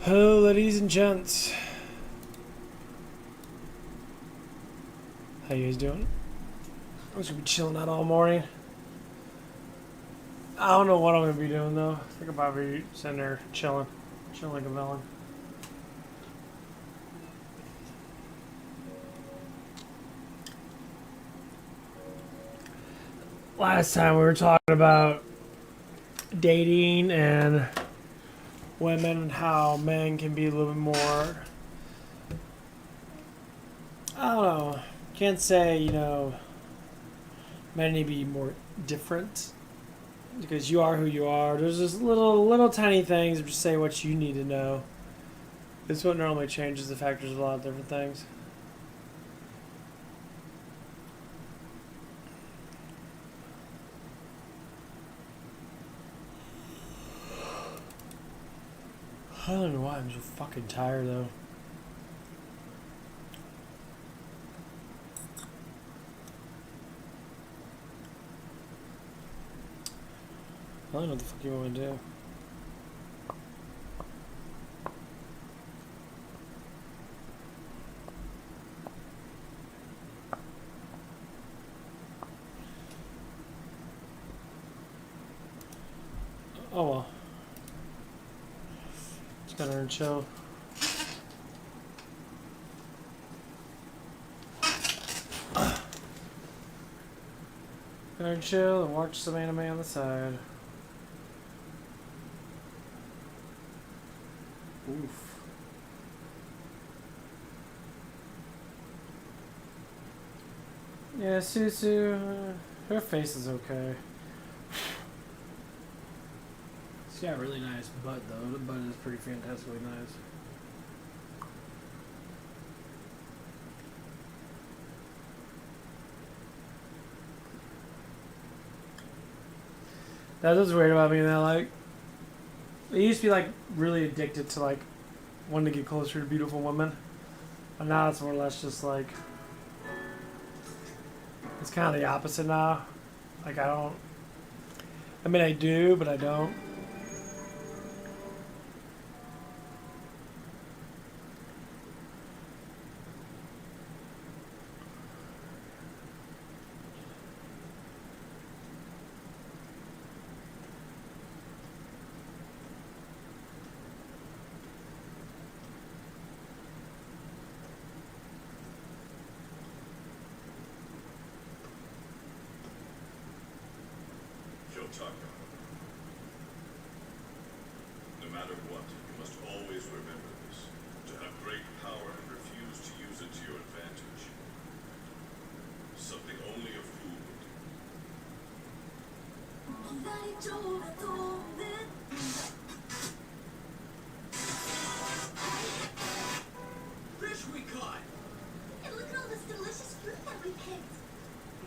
Hello, ladies and gents. How you guys doing? I'm just gonna be chilling out all morning. I don't know what I'm gonna be doing though. I think I'm probably sitting there chilling like a villain. Last time we were talking about dating and women and how men can be a little bit more. I don't know. Can't say, men need to be more different because you are who you are. There's just little tiny things. Just say what you need to know. It's what normally changes the factors of a lot of different things. I don't know why I'm so fucking tired though. I don't know what the fuck you want me to do. Oh well. Just gotta learn to chill. Gotta chill and watch some anime on the side. Oof. Yeah, Susu, her face is okay. She's got a really nice butt though. The butt is pretty fantastically nice. That's what's weird about me that like I used to be like really addicted to like wanting to get closer to beautiful women. But now it's more or less just like it's kind of the opposite now. Like I do, but I don't. Tucker. No matter what, you must always remember this. To have great power and refuse to use it to your advantage. Something only a fool would do. Fish we caught! And look at all this delicious fruit that we picked.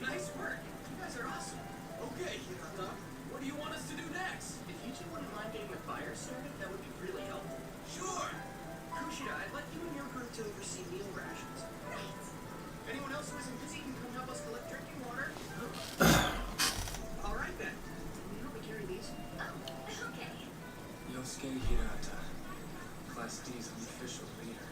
Nice work. You guys are awesome. Okay, Hirata. What do you want us to do next? If you two wouldn't mind getting the fire started, that would be really helpful. Sure! Kushida, I'd like you and your group to oversee meal rations. Right. Anyone else who isn't busy can come help us collect drinking water. All right then. Can you help me carry these? Oh, okay. Yosuke Hirata, Class D's unofficial leader.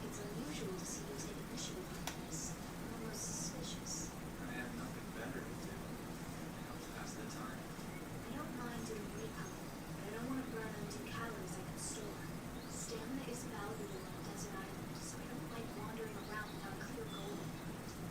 It's unusual to see you take initiative like this. Almost suspicious. I have nothing better to do. It helps pass the time. I don't mind doing repower, but I don't want to burn empty calories I can store. Stamina is valuable on a desert island, so I don't like wandering around without a clear goal in mind.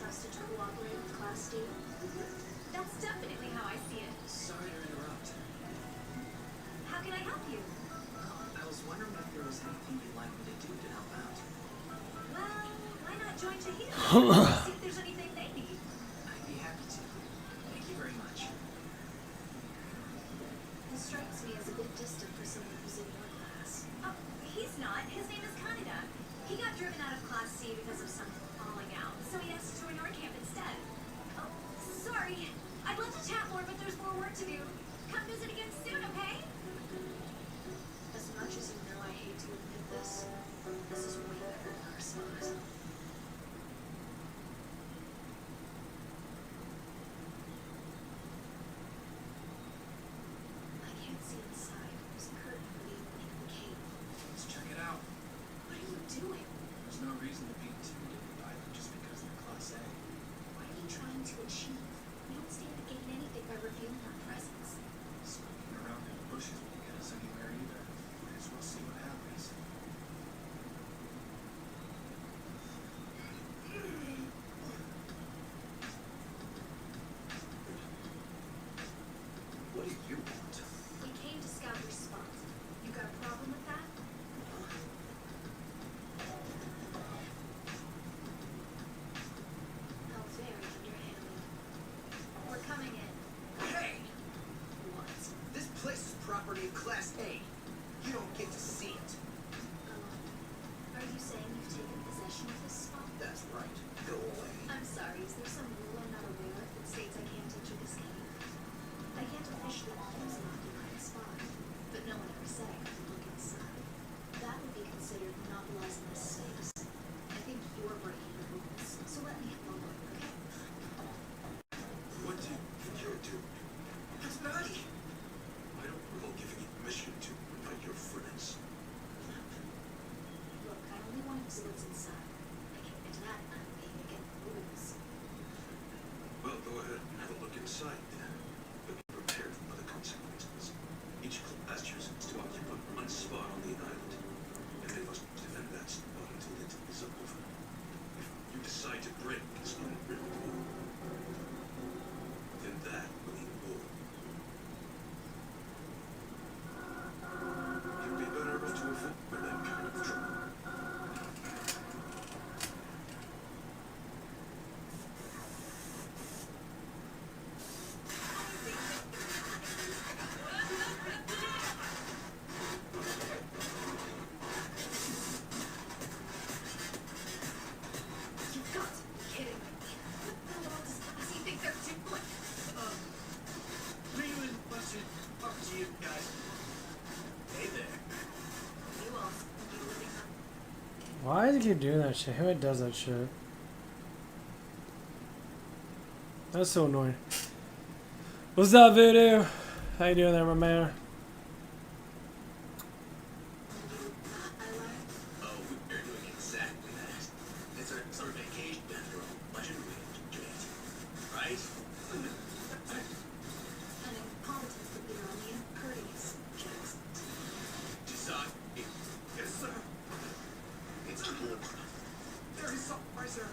trusted to cooperate with Class D? That's definitely how I see it. Sorry to interrupt. How can I help you? I was wondering if there was anything you'd like me to do to help out. Well, why not join Tahiti? See if there's anything they need. I'd be happy to. Thank you very much. He strikes me as a bit distant for someone who's in your class. Oh, he's not. His name is Kaneda. He got driven out of Class C because of some falling out, so he has to join our camp instead. Oh, sorry. I'd love to chat more, but there's more work to do. Come visit again soon, okay? As much as you know I hate to admit this, this is way better than our spot. I can't see inside. There's a curtain for the opening of the cave. Let's check it out. What are you doing? There's no reason to be intimidated by them just because they're Class A. What are you trying to achieve? We don't stand to gain anything by revealing our presence. Smoking around in the bushes won't get us anywhere either. Might as well see what happens. What do you want? We came to scout your spot. You got a problem with that? How very underhanded. We're coming in. Hey! What? This place is property of Class A. You don't get to see it. Are you saying you've taken possession of this spot? That's right. Go away. I'm sorry, is there some rule I'm not aware of that states I can't enter this cave? I can't officially use an occupied spot, but no one ever said I couldn't look inside. That would be considered monopolizing this space. I think you're breaking the rules, so let me have a look, okay? What do you think you're doing? It's naughty. I don't recall giving you permission to invite your friends. Look, I only want to see what's inside. I can't get to that, I'm being against the rules. Well, go ahead and have a look inside then. But be prepared for the consequences. Each class chooses to occupy one spot on the island, and they must defend that spot until it is over. If you decide to break this unwritten rule, then that will be war. You'd be better off to avoid that kind of trouble. You've got to be kidding me. What the world does he think they're doing? Leland wants to talk to you guys. Hey there. You all be living up. Why does he keep doing that shit? Who does that shit? That's so annoying. What's up, Voodoo? How you doing there, my man? I learned Oh, we're doing exactly that. It's our summer vacation after all. Why shouldn't we enjoy it? Right? an incompetence that we are only courteous. Decide. Yes, sir. It's a war. There is some sir.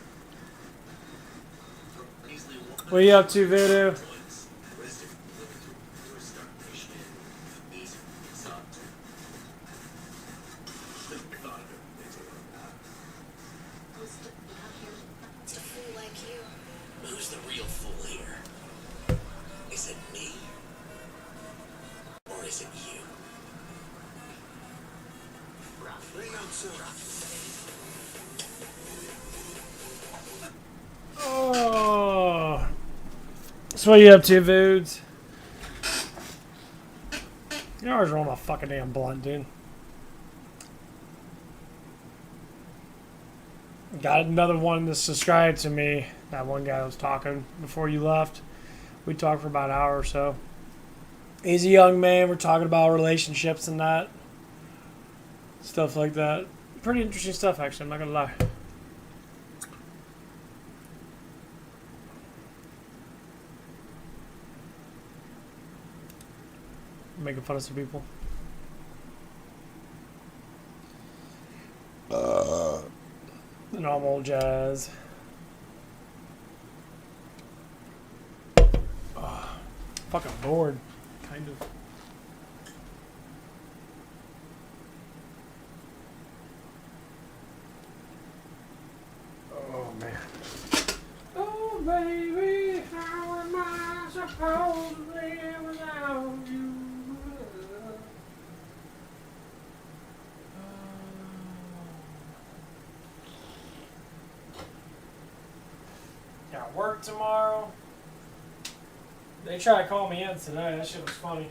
Easily one. What you up to, Voodoo? I was out here to a fool like you. Who's the real fool here? Is it me? Or is it you? Bring out Oh. So what you up to, Voods? You always roll my fucking damn blunt, dude. Got another one that subscribed to me. That one guy that was talking before you left. We talked for about an hour or so. He's a young man. We're talking about relationships and that. Stuff like that. Pretty interesting stuff, actually. I'm not going to lie. Making fun of some people. The normal jazz. Fucking bored, kind of. Oh man. Oh baby, how am I supposed to live without you? Got work tomorrow. They tried to call me in today. That shit was funny.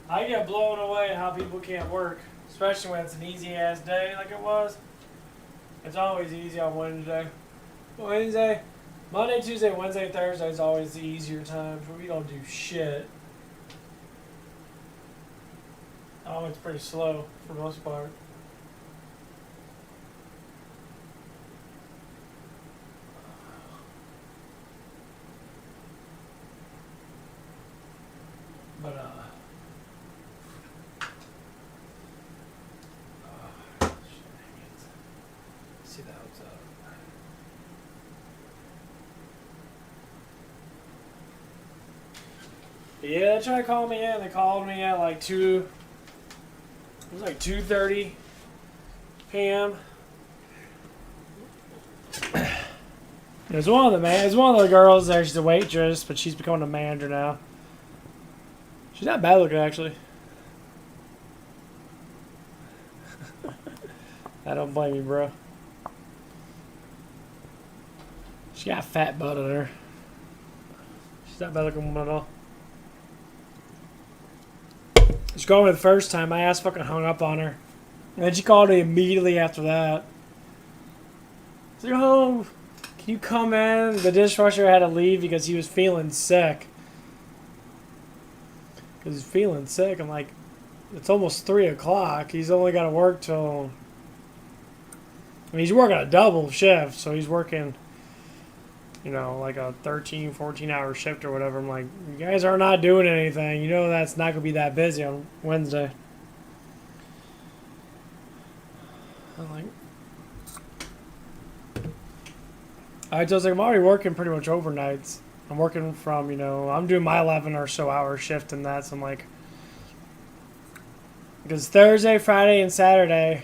I get blown away at how people can't work, especially when it's an easy ass day like it was. It's always easy on Wednesday. Monday, Tuesday, Wednesday, Thursday is always the easier times where we don't do shit. Oh, it's pretty slow for the most part. But see that what's up. Yeah, they tried to call me in. They called me at like 2. It was like 2:30 p.m. It was one of the girls there. She's a waitress, but she's becoming a manager now. She's not bad looking, actually. I don't blame you, bro. She got a fat butt on her. She's not a bad looking woman at all. She called me the first time. My ass fucking hung up on her. And then she called me immediately after that. She's like, oh, can you come in? The dishwasher had to leave because he was feeling sick. Because he's feeling sick. I'm like, it's almost 3 o'clock. He's only got to work till... I mean, he's working a double shift, so he's working, you know, like a 13, 14-hour shift or whatever. I'm like, you guys are not doing anything. You know that's not going to be that busy on Wednesday. I'm like... I was like, I'm already working pretty much overnights. I'm working from, you know, I'm doing my 11 or so hour shift in that. So I'm like, because Thursday, Friday, and Saturday,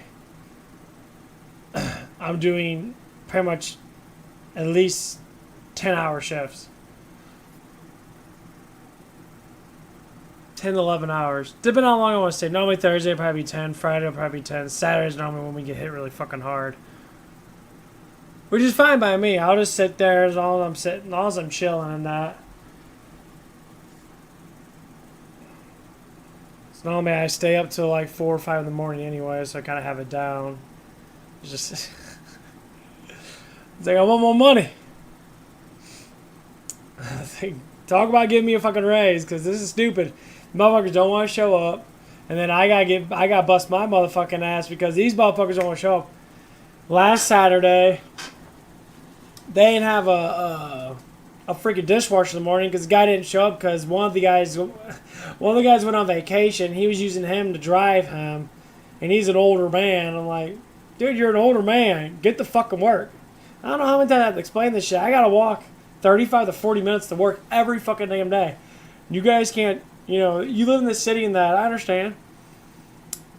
I'm doing pretty much at least 10-hour shifts. 10 to 11 hours. Depending on how long I want to stay. Normally Thursday will probably be 10. Friday will probably be 10. Saturday's normally when we get hit really fucking hard. Which is fine by me. I'll just sit there as long as I'm sitting, as long as I'm chilling and that. So normally I stay up till like 4 or 5 in the morning anyway, so I kind of have it down. It's just, it's like I want more money. Talk about giving me a fucking raise, because this is stupid. Motherfuckers don't want to show up, and then I gotta bust my motherfucking ass because these motherfuckers don't want to show up. Last Saturday, they didn't have a freaking dishwasher in the morning because the guy didn't show up because one of the guys went on vacation. He was using him to drive him, and he's an older man. I'm like, dude, you're an older man. Get the fucking work. I don't know how many times I have to explain this shit. I gotta walk 35 to 40 minutes to work every fucking damn day. You guys can't, you know, you live in the city and that. I understand.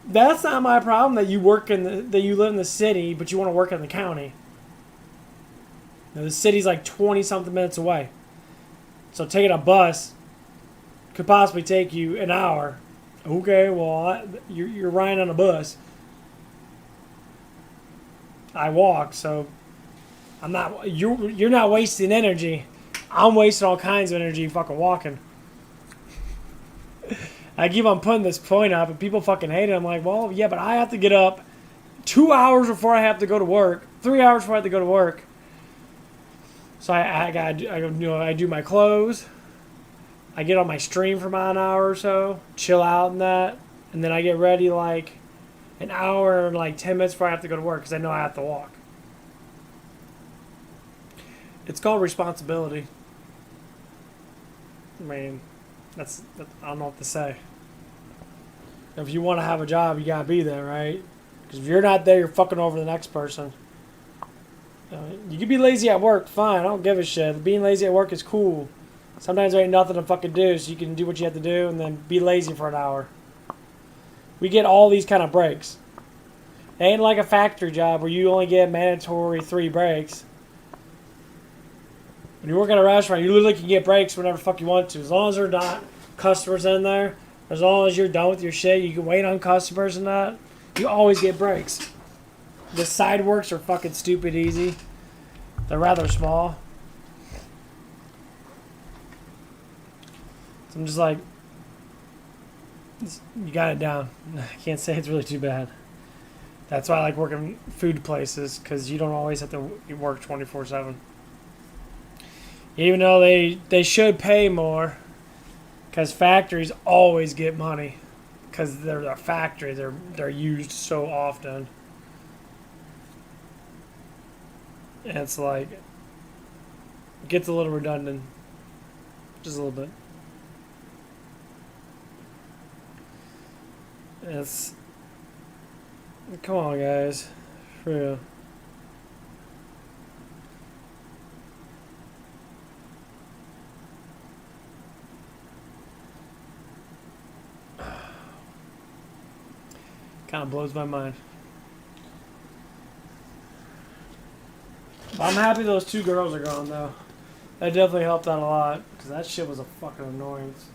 That's not my problem that you you live in the city, but you want to work in the county. Now, the city's like 20-something minutes away. So taking a bus could possibly take you an hour. Okay, well, you're riding on a bus. I walk, so I'm not. You're not wasting energy. I'm wasting all kinds of energy fucking walking. I keep on putting this point up, and people fucking hate it. I'm like, well, yeah, but I have to get up 2 hours before I have to go to work, 3 hours before I have to go to work. So I do my clothes. I get on my stream for about an hour or so, chill out and that, and then I get ready like an hour and like 10 minutes before I have to go to work because I know I have to walk. It's called responsibility. I mean, I don't know what to say. If you want to have a job, you gotta be there, right? Because if you're not there, you're fucking over the next person. You can be lazy at work, fine. I don't give a shit. Being lazy at work is cool. Sometimes there ain't nothing to fucking do, so you can do what you have to do and then be lazy for an hour. We get all these kind of breaks. It ain't like a factory job where you only get mandatory 3 breaks. When you work at a restaurant, you literally can get breaks whenever the fuck you want to. As long as there are not customers in there, as long as you're done with your shit, you can wait on customers and that. You always get breaks. The side works are fucking stupid easy. They're rather small. So I'm just like, you got it down. I can't say it's really too bad. That's why I like working food places, because you don't always have to work 24/7. Even though they should pay more, because factories always get money, because they're a factory. They're used so often. And it's like, it gets a little redundant. Just a little bit. It's, come on, guys. For real. Kind of blows my mind. But I'm happy those 2 girls are gone, though. That definitely helped out a lot, because that shit was a fucking annoyance.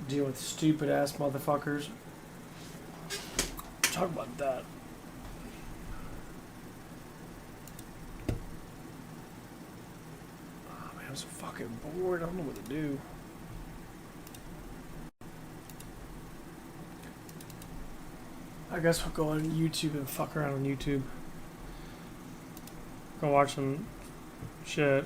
Deal with stupid ass motherfuckers. Talk about that. Oh man, I'm so fucking bored. I don't know what to do. I guess we'll go on YouTube and fuck around on YouTube. Go watch some shit.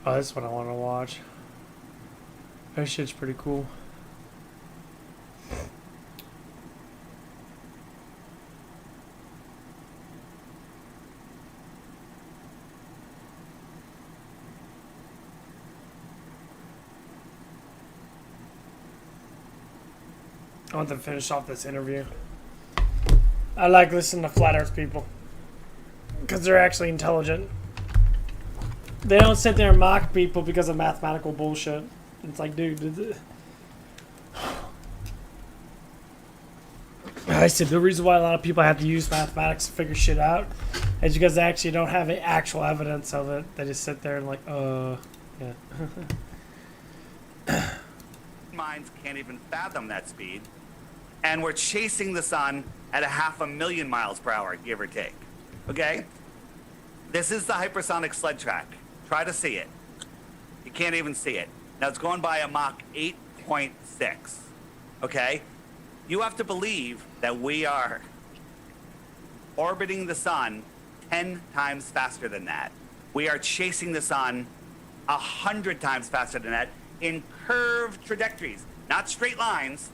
Oh, that's what I want to watch. That shit's pretty cool. I want to finish off this interview. I like listening to flat earth people because they're actually intelligent. They don't sit there and mock people because of mathematical bullshit. It's like, dude. I said the reason why a lot of people have to use mathematics to figure shit out is because they actually don't have any actual evidence of it. They just sit there and like, yeah. Minds can't even fathom that speed. And we're chasing the sun at 500,000 miles per hour, give or take. Okay? This is the hypersonic sled track. Try to see it. You can't even see it. Now it's going by a Mach 8.6. Okay? You have to believe that we are orbiting the sun 10 times faster than that. We are chasing the sun 100 times faster than that in curved trajectories, not straight lines,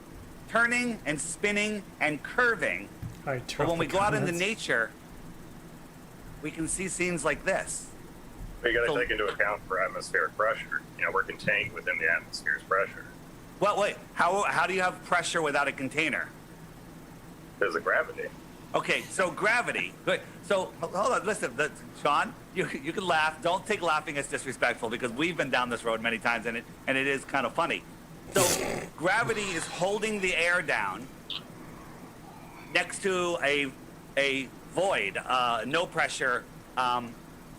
turning and spinning and curving. But when we go out into nature, we can see scenes like this. But you got to take into account for atmospheric pressure. You know, we're contained within the atmosphere's pressure. Well, wait, how do you have pressure without a container? Because of gravity. Okay, so gravity. Good. So hold on, listen, Sean. You can laugh. Don't take laughing as disrespectful because we've been down this road many times and it is kind of funny. So gravity is holding the air down next to a void, no pressure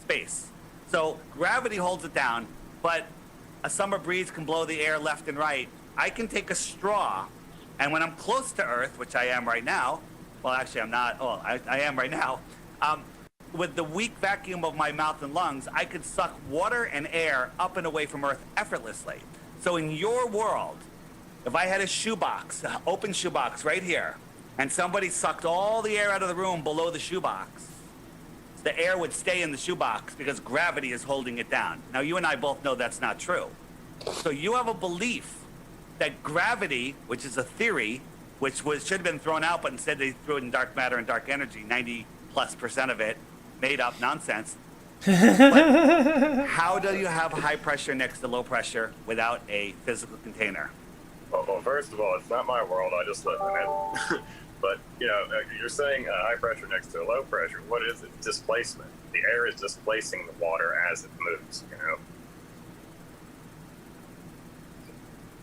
space. So gravity holds it down, but a summer breeze can blow the air left and right. I can take a straw, and when I'm close to Earth, which I am right now, well, actually I'm not, oh, I am right now, with the weak vacuum of my mouth and lungs, I could suck water and air up and away from Earth effortlessly. So in your world, if I had a shoebox, an open shoebox right here, and somebody sucked all the air out of the room below the shoebox, the air would stay in the shoebox because gravity is holding it down. Now, you and I both know that's not true. So you have a belief that gravity, which is a theory, should have been thrown out, but instead they threw it in dark matter and dark energy, 90+% of it, made up nonsense. But how do you have high pressure next to low pressure without a physical container? Well, first of all, it's not my world. I just live in it. But, you're saying high pressure next to low pressure. What is it? Displacement. The air is displacing the water as it moves,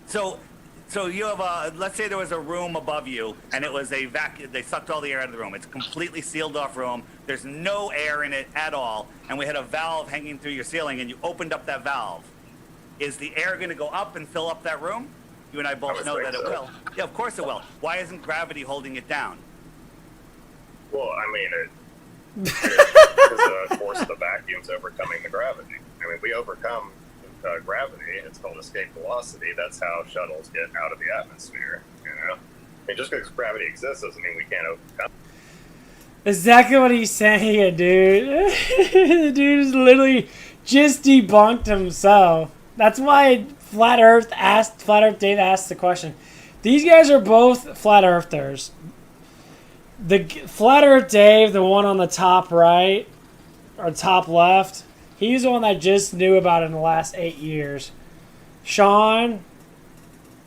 So you have let's say there was a room above you and it was a vacuum. They sucked all the air out of the room. It's a completely sealed off room. There's no air in it at all. And we had a valve hanging through your ceiling and you opened up that valve. Is the air going to go up and fill up that room? You and I both know that it will. Yeah, of course it will. Why isn't gravity holding it down? Well, I mean, because the force of the vacuum's overcoming the gravity. I mean, we overcome gravity. It's called escape velocity. That's how shuttles get out of the atmosphere. I mean, just because gravity exists doesn't mean we can't overcome. Exactly what he's saying, dude. The dude is literally just debunked himself. That's why Flat Earth Dave asked the question. These guys are both Flat Earthers. The Flat Earth Dave, the one on the top right, or top left, he's the one that just knew about it in the last 8 years. Sean,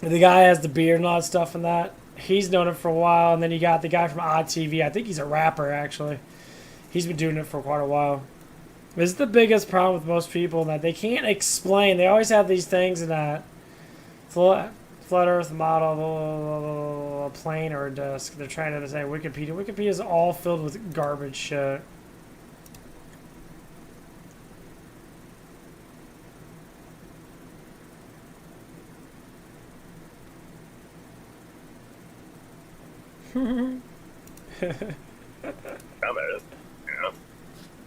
the guy has the beard and all that stuff and that, he's known it for a while. And then you got the guy from Odd TV. I think he's a rapper, actually. He's been doing it for quite a while. This is the biggest problem with most people, that they can't explain. They always have these things in that flat Earth model, a plane or a disk. They're trying to say Wikipedia. Wikipedia is all filled with garbage shit.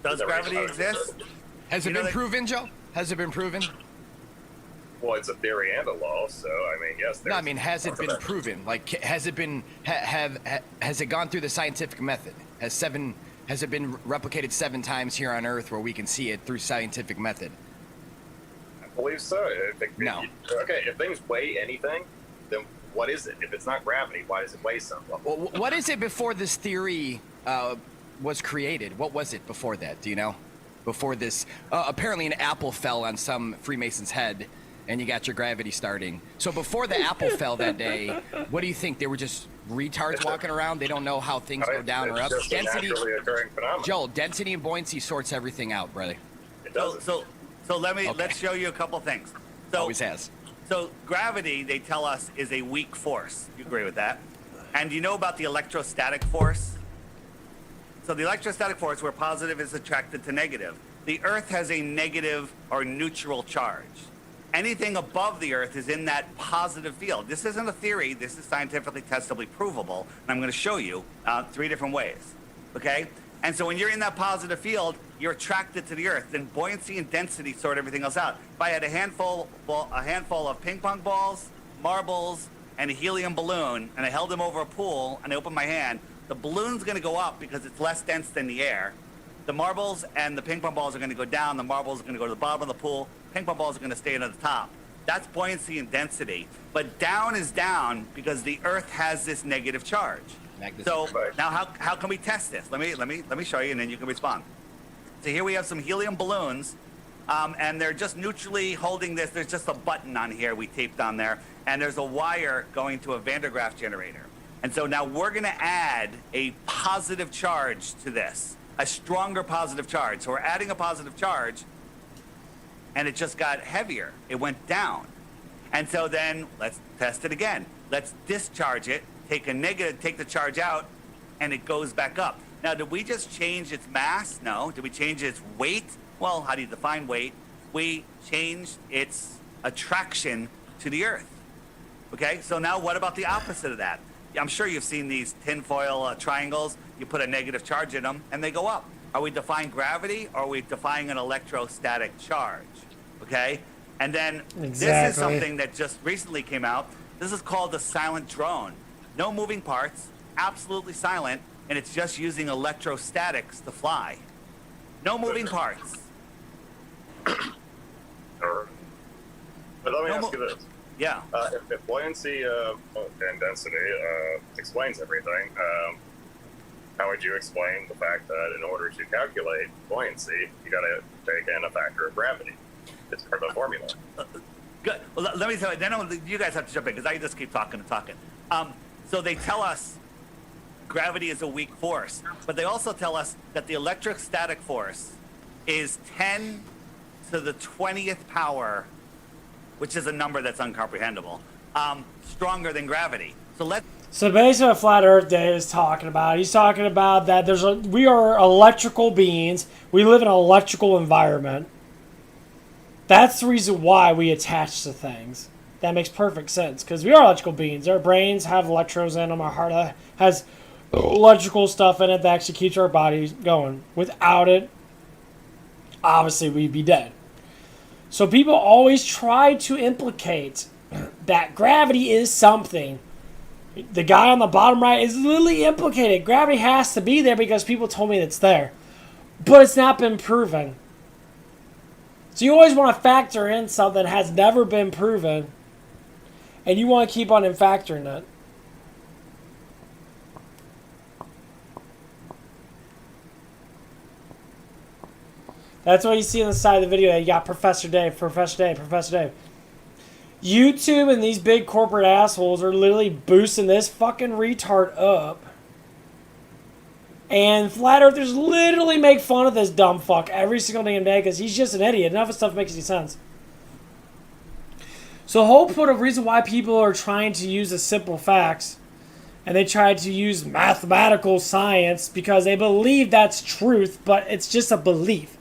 Does gravity exist? Has it been proven, Joe? Has it been proven? Well, it's a theory and a law, so I mean, yes. No, I mean, has it been proven? Like, has it been has it gone through the scientific method? Has it been replicated 7 times here on Earth where we can see it through scientific method? I believe so. No. Okay, if things weigh anything, then what is it? If it's not gravity, why does it weigh something? Well, what is it before this theory was created? What was it before that? Do you know? Before this, apparently an apple fell on some Freemason's head, and you got your gravity starting. So before the apple fell that day, what do you think? They were just retards walking around? They don't know how things go down or up? Just Density, a naturally occurring phenomenon. Joel, density and buoyancy sorts everything out, brother. It doesn't. So let's show you a couple things. So, always has. So gravity, they tell us, is a weak force. You agree with that? And you know about the electrostatic force? So the electrostatic force, where positive is attracted to negative. The Earth has a negative or neutral charge. Anything above the Earth is in that positive field. This isn't a theory. This is scientifically testably provable. And I'm going to show you 3 different ways. Okay? And so when you're in that positive field, you're attracted to the Earth. Then buoyancy and density sort everything else out. If I had a handful of ping pong balls, marbles, and a helium balloon, and I held them over a pool, and I opened my hand, the balloon's going to go up because it's less dense than the air. The marbles and the ping pong balls are going to go down. The marbles are going to go to the bottom of the pool. Ping pong balls are going to stay at the top. That's buoyancy and density. But down is down because the Earth has this negative charge. So now how can we test this? Let me show you, and then you can respond. So here we have some helium balloons, and they're just neutrally holding this. There's just a button on here we taped on there, and there's a wire going to a Van der Graaf generator. And so now we're going to add a positive charge to this, a stronger positive charge. So we're adding a positive charge, and it just got heavier. It went down. And so then let's test it again. Let's discharge it, take the charge out, and it goes back up. Now, did we just change its mass? No. Did we change its weight? Well, how do you define weight? We changed its attraction to the Earth. Okay, so now what about the opposite of that? I'm sure you've seen these tinfoil triangles. You put a negative charge in them, and they go up. Are we defying gravity, or are we defying an electrostatic charge? Okay? And then This is something that just recently came out. This is called the silent drone. No moving parts, absolutely silent, and it's just using electrostatics to fly. No moving parts. But let me ask you this. Yeah. If buoyancy and density explains everything, how would you explain the fact that in order to calculate buoyancy, you got to take in a factor of gravity? It's part of the formula. Good. Well, let me tell you. Then you guys have to jump in because I just keep talking and talking. So they tell us gravity is a weak force, but they also tell us that the electrostatic force is 10 to the 20th power, which is a number that's incomprehensible, stronger than gravity. So basically what Flat Earth Dave is talking about, he's talking about that we are electrical beings. We live in an electrical environment. That's the reason why we attach to things. That makes perfect sense because we are electrical beings. Our brains have electrodes in them. Our heart has electrical stuff in it that actually keeps our bodies going. Without it, obviously we'd be dead. So people always try to implicate that gravity is something. The guy on the bottom right is literally implicated. Gravity has to be there because people told me it's there. But it's not been proven. So you always want to factor in something that has never been proven. And you want to keep on factoring it. That's what you see on the side of the video. You got Professor Dave, Professor Dave, Professor Dave. YouTube and these big corporate assholes are literally boosting this fucking retard up. And Flat Earthers literally make fun of this dumb fuck every single damn day because he's just an idiot. None of his stuff makes any sense. So the whole point of reason why people are trying to use the simple facts and they try to use mathematical science because they believe that's truth, but it's just a belief.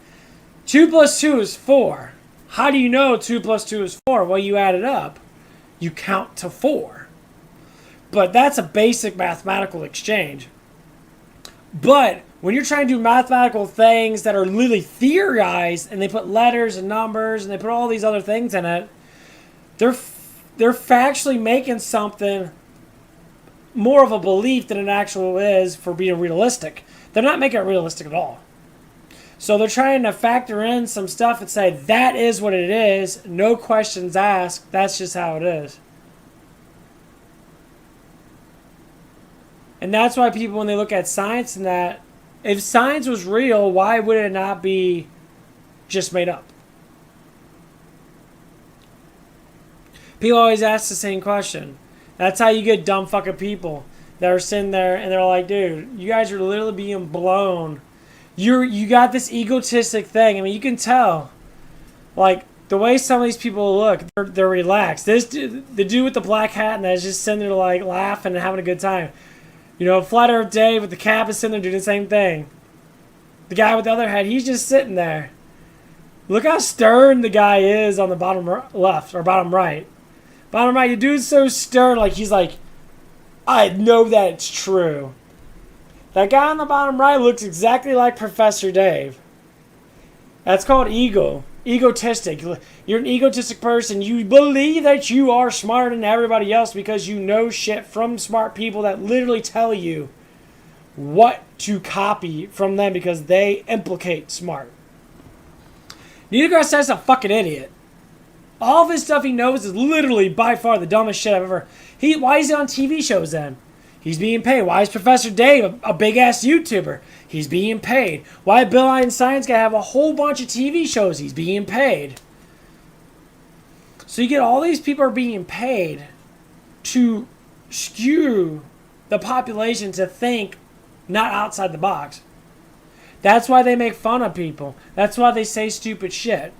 2 plus 2 is 4. How do you know 2 plus 2 is 4? Well, you add it up. You count to 4. But that's a basic mathematical exchange. But when you're trying to do mathematical things that are literally theorized and they put letters and numbers and they put all these other things in it, they're factually making something more of a belief than it actually is for being realistic. They're not making it realistic at all. So they're trying to factor in some stuff and say, that is what it is. No questions asked. That's just how it is. And that's why people, when they look at science and that, if science was real, why would it not be just made up? People always ask the same question. That's how you get dumb fucking people that are sitting there and they're like, dude, you guys are literally being blown. You got this egotistic thing. I mean, you can tell, like the way some of these people look, they're relaxed. The dude with the black hat and that's just sitting there like laughing and having a good time. You know, Flat Earth Dave with the cap is sitting there doing the same thing. The guy with the other hat, he's just sitting there. Look how stern the guy is on the bottom left or bottom right. Bottom right, the dude's so stern, like he's like, I know that it's true. That guy on the bottom right looks exactly like Professor Dave. That's called ego. Egotistic. You're an egotistic person. You believe that you are smarter than everybody else because you know shit from smart people that literally tell you what to copy from them because they implicate smart. Neil deGrasse Tyson's a fucking idiot. All of his stuff he knows is literally by far the dumbest shit I've ever... Why is he on TV shows then? He's being paid. Why is Professor Dave a big-ass YouTuber? He's being paid. Why Bill Einstein's got to have a whole bunch of TV shows? He's being paid. So you get all these people are being paid to skew the population to think not outside the box. That's why they make fun of people. That's why they say stupid shit.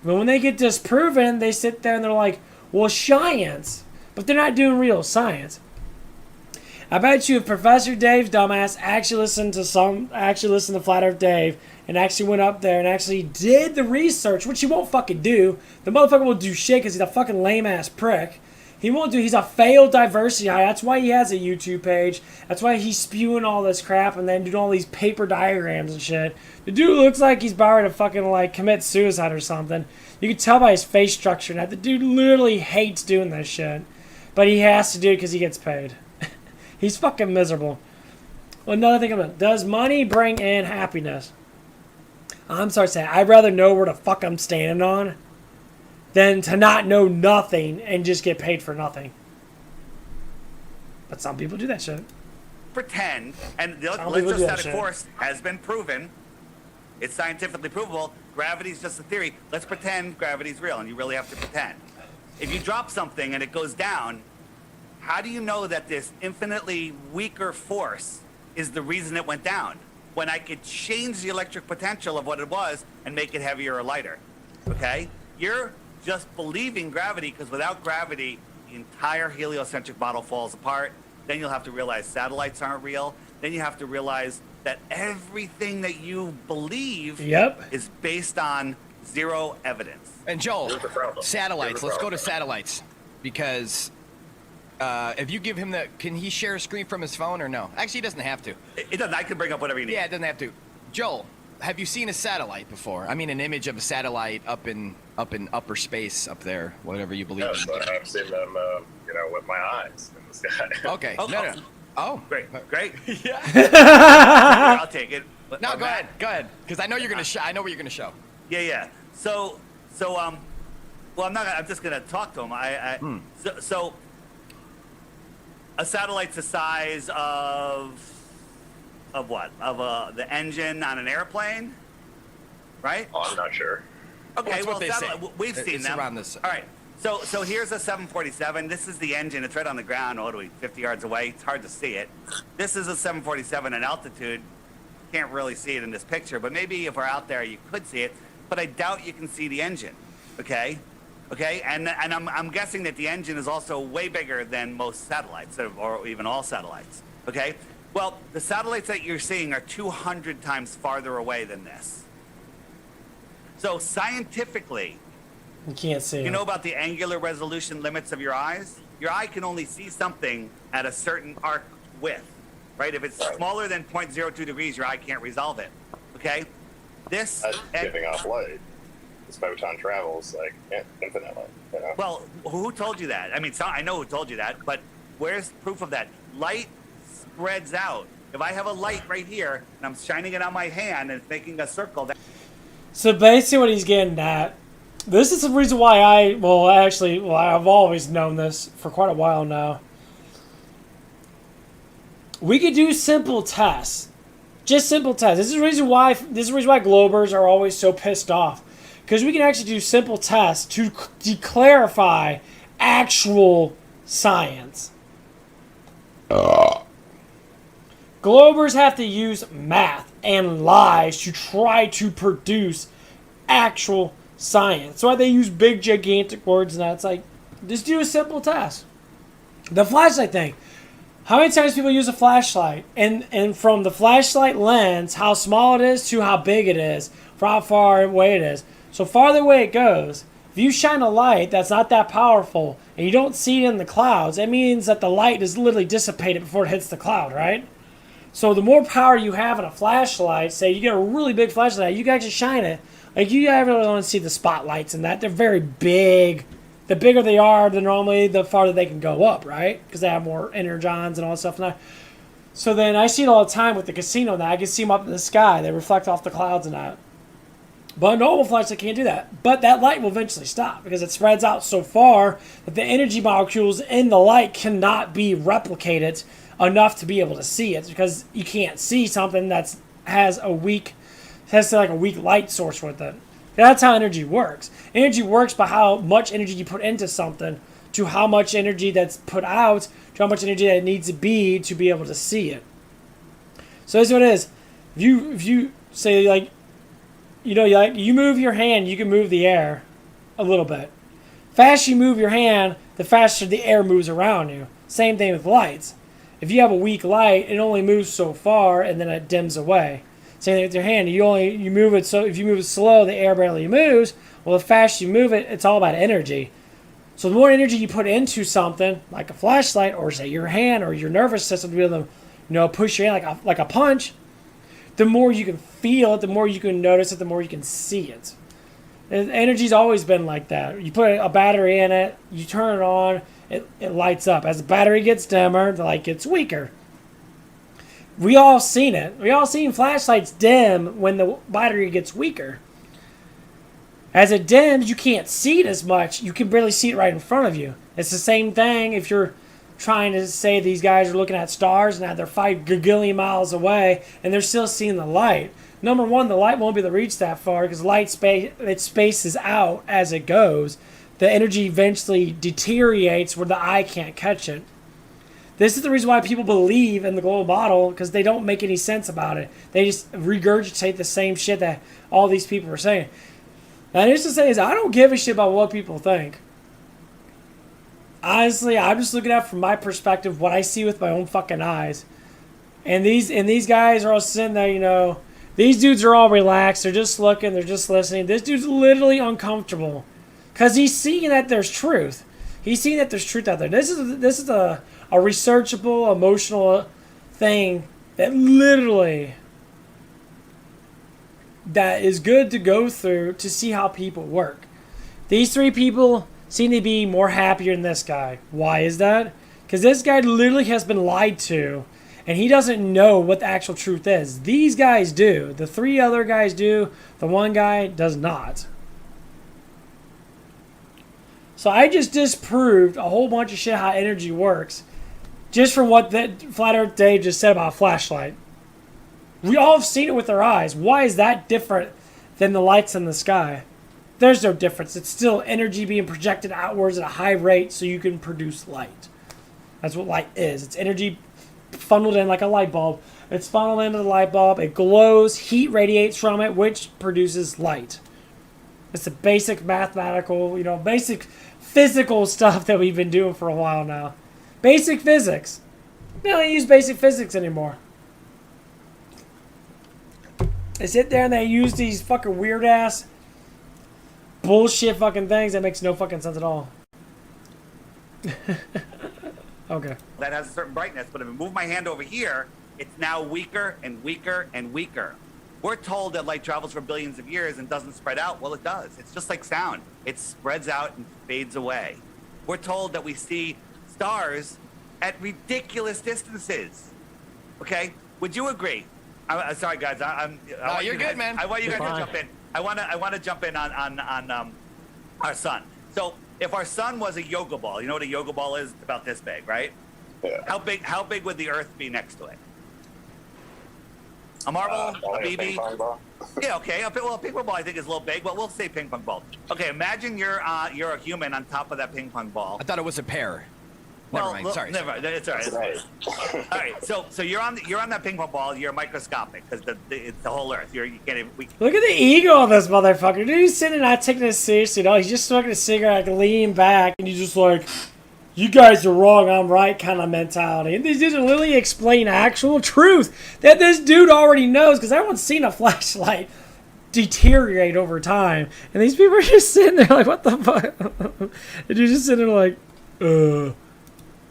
But when they get disproven, they sit there and they're like, well, science. But they're not doing real science. I bet you if Professor Dave's dumbass actually listened to Flat Earth Dave and actually went up there and actually did the research, which he won't fucking do. The motherfucker won't do shit because he's a fucking lame ass prick. He's a failed diversity hire. That's why he has a YouTube page. That's why he's spewing all this crap and then doing all these paper diagrams and shit. The dude looks like he's about to fucking like commit suicide or something. You can tell by his face structure that the dude literally hates doing this shit. But he has to do it because he gets paid. He's fucking miserable. Well, another thing about it. Does money bring in happiness? I'm sorry to say, I'd rather know where the fuck I'm standing on than to not know nothing and just get paid for nothing. But some people do that shit. Pretend, and the Some people do that electrostatic shit. force has been proven. It's scientifically provable. Gravity's just a theory. Let's pretend gravity's real, and you really have to pretend. If you drop something and it goes down, how do you know that this infinitely weaker force is the reason it went down? When I could change the electric potential of what it was and make it heavier or lighter. Okay? You're just believing gravity, because without gravity, the entire heliocentric model falls apart. Then you'll have to realize satellites aren't real. Then you have to realize that everything that you believe Yep. is based on zero evidence. And Joel, Here's the problem. satellites. Here's the Let's go to problem. satellites, because if you give him the, can he share a screen from his phone or no? Actually, he doesn't have to. It doesn't. I can bring up whatever you need. Yeah, it doesn't have to. Joel, have you seen a satellite before? I mean, an image of a satellite up in upper space up there, whatever you believe Yes, in. I've seen them, with my eyes in the sky. Okay. Oh, no. Oh. Great. Yeah. I'll take it. But, No, go Matt- ahead, because I know you're gonna show. I know what you're gonna show. Yeah. So, well, I'm just gonna talk to him. So, a satellite's the size of what? Of the engine on an airplane, right? Oh, I'm not sure. Okay, That's what they say. we've seen It's them. around this. All right. So here's a 747. This is the engine. It's right on the ground. What are we, 50 yards away? It's hard to see it. This is a 747 at altitude. Can't really see it in this picture, but maybe if we're out there, you could see it. But I doubt you can see the engine. Okay. And I'm guessing that the engine is also way bigger than most satellites, or even all satellites. Okay. Well, the satellites that you're seeing are 200 times farther away than this. So scientifically, You can't see you it. know about the angular resolution limits of your eyes? Your eye can only see something at a certain arc width, right? If it's smaller than 0.02 degrees, your eye can't resolve it, okay? This, That's giving off light. This photon travels infinitely. You know? well, who told you that? I mean, I know who told you that, but where's proof of that? Light spreads out. If I have a light right here and I'm shining it on my hand and it's making a circle, So basically what he's getting at, this is the reason why I've always known this for quite a while now. We could do simple tests. Just simple tests. This is the reason why Globers are always so pissed off. Because we can actually do simple tests to clarify actual science. Globers have to use math and lies to try to produce actual science. That's why they use big, gigantic words and that. It's like, just do a simple test. The flashlight thing. How many times people use a flashlight? And from the flashlight lens, how small it is to how big it is, for how far away it is. So farther away it goes, if you shine a light that's not that powerful and you don't see it in the clouds, that means that the light is literally dissipated before it hits the cloud, right? So the more power you have in a flashlight, say you get a really big flashlight, you can actually shine it. Like you ever want to see the spotlights and that, they're very big. The bigger they are, the farther they can go up, right? Because they have more energons and all that stuff. And that. So then I see it all the time with the casino now. I can see them up in the sky. They reflect off the clouds and that. But a normal flashlight can't do that. But that light will eventually stop because it spreads out so far that the energy molecules in the light cannot be replicated enough to be able to see it, because you can't see something that has a weak light source with it. That's how energy works. Energy works by how much energy you put into something to how much energy that's put out to how much energy that it needs to be able to see it. So this is what it is. If you say you move your hand, you can move the air a little bit. Fast you move your hand, the faster the air moves around you. Same thing with lights. If you have a weak light, it only moves so far and then it dims away. Same thing with your hand. You move it, so if you move it slow, the air barely moves. Well, the faster you move it, it's all about energy. So the more energy you put into something, like a flashlight, or say your hand or your nervous system to be able to, push your hand like a punch, the more you can feel it, the more you can notice it, the more you can see it. And energy's always been like that. You put a battery in it, you turn it on, it lights up. As the battery gets dimmer, the light gets weaker. We all seen it. We all seen flashlights dim when the battery gets weaker. As it dims, you can't see it as much. You can barely see it right in front of you. It's the same thing if you're trying to say these guys are looking at stars and they're 5 gagillion miles away and they're still seeing the light. Number one, the light won't be able to reach that far because light it spaces out as it goes. The energy eventually deteriorates where the eye can't catch it. This is the reason why people believe in the global bottle, because they don't make any sense about it. They just regurgitate the same shit that all these people are saying. And just to say is, I don't give a shit about what people think. Honestly, I'm just looking at it from my perspective, what I see with my own fucking eyes. And these guys are all sitting there, you know. These dudes are all relaxed. They're just looking. They're just listening. This dude's literally uncomfortable because he's seeing that there's truth. He's seeing that there's truth out there. This is a researchable, emotional thing that literally that is good to go through to see how people work. These 3 people seem to be more happier than this guy. Why is that? Because this guy literally has been lied to, and he doesn't know what the actual truth is. These guys do. The 3 other guys do. The one guy does not. So I just disproved a whole bunch of shit how energy works just from what that Flat Earth Dave just said about a flashlight. We all have seen it with our eyes. Why is that different than the lights in the sky? There's no difference. It's still energy being projected outwards at a high rate so you can produce light. That's what light is. It's energy funneled in like a light bulb. It's funneled into the light bulb. It glows. Heat radiates from it, which produces light. It's the basic mathematical, basic physical stuff that we've been doing for a while now. Basic physics. They don't use basic physics anymore. They sit there and they use these fucking weird ass bullshit fucking things that makes no fucking sense at all. Okay. That has a certain brightness, but if I move my hand over here, it's now weaker and weaker and weaker. We're told that light travels for billions of years and doesn't spread out. Well, it does. It's just like sound. It spreads out and fades away. We're told that we see stars at ridiculous distances. Okay? Would you agree? I'm sorry, guys. You're good, man. I want you guys to jump in. I want to jump in on our sun. So if our sun was a yoga ball, you know what a yoga ball is? About this big, right? Yeah. How big would the Earth be next to it? A marble, a BB. Ping pong ball. Yeah, okay. A ping pong ball I think is a little big, but we'll say ping pong ball. Okay, imagine you're a human on top of that ping pong ball. I thought it was a pear. Never mind. Sorry. Never mind. It's all right. All right. So you're on that ping pong ball. You're microscopic because it's the whole Earth. You can't even. Look at the ego of this motherfucker. Dude, he's sitting not taking this seriously at all. He's just smoking a cigarette, like leaning back, and he's just like, "You guys are wrong, I'm right," kind of mentality. And these dudes are literally explaining actual truth that this dude already knows because everyone's seen a flashlight deteriorate over time, and these people are just sitting there like, "What the fuck?" And you're just sitting there like,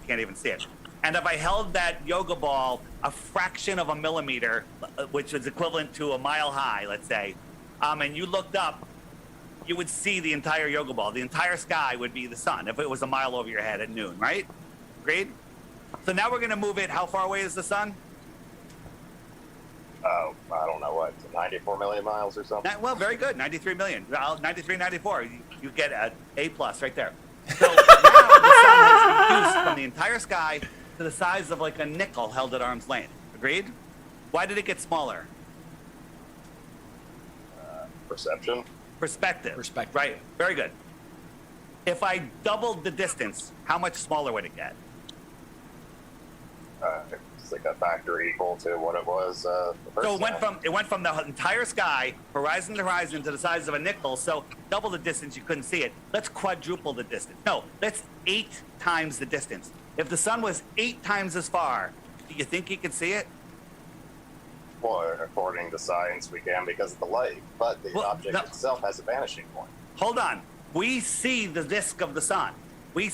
Can't even see it. And if I held that yoga ball a fraction of a millimeter, which is equivalent to a mile high, let's say, and you looked up, you would see the entire yoga ball. The entire sky would be the sun if it was a mile over your head at noon, right? Agreed? So now we're going to move it. How far away is the sun? Oh, I don't know what, 94 million miles or something. Well, very good. 93 million. 93, 94. You get an A+ right there. So now the sun has reduced from the entire sky to the size of like a nickel held at arm's length. Agreed? Why did it get smaller? Perception. Perspective. Perspective. Right. Very good. If I doubled the distance, how much smaller would it get? It's like a factor equal to what it was the first So time. it went from the entire sky, horizon to horizon, to the size of a nickel. So double the distance, you couldn't see it. Let's quadruple the distance. No, let's 8 times the distance. If the sun was 8 times as far, do you think you could see it? Well, according to science, we can because of the light, but the object itself has a vanishing point. Hold on. We see the disk of the sun. We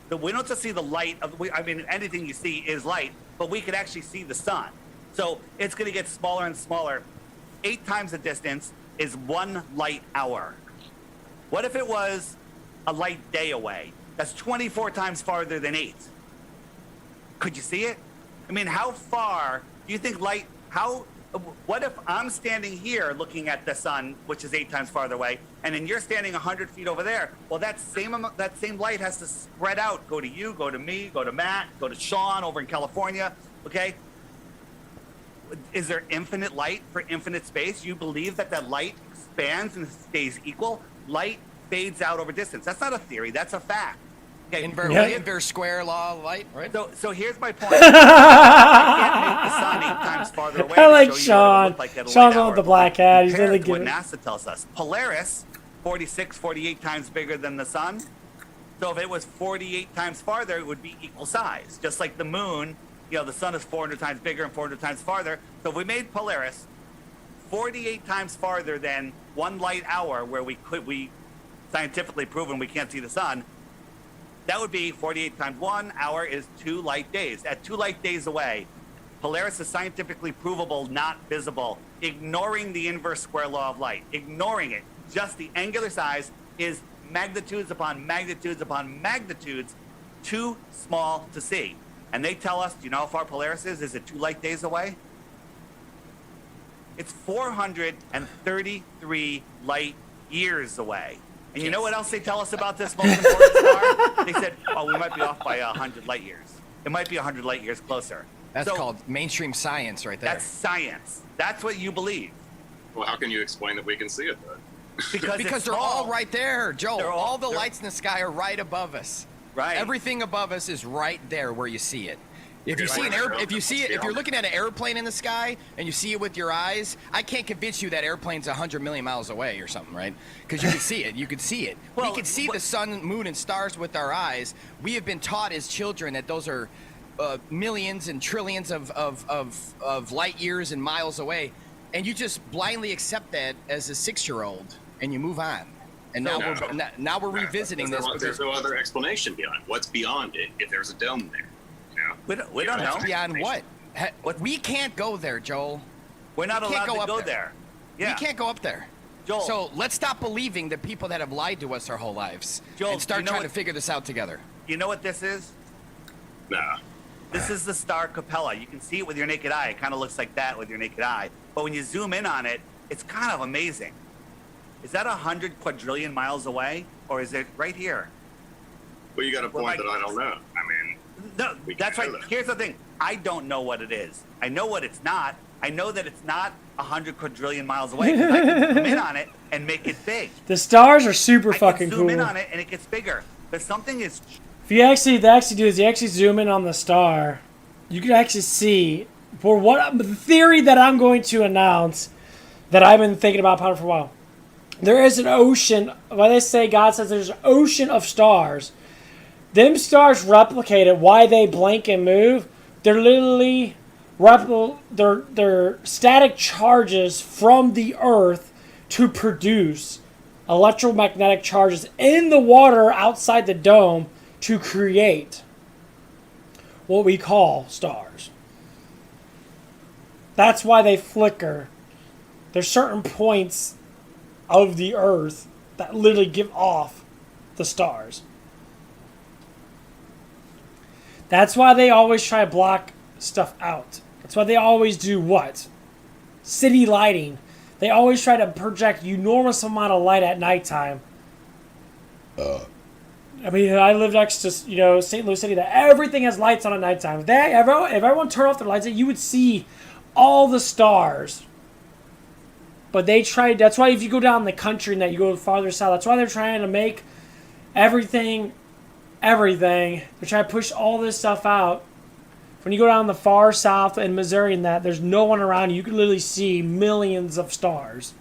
don't just see the light of. Anything you see is light, but we could actually see the sun. So it's going to get smaller and smaller. 8 times the distance is 1 light hour. What if it was a light day away? That's 24 times farther than 8. Could you see it? I mean, how far do you think light? what if I'm standing here looking at the sun, which is 8 times farther away, and then you're standing 100 feet over there? Well, that same light has to spread out. Go to you, go to me, go to Matt, go to Sean over in California. Okay. Is there infinite light for infinite space? You believe that light expands and stays equal? Light fades out over distance. That's not a theory. That's a fact. Okay. Inverse square law of light, right? So here's my point. I can't make the sun 8 times farther away. I like to show you what it Sean. would look like at a Sean's light on hour. the black hat. He's Compared really to what good. NASA tells us. Polaris, 46, 48 times bigger than the sun. So if it was 48 times farther, it would be equal size. Just like the moon, the sun is 400 times bigger and 400 times farther. So if we made Polaris 48 times farther than 1 light hour, where we scientifically proven we can't see the sun, that would be 48 times 1 hour is 2 light days. At 2 light days away, Polaris is scientifically provable, not visible, ignoring the inverse square law of light, ignoring it. Just the angular size is magnitudes upon magnitudes upon magnitudes too small to see. And they tell us, do you know how far Polaris is? Is it 2 light days away? It's 433 light years away. And you know what else they tell us about this most important star? They said, we might be off by 100 light years. It might be 100 light years closer. That's called mainstream science right there. That's science. That's what you believe. Well, how can you explain that we can see it then? Because they're all right there, Joel. All the lights in the sky are right above us. Right. Everything above us is right there where you see it. If you see if you're looking at an airplane in the sky and you see it with your eyes, I can't convince you that airplane's 100 million miles away or something, right? Because you can see it. You can see it. Well, we can see the sun, moon, and stars with our eyes. We have been taught as children that those are millions and trillions of light years and miles away, and you just blindly accept that as a 6-year-old and you move on. And now we're revisiting this. There's no other explanation beyond it. What's beyond it if there's a dome there? We don't know. Beyond what? We can't go there, Joel. We're not allowed to go there. Yeah. We can't go up there. Joel. So let's stop believing the people that have lied to us our whole lives and start trying to figure this out together. You know what this is? Nah. This is the star Capella. You can see it with your naked eye. It kind of looks like that with your naked eye. But when you zoom in on it, it's kind of amazing. Is that 100 quadrillion miles away? Or is it right here? Well, you got a point that I don't know. I mean... No, that's right. Here's the thing. I don't know what it is. I know what it's not. I know that it's not 100 quadrillion miles away. I can zoom in on it and make it big. The stars are super fucking cool. Zoom in on it and it gets bigger. But something is... If you actually zoom in on the star, you can actually see for what the theory that I'm going to announce that I've been thinking about for a while. There is an ocean. When they say God says there's an ocean of stars. Them stars replicated why they blink and move. They're literally they're static charges from the Earth to produce electromagnetic charges in the water outside the dome to create what we call stars. That's why they flicker. There's certain points of the Earth that literally give off the stars. That's why they always try to block stuff out. That's why they always do what? City lighting. They always try to project enormous amount of light at nighttime. I mean, I live next to, St. Louis City, that everything has lights on at nighttime. If everyone turned off their lights, you would see all the stars. But that's why if you go down the country and that you go farther south, that's why they're trying to make everything. They're trying to push all this stuff out. When you go down the far south in Missouri and that, there's no one around you. You can literally see millions of stars.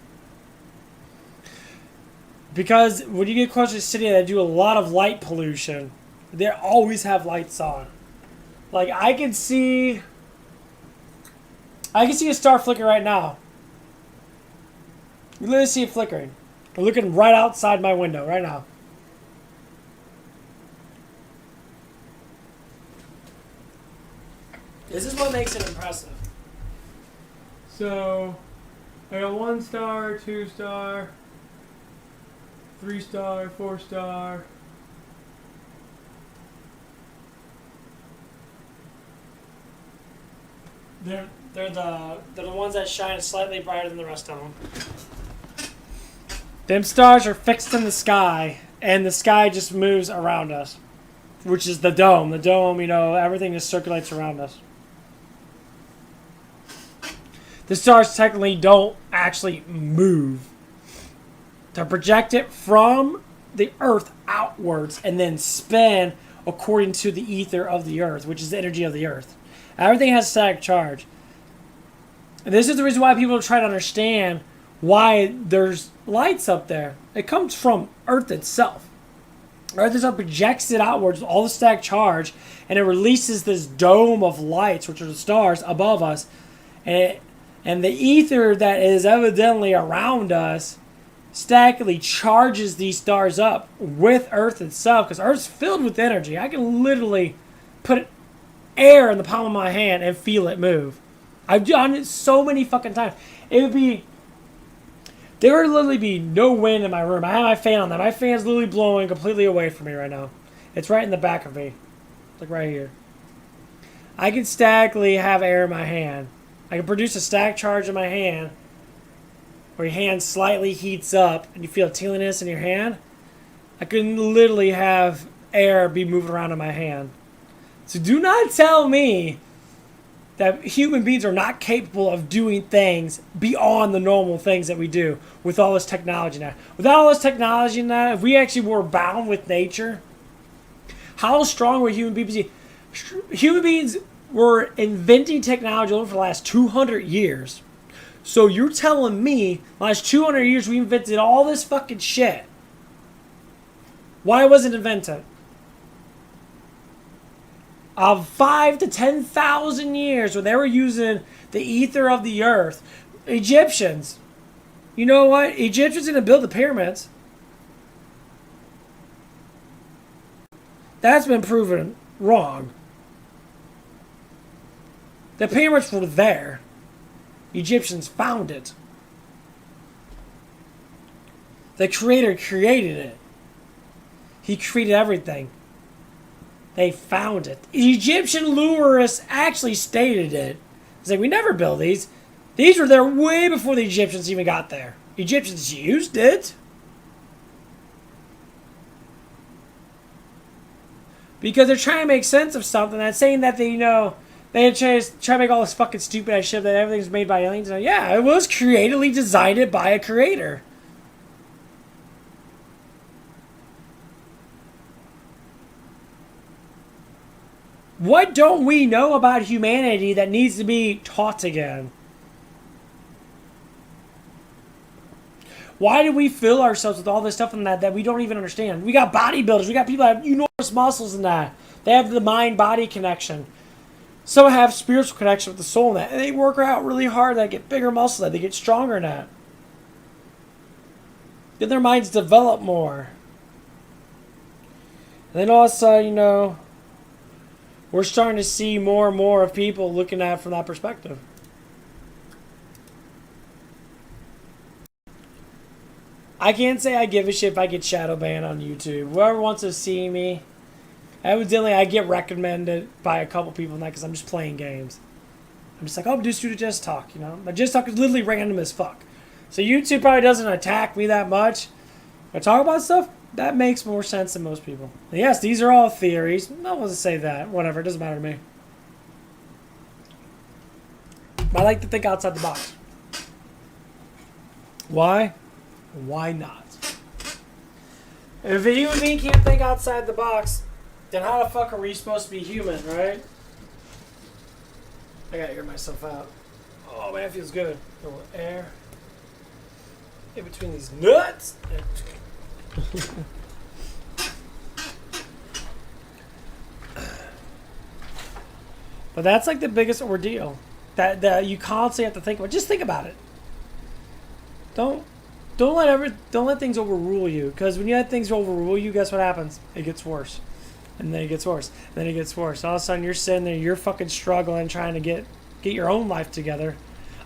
Because when you get close to the city, they do a lot of light pollution. They always have lights on. Like, I can see a star flicker right now. You literally see it flickering. I'm looking right outside my window right now. This is what makes it impressive. So, I got 1 star, 2 star, 3 star, 4 star. They're the ones that shine slightly brighter than the rest of them. Them stars are fixed in the sky, and the sky just moves around us, which is the dome. The dome, you know, everything just circulates around us. The stars technically don't actually move. They're projected from the Earth outwards and then spin according to the ether of the Earth, which is the energy of the Earth. Everything has static charge. And this is the reason why people try to understand why there's lights up there. It comes from Earth itself. Earth itself projects it outwards, all the static charge, and it releases this dome of lights, which are the stars above us. And the ether that is evidently around us statically charges these stars up with Earth itself, because Earth's filled with energy. I can literally put air in the palm of my hand and feel it move. I've done it so many fucking times. There would literally be no wind in my room. I have my fan on that. My fan's literally blowing completely away from me right now. It's right in the back of me. Like right here. I can statically have air in my hand. I can produce a static charge in my hand where your hand slightly heats up and you feel a tingliness in your hand. I can literally have air be moving around in my hand. So do not tell me that human beings are not capable of doing things beyond the normal things that we do with all this technology now. Without all this technology now, if we actually were bound with nature, how strong would human beings be? Human beings were inventing technology over the last 200 years. So you're telling me the last 200 years we invented all this fucking shit. Why was it invented? Of 5,000 to 10,000 years where they were using the ether of the earth. Egyptians. You know what? Egyptians didn't build the pyramids. That's been proven wrong. The pyramids were there. Egyptians found it. The Creator created it. He created everything. They found it. Egyptian lurists actually stated it. It's like, we never built these. These were there way before the Egyptians even got there. Egyptians used it. Because they're trying to make sense of something that's saying that they, you know, they try to make all this fucking stupid ass shit that everything's made by aliens. Yeah, it was creatively designed by a creator. What don't we know about humanity that needs to be taught again? Why do we fill ourselves with all this stuff and that we don't even understand? We got bodybuilders. We got people that have enormous muscles and that. They have the mind-body connection. Some have spiritual connection with the soul and that. And they work out really hard. They get bigger muscles. That they get stronger in that. Then their minds develop more. And then all of a sudden, you know, we're starting to see more and more of people looking at it from that perspective. I can't say I give a shit if I get shadow banned on YouTube. Whoever wants to see me, evidently I get recommended by a couple people now because I'm just playing games. I'm just like, oh, do Just Talk, you know? My Just Talk is literally random as fuck. So YouTube probably doesn't attack me that much. When I talk about stuff, that makes more sense than most people. And yes, these are all theories. No one wants to say that. Whatever, it doesn't matter to me. But I like to think outside the box. Why? Why not? If a human being can't think outside the box, then how the fuck are we supposed to be human, right? I gotta air myself out. Oh man, it feels good. A little air in between these nuts. But that's like the biggest ordeal that you constantly have to think about. Just think about it. Don't let things overrule you, because when you let things overrule you, guess what happens? It gets worse. And then it gets worse. And then it gets worse. All of a sudden you're sitting there, you're fucking struggling trying to get your own life together.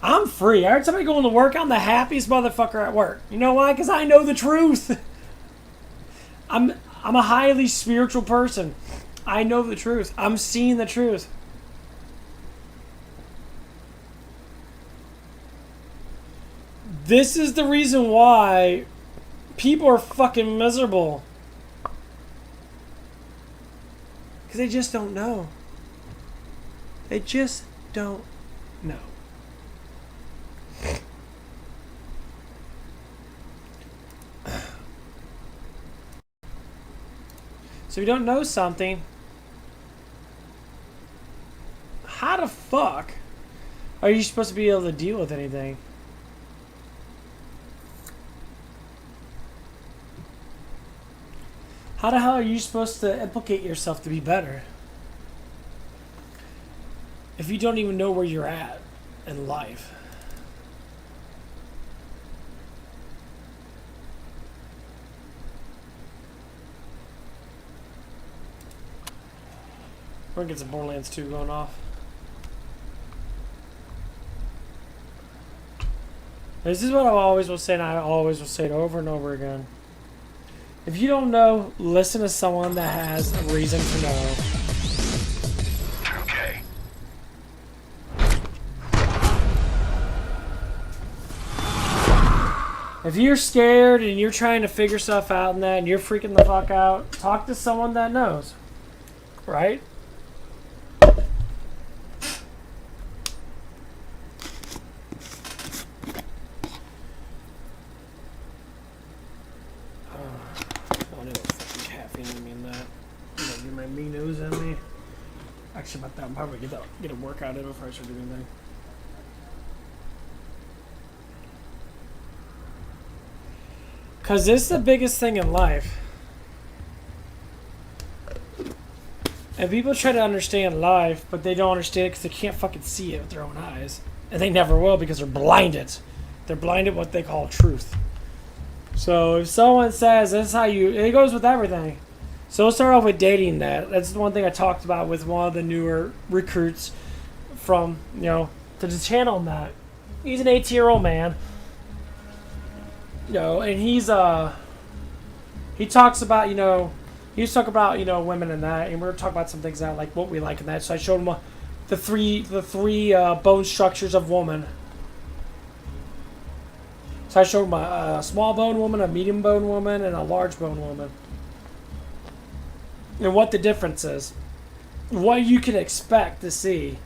I'm free. Every time I go into work, I'm the happiest motherfucker at work. You know why? Because I know the truth. I'm a highly spiritual person. I know the truth. I'm seeing the truth. This is the reason why people are fucking miserable. Because they just don't know. They just don't know. So if you don't know something, how the fuck are you supposed to be able to deal with anything? How the hell are you supposed to implicate yourself to be better if you don't even know where you're at in life? We're gonna get some Borderlands 2 going off. This is what I always will say, and I always will say it over and over again. If you don't know, listen to someone that has a reason to know. Okay. If you're scared and you're trying to figure stuff out and that, and you're freaking the fuck out, talk to someone that knows. Right? Actually, about that, I'm probably get a workout in before I start doing anything. Cause this is the biggest thing in life. And people try to understand life, but they don't understand it because they can't fucking see it with their own eyes. And they never will because they're blinded. They're blinded what they call truth. So if someone says, this is how you... It goes with everything. So we'll start off with dating that. That's the one thing I talked about with one of the newer recruits from, to the channel and that. He's an 18-year-old man. And he talks about, he was talking about, women and that, and we were talking about some things that, like, what we like and that. So I showed him the three bone structures of woman. So I showed him a small bone woman, a medium bone woman, and a large bone woman. And what the difference is. What you can expect to see.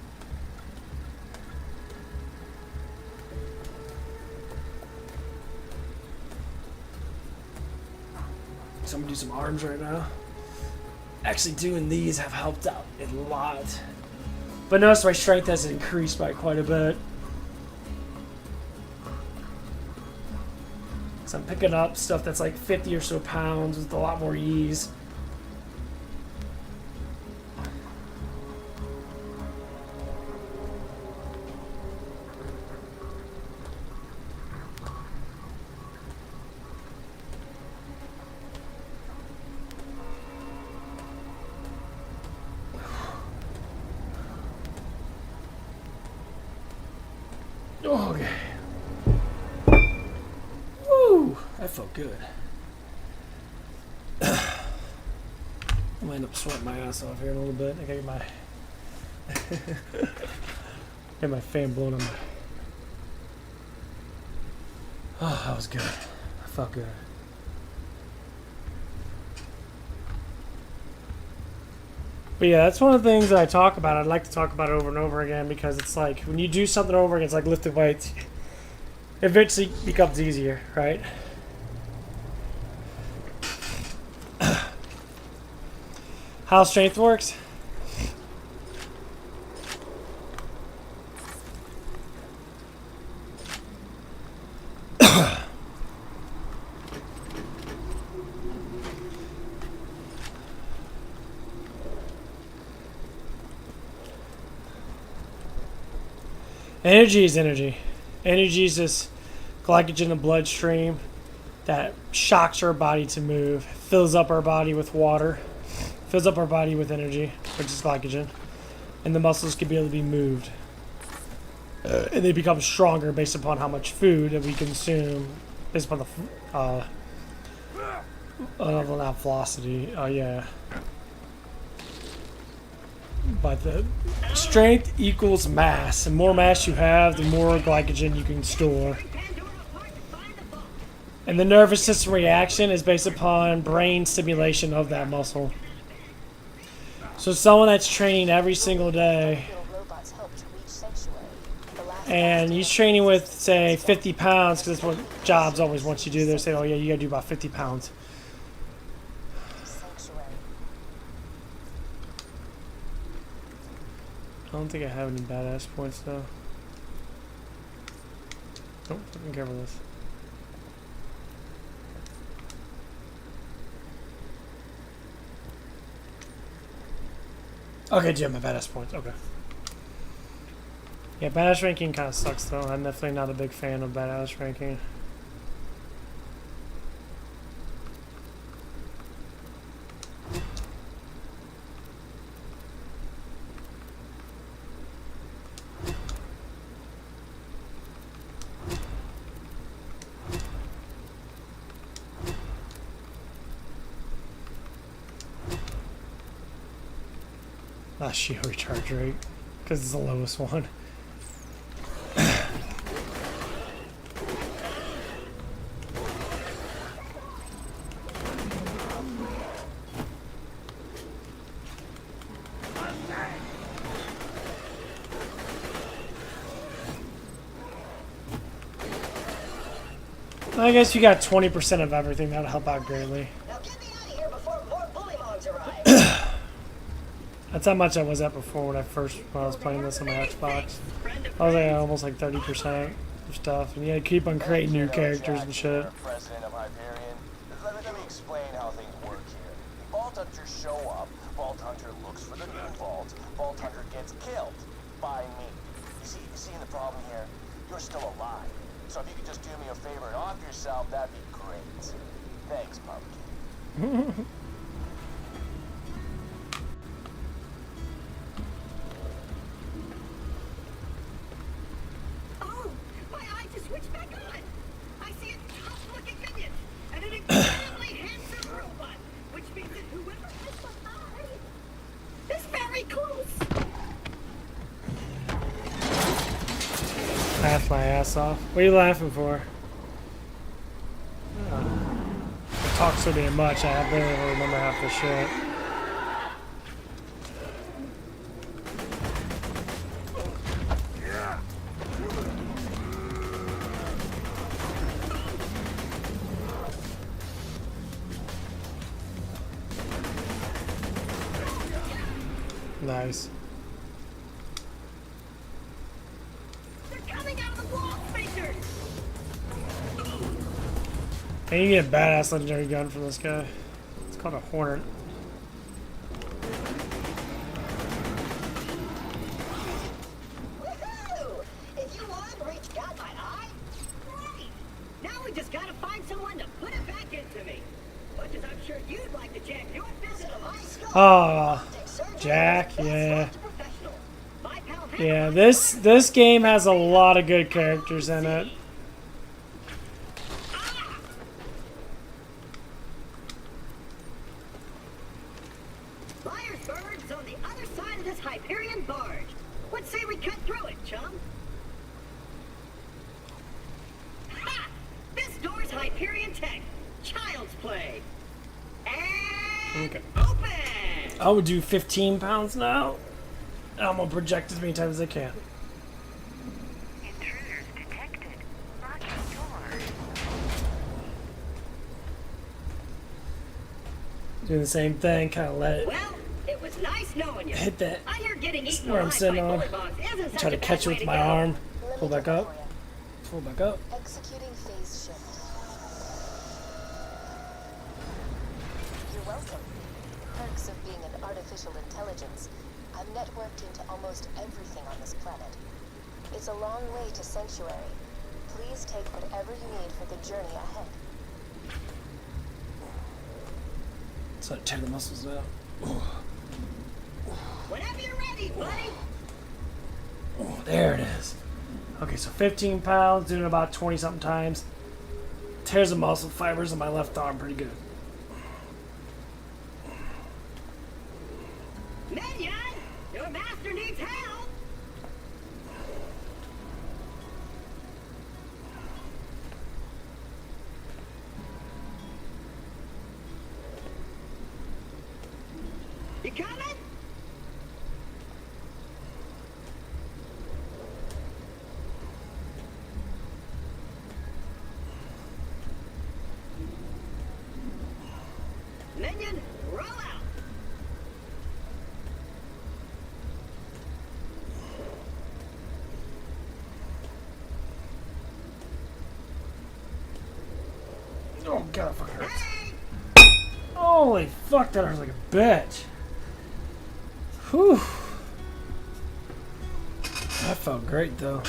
So I'm going to do some arms right now. Actually doing these have helped out a lot. But notice my strength has increased by quite a bit. So I'm picking up stuff that's like 50 or so pounds with a lot more ease. Okay. Woo! That felt good. I might end up sweating my ass off here in a little bit. I gotta get my fan blown on my... Oh, that was good. That felt good. But yeah, that's one of the things that I talk about. I'd like to talk about it over and over again because it's like when you do something over again, it's like lifting weights. It eventually becomes easier, right? How strength works? Energy is energy. Energy is this glycogen in the bloodstream that shocks our body to move, fills up our body with water, fills up our body with energy, which is glycogen, and the muscles can be able to be moved. And they become stronger based upon how much food that we consume, based upon the not velocity. Yeah. But the strength equals mass. The more mass you have, the more glycogen you can store. And the nervous system reaction is based upon brain stimulation of that muscle. So someone that's training every single day, and he's training with, say, 50 pounds, because that's what jobs always want you to do. They say, oh yeah, you gotta do about 50 pounds. I don't think I have any badass points though. Nope, fucking cover this. Okay, Jim, my badass points. Okay. Yeah, badass ranking kind of sucks though. I'm definitely not a big fan of badass ranking. Shield recharge rate, because it's the lowest one. I guess you got 20% of everything. That'll help out greatly. Now get me out of here before more bully mogs arrive. That's how much I was at before when I was playing this on my Xbox. I was like almost like 30% of stuff, and you had to keep on creating new characters and shit. President of Hyperion. Let me explain how things work here. Vault Hunters show up, Vault Hunter looks for the new vault, Vault Hunter gets killed by me. You see the problem here? You're still alive. So if you could just do me a favor and off yourself, that'd be great. Thanks, Pumpkin. Oh, my eyes just switched back on. I see a tough-looking minion and an incredibly handsome robot, which means that whoever has my eye is very close. Laugh my ass off. What are you laughing for? I talk so damn much, I barely remember half the shit. Nice. And you get a badass legendary gun from this guy. It's called a Hornet. Woohoo! If you want to reach got my eye, great! Now we just gotta find someone to put it back into me. Much as I'm sure you'd like to jack your visit of my skull. Oh, Jack, yeah. Yeah, this game has a lot of good characters in it. Liarsburg's on the other side of this Hyperion barge. What say we cut through it, chum? Ha! This door's Hyperion tech. Child's play. And Okay. open! I would do 15 pounds now. And I'm gonna project as many times as I can. Intruders detected. Locking door. Doing the same thing, kind of let it Well, it was nice knowing you. hit that. I hear getting eaten Where I'm alive sitting by on. bullet bugs isn't such Try to a bad catch it way with to my go. arm. Pull back up. Pull back up. Executing phase shift. You're welcome. Perks of being an artificial intelligence. I'm networked into almost everything on this planet. It's a long way to Sanctuary. Please take whatever you need for the journey ahead. So tear the muscles out. Whenever you're ready, buddy. Oh, there it is. Okay, so 15 pounds, doing it about 20 something times. Tears the muscle fibers in my left arm pretty good. Minion, your master needs help. coming? Minion, roll out. Oh god, it fucking hurts. Holy fuck, that hurts like a bitch. Whew. That felt great though.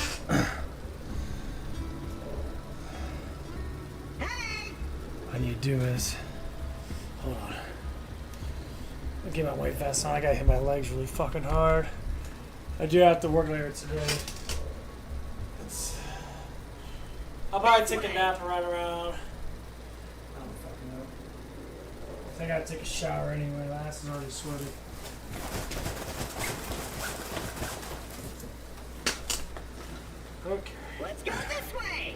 What I need to do is, hold on. I'll get my weight vest on. I gotta hit my legs really fucking hard. I do have to work later today. I'll probably take a nap right around. I don't fucking know. I think I gotta take a shower anyway. My ass is already sweaty. Okay. Let's go this way.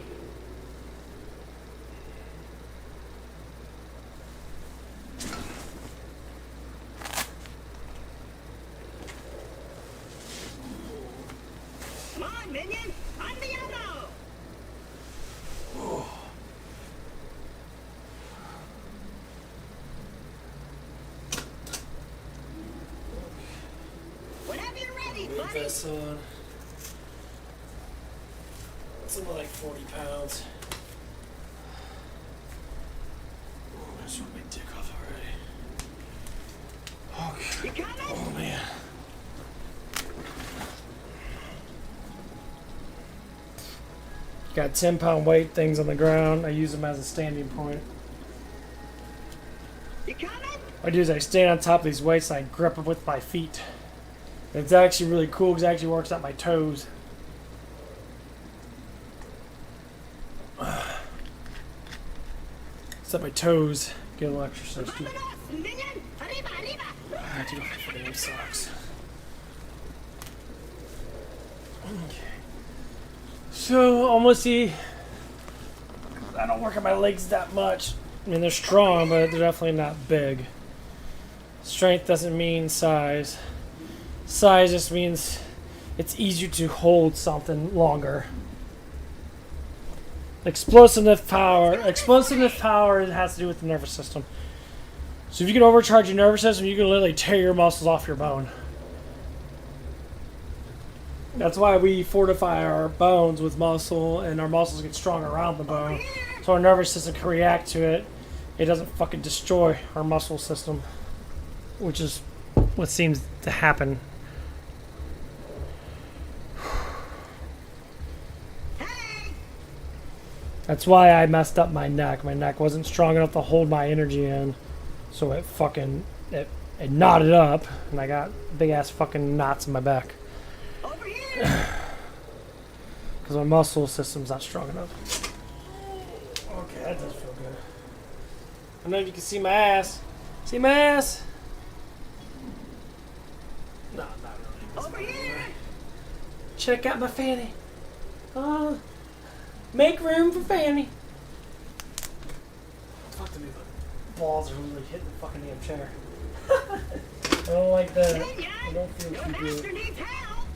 Come on, minion, on the elbow. Whenever you're ready, Weight buddy. vest on. Something like 40 pounds. Oh, I just want my dick off already. Okay. You coming? Oh man. Got 10-pound weight things on the ground. I use them as a standing point. You coming? What I do is I stand on top of these weights and I grip them with my feet. It's actually really cool because it actually works out my toes. Except my toes get a little exercise too. Vámonos, minion. Arriba, arriba. I have to go for my damn socks. Okay. So, almost see. I don't work on my legs that much. I mean, they're strong, but they're definitely not big. Strength doesn't mean size. Size just means it's easier to hold something longer. Explosiveness power has to do with the nervous system. So if you can overcharge your nervous system, you can literally tear your muscles off your bone. That's why we fortify our bones with muscle, and our muscles get stronger around the bone, so our nervous system can react to it. It doesn't fucking destroy our muscle system, which is what seems to happen. That's why I messed up my neck. My neck wasn't strong enough to hold my energy in, so it fucking it knotted up, and I got big ass fucking knots in my back. Over here. Because my muscle system's not strong enough. Okay, that does feel good. I don't know if you can see my ass. See my ass? No, not really. Over here. Check out my fanny. Make room for fanny. Fuck to me, the balls are really hitting the fucking damn chair. I don't like that. I don't feel Your too master good. needs help.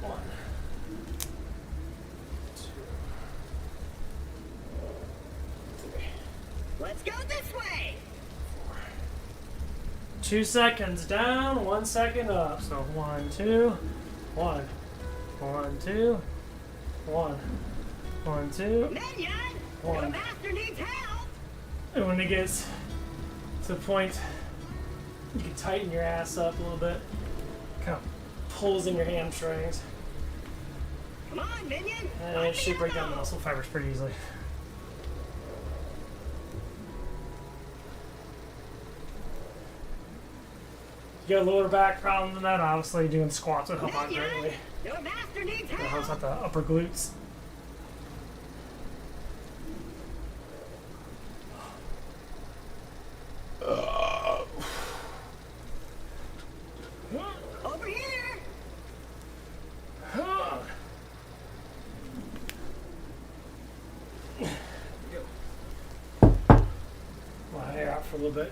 One. Two. 3. Let's go this way. 2 seconds down, 1 second up. So 1, 2, 1. 1, 2, 1. 1, 2, Minion, your 1. master needs help. And when it gets to the point, you can tighten your ass up a little bit. Kind of pulls in your hamstrings. Come on, minion. And it should break down the muscle fibers pretty easily. You got a lower back problem than that, obviously doing squats would help out greatly. Your master needs It helps help. out the upper glutes. Over here. My hair out for a little bit.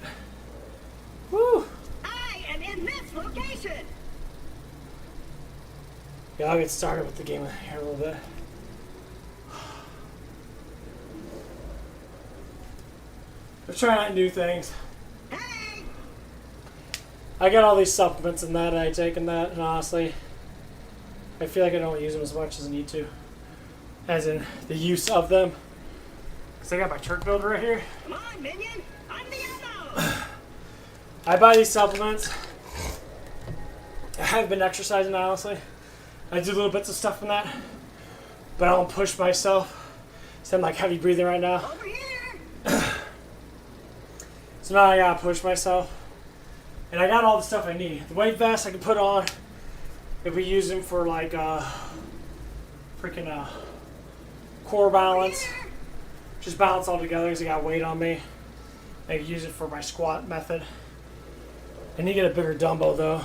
Yeah, I'll get started with the game here a little bit. We're trying out new things. I got all these supplements and that I take and that, and honestly, I feel like I don't use them as much as I need to. As in the use of them. Because I got my Turk builder right here. Come on, minion! I'm the ammo! I buy these supplements. I haven't been exercising, honestly. I do little bits of stuff from that. But I don't push myself. So I'm like heavy breathing right now. Over here! So now I gotta push myself. And I got all the stuff I need. The weight vest I can put on if we use them for like freaking core balance. Just balance all together because I got weight on me. I can use it for my squat method. I need to get a bigger dumbbell though,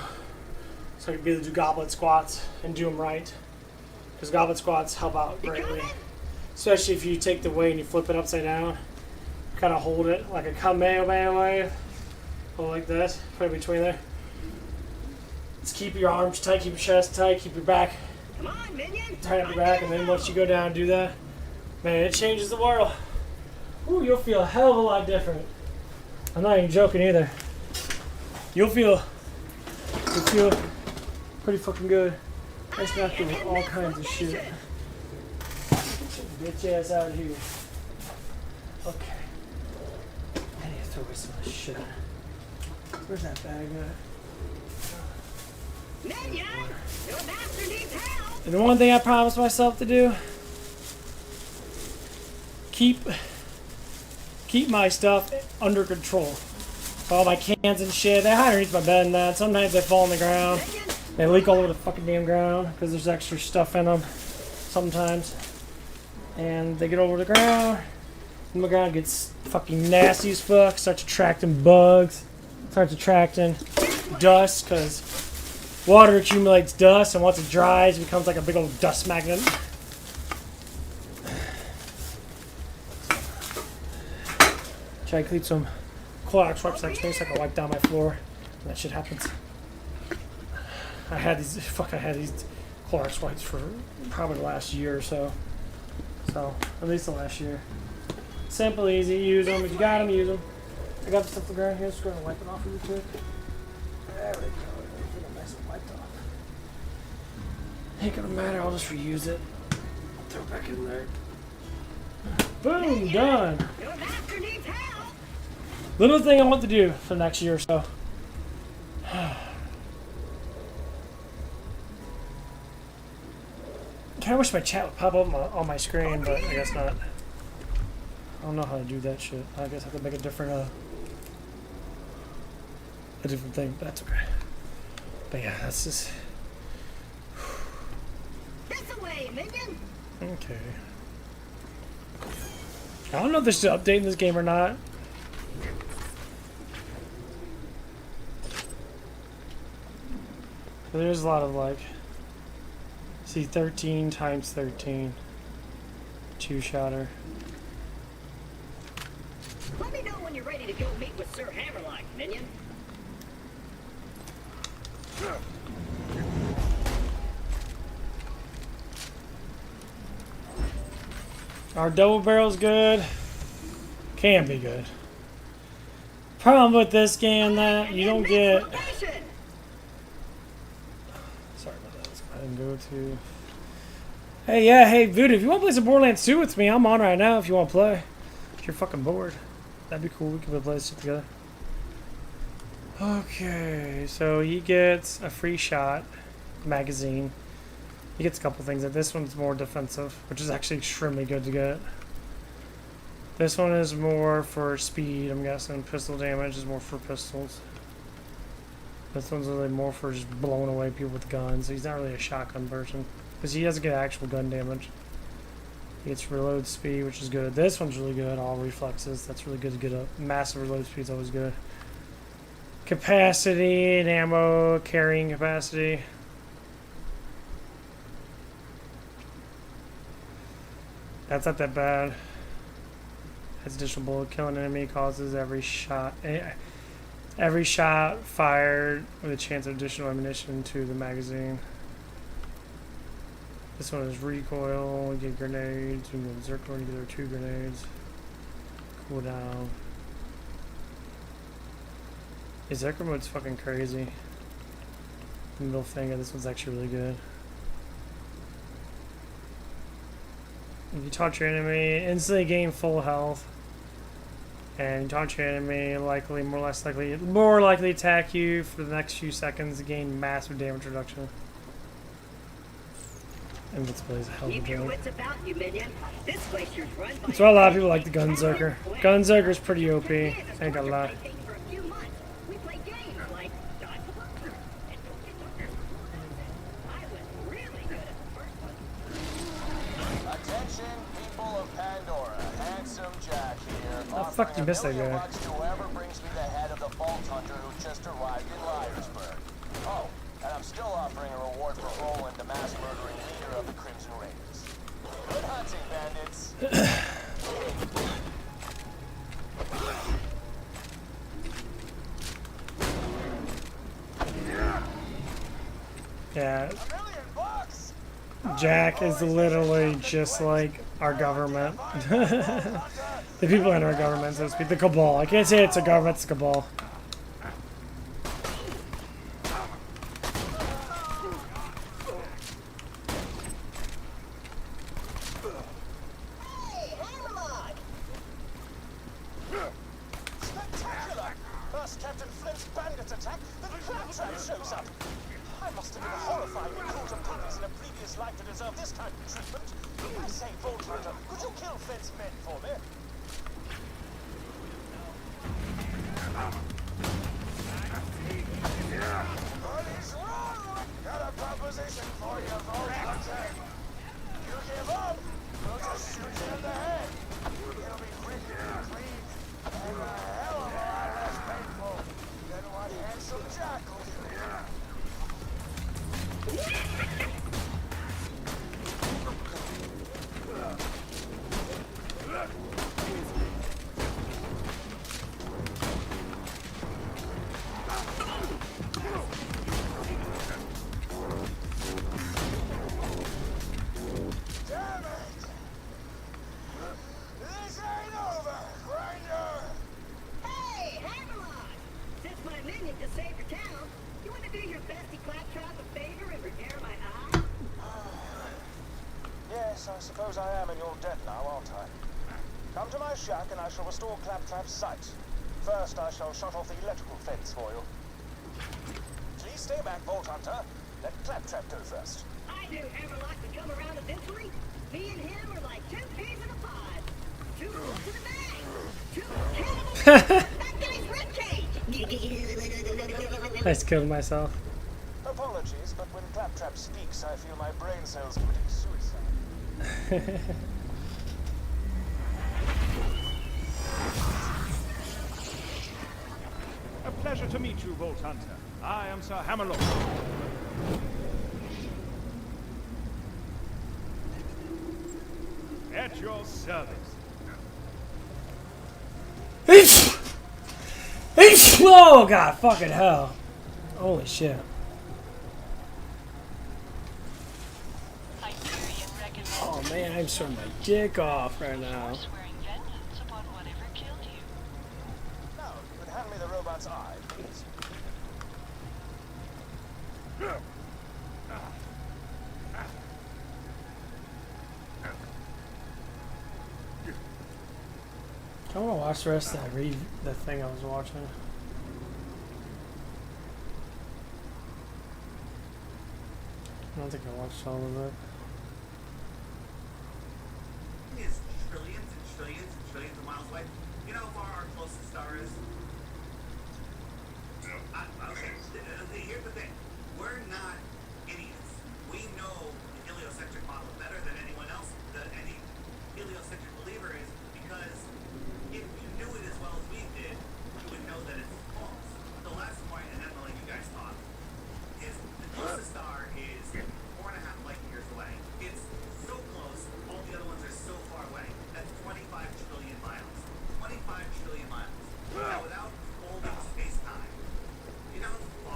so I can be able to do goblet squats and do them right. Because goblet squats help out greatly. Especially if you take the weight and you flip it upside down. Kind of hold it like a Kamehameha. Hold like this. Put it between there. Just keep your arms tight, keep your chest tight, keep your back. Come on, minion! Tighten up your back, and then once you go down and do that, man, it changes the world. Ooh, you'll feel a hell of a lot different. I'm not even joking either. You'll feel pretty fucking good. I just not doing all kinds of shit. Get your ass out of here. Okay. I need to throw away some of this shit. Where's that bag at? Minion! Your master needs help! And the one thing I promised myself to do, keep my stuff under control. All my cans and shit, they hide underneath my bed and that. Sometimes they fall on the ground. They leak all over the fucking damn ground because there's extra stuff in them sometimes. And they get over the ground, and the ground gets fucking nasty as fuck, starts attracting bugs, starts attracting dust, because water accumulates dust, and once it dries, it becomes like a big old dust magnet. Try to clean some Clorox wipes next to me so I can wipe down my floor when that shit happens. I had these Clorox wipes for probably the last year or so. So, at least the last year. Simple, easy, use them. If you got them, use them. I got the stuff on the ground here, just go ahead and wipe it off really quick. There we go. Get it nice and wiped off. Ain't gonna matter, I'll just reuse it. Throw it back in there. Boom, done. Your master needs help! Little thing I want to do for the next year or so. I wish my chat would pop up on my screen, but I guess not. I don't know how to do that shit. I guess I could make a different thing, but that's okay. But yeah, that's just... This away, minion! Okay. I don't know if they're still updating this game or not. But there's a lot of like... See, 13 times 13. Two-shotter. Let me know when you're ready to go meet with Sir Hammerlock, minion. Our double barrel's good. Can be good. Problem with this game that you don't get... Sorry about that. Let's go ahead and go to... Hey, yeah, hey, Voodoo, if you want to play some Borderlands 2 with me, I'm on right now if you want to play. If you're fucking bored. That'd be cool. We could play this shit together. Okay, so he gets a free shot magazine. He gets a couple things. This one's more defensive, which is actually extremely good to get. This one is more for speed, I'm guessing. Pistol damage is more for pistols. This one's really more for just blowing away people with guns. He's not really a shotgun person. Because he doesn't get actual gun damage. He gets reload speed, which is good. This one's really good. All reflexes. That's really good to get a massive reload speed. Is always good. Capacity and ammo carrying capacity. That's not that bad. Has additional bullet kill an enemy causes every shot fired with a chance of additional ammunition to the magazine. This one is recoil, you get grenades, you can circle and you get 2 grenades. Cool down. His Zerker mode's fucking crazy. Middle finger, this one's actually really good. If you touch your enemy, instantly gain full health. And you touch your enemy, more likely attack you for the next few seconds to gain massive damage reduction. Invincible is a hell of a Keep your joke. wits about you, minion. This glacier's run by That's why a lot of people like the Gunzerker. Gunzerker's pretty OP, ain't gonna lie. For a few months, we play games like Dodge the Bunker and Focus Hunter. I was really good at the first one. Attention, people of Pandora. Handsome Jack here. Oh, fuck, you missed that guy. Bucks to whoever brings me the head of the Vault Hunter who just arrived in Liarsburg. Oh, and I'm still offering a reward for Roland, the mass murdering leader of the Crimson Raiders. Good hunting, bandits. Yeah. Jack is literally just like our government. The people in our government, so to speak. The Cabal. I can't say it's a government, it's a Cabal. Spectacular! First Captain Flint's bandits attack, the Claptrap shows up. I must have been horrifying and cruel to puppies in a previous life to deserve this kind of treatment. I say, Vault Hunter, could you kill Flint's men for me? What is wrong? Got a proposition for you, Vault Hunter. You give up, we'll just shoot you in the head. It'll be quick and clean, and a hell of a lot less painful than what Handsome Jack will do. Damn it! This ain't over, Grinder! Hey, Hammerlock! Since my minion just saved your town, you want to do your bestie Claptrap a favor and repair my eye? Yes, I suppose I am in your debt now, aren't I? Come to my shack and I shall restore Claptrap's sight. First, I shall shut off the electrical fence for you. Please stay back, Vault Hunter. Let Claptrap go first. I knew Hammerlock would come around eventually. Me and him are like 2 peas in a pod. 2 to the bag. 2 cannibals. That guy's ribcage. I just killed myself. Apologies, but when Claptrap speaks, I feel my brain cells committing suicide. A pleasure to meet you, Vault Hunter. I am Sir Hammerlock. At your service. Oh god, fucking hell. Holy shit. Oh man, I'm showing my dick off right now. No, you would hand me the robot's eye, please. I want to watch the rest of that the thing I was watching. I don't think I watched all of it. Is trillions and trillions and trillions of miles away. You know how far our closest star is? No. Okay, here's the thing. We're not idiots. We know the heliocentric model better than anyone else, any heliocentric believer is, because if you knew it as well as we did, you would know that it's false. The last point, and I'm gonna let you guys talk, is the closest star is 4.5 light years away. It's so close, all the other ones are so far away. That's 25 trillion miles. 25 trillion miles. Now, without holding space-time, you know how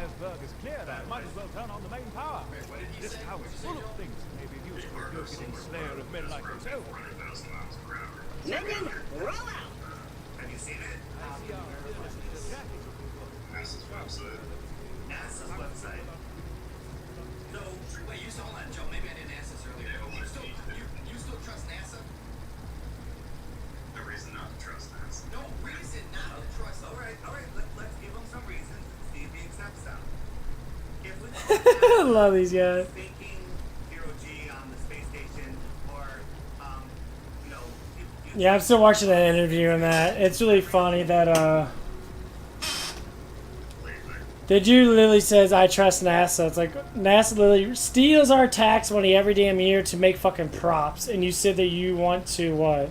Myers-Berg is clear, I might as well turn on the main power. This tower is full of things that may be used for a go-getting slayer of men like yourself. Minion, roll out! Have you seen it? NASA's website. NASA's website. So, wait, you saw that, Joe? Maybe I didn't ask this earlier. You still trust NASA? No reason not to trust NASA. No reason not to trust. All right. Let's give him some reasons. See if he accepts them. If we I love these guys. thinking Zero G on the space station, or you know, Yeah, I'm still watching that interview and that. It's really funny that the dude literally says, I trust NASA. It's like, NASA literally steals our tax money every damn year to make fucking props. And you said that you want to, what?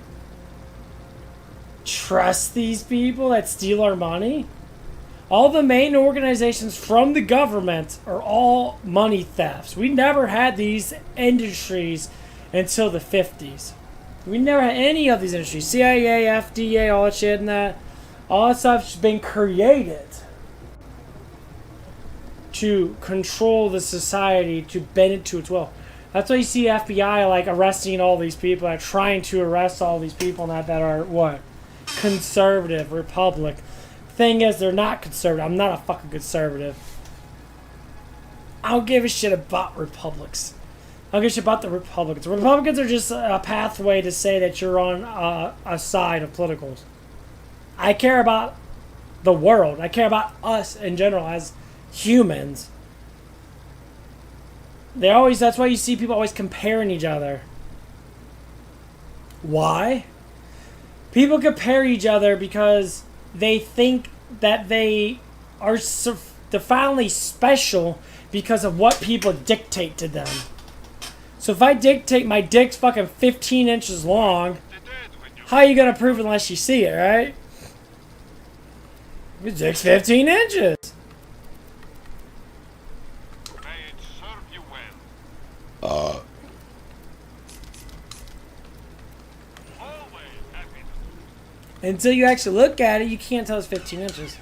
Trust these people that steal our money? All the main organizations from the government are all money thefts. We never had these industries until the 50s. We never had any of these industries. CIA, FDA, all that shit and that. All that stuff's been created to control the society, to bend it to its will. That's why you see FBI like arresting all these people, and trying to arrest all these people that are what? Conservative, Republic. Thing is, they're not conservative. I'm not a fucking conservative. I don't give a shit about Republics. I don't give a shit about the Republicans. Republicans are just a pathway to say that you're on a side of politicals. I care about the world. I care about us in general as humans. That's why you see people always comparing each other. Why? People compare each other because they think that they are definitely special because of what people dictate to them. So if I dictate my dick's fucking 15 inches long, how are you going to prove it unless you see it, right? Your dick's 15 inches. Until you actually look at it, you can't tell it's 15 inches.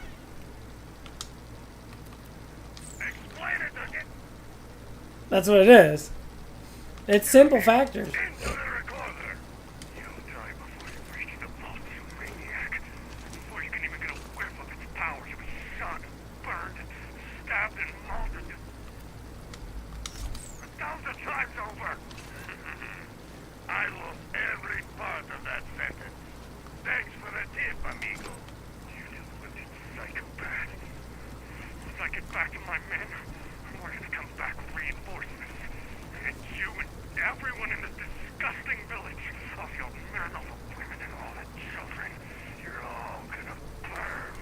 That's what it is. It's simple factors. I lost every part of that sentence. Thanks for the tip, amigo. You knew what this psychopath. Once I get back to my men, we're gonna come back with reinforcements. And you and everyone in this disgusting village of your men, all the women and all the children, you're all gonna burn.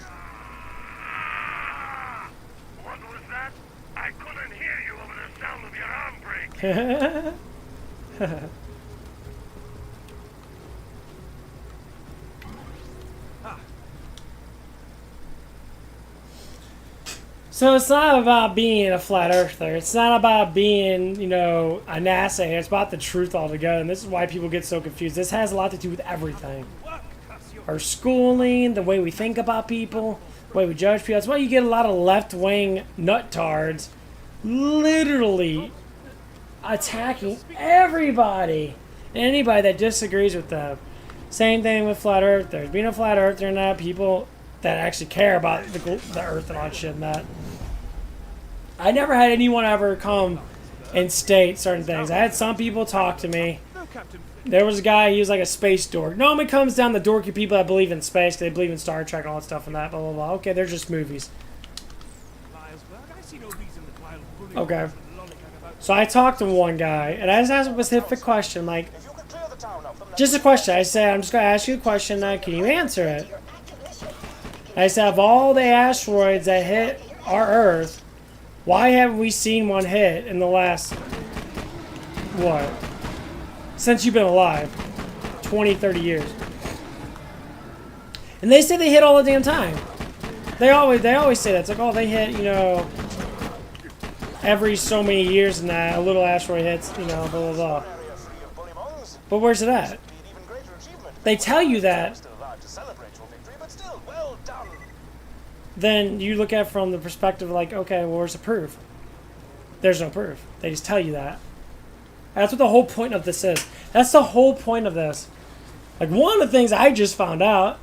Ah! What was that? I couldn't hear you over the sound of your arm break. So it's not about being a flat earther. It's not about being, a NASA. It's about the truth altogether. And this is why people get so confused. This has a lot to do with everything. Our schooling, the way we think about people, the way we judge people. That's why you get a lot of left-wing nuttards literally attacking everybody and anybody that disagrees with them. Same thing with flat earthers. Being a flat earther and that, people that actually care about the earth and all that shit and that. I never had anyone ever come and state certain things. I had some people talk to me. There was a guy, he was like a space dork. Normally comes down the dorky people that believe in space, because they believe in Star Trek and all that stuff and that, blah, blah, blah. Okay, they're just movies. Okay. So I talked to one guy, and I just asked him a specific question, like, just a question. I said, I'm just going to ask you a question, can you answer it? I said, of all the asteroids that hit our Earth, why haven't we seen one hit in the last, what? Since you've been alive. 20, 30 years. And they say they hit all the damn time. They always say that. It's like, oh, they hit, every so many years and that a little asteroid hits, blah, blah, blah. But where's it at? They tell you that. then you look at it from the perspective like, okay, well, where's the proof? There's no proof. They just tell you that. That's what the whole point of this is. That's the whole point of this. Like, one of the things I just found out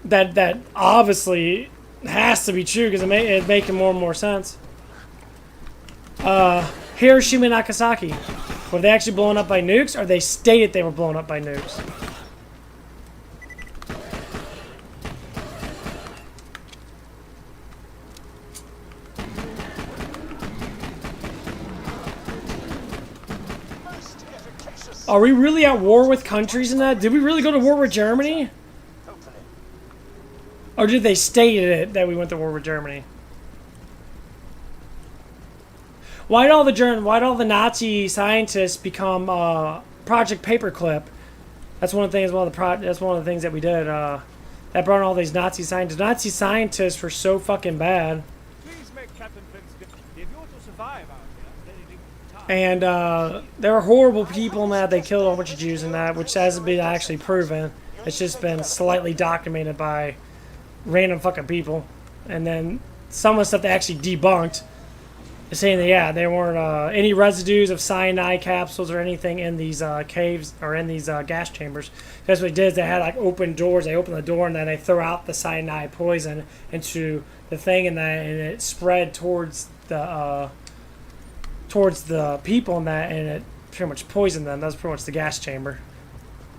that obviously has to be true because it's making more and more sense. Hiroshima and Nagasaki. Were they actually blown up by nukes, or they stated they were blown up by nukes? Are we really at war with countries in that? Did we really go to war with Germany? Or did they state it that we went to war with Germany? Why did all the Nazi scientists become Project Paperclip? That's one of the things. That's one of the things that we did. That brought in all these Nazi scientists. Nazi scientists were so fucking bad. Please make Captain Flint if you're to survive out here, then it is time. And there were horrible people in that. They killed a whole bunch of Jews in that, which hasn't been actually proven. It's just been slightly documented by random fucking people. And then some of the stuff they actually debunked is saying that, yeah, there weren't any residues of cyanide capsules or anything in these caves or in these gas chambers. That's what they did. Is they had like open doors. They opened the door and then they throw out the cyanide poison into the thing, and it spread towards the people in that, and it pretty much poisoned them. That's pretty much the gas chamber.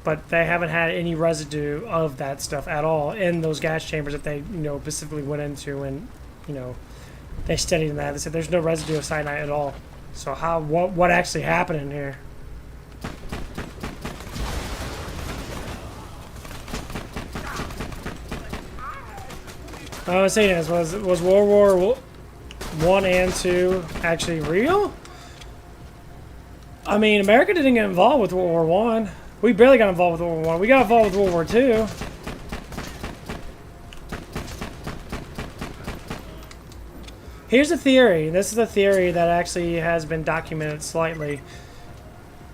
But they haven't had any residue of that stuff at all in those gas chambers that they, specifically went into, and, they studied that. They said there's no residue of cyanide at all. So what actually happened in here? I was saying this, was World War I and II actually real? I mean, America didn't get involved with World War I. We barely got involved with World War I. We got involved with World War II. Here's a theory. This is a theory that actually has been documented slightly.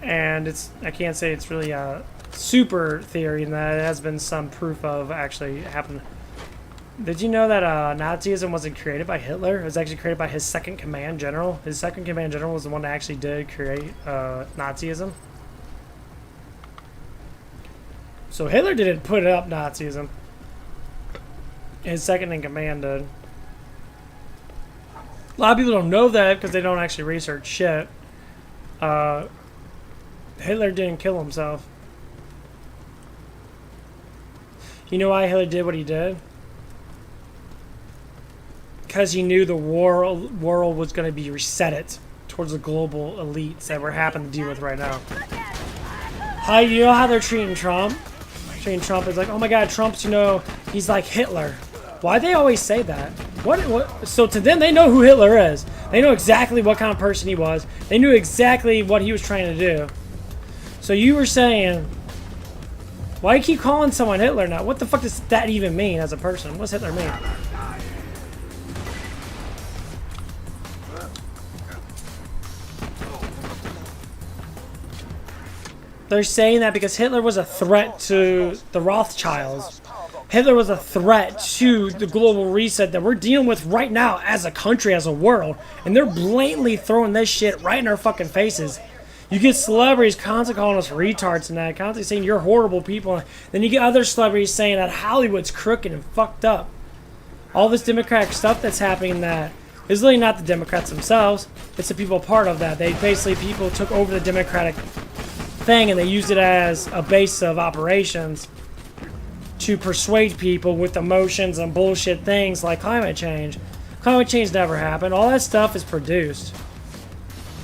And I can't say it's really a super theory, in that it has been some proof of actually happened. Did you know that Nazism wasn't created by Hitler? It was actually created by his second command general. His second command general was the one that actually did create Nazism. So Hitler didn't put up Nazism. His second in command did. A lot of people don't know that because they don't actually research shit. Hitler didn't kill himself. You know why Hitler did what he did? Because he knew the world was going to be resetted towards the global elites that we're having to deal with right now. You know how they're treating Trump? Treating Trump is like, oh my god, Trump's, he's like Hitler. Why do they always say that? What? So to them, they know who Hitler is. They know exactly what kind of person he was. They knew exactly what he was trying to do. So you were saying, why do you keep calling someone Hitler now? What the fuck does that even mean as a person? What's Hitler mean? They're saying that because Hitler was a threat to the Rothschilds. Hitler was a threat to the global reset that we're dealing with right now as a country, as a world. And they're blatantly throwing this shit right in our fucking faces. You get celebrities constantly calling us retards and that, constantly saying you're horrible people. Then you get other celebrities saying that Hollywood's crooked and fucked up. All this Democratic stuff that's happening that is really not the Democrats themselves. It's the people part of that. People took over the Democratic thing and they used it as a base of operations to persuade people with emotions and bullshit things like climate change. Climate change never happened. All that stuff is produced.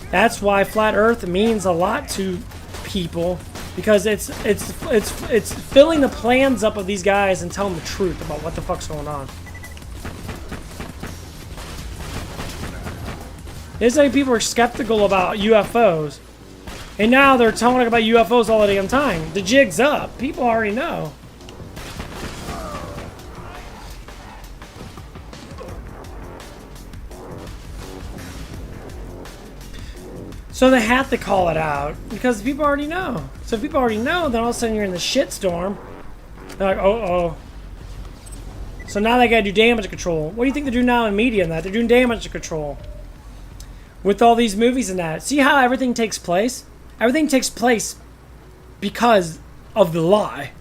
That's why flat Earth means a lot to people, because it's filling the plans up of these guys and telling the truth about what the fuck's going on. It's like people are skeptical about UFOs, and now they're talking about UFOs all the damn time. The jig's up. People already know. So they have to call it out because people already know. So if people already know, then all of a sudden you're in the shitstorm. They're like, oh. So now they gotta do damage control. What do you think they're doing now in media and that? They're doing damage control. With all these movies and that. See how everything takes place? Everything takes place because of the lie.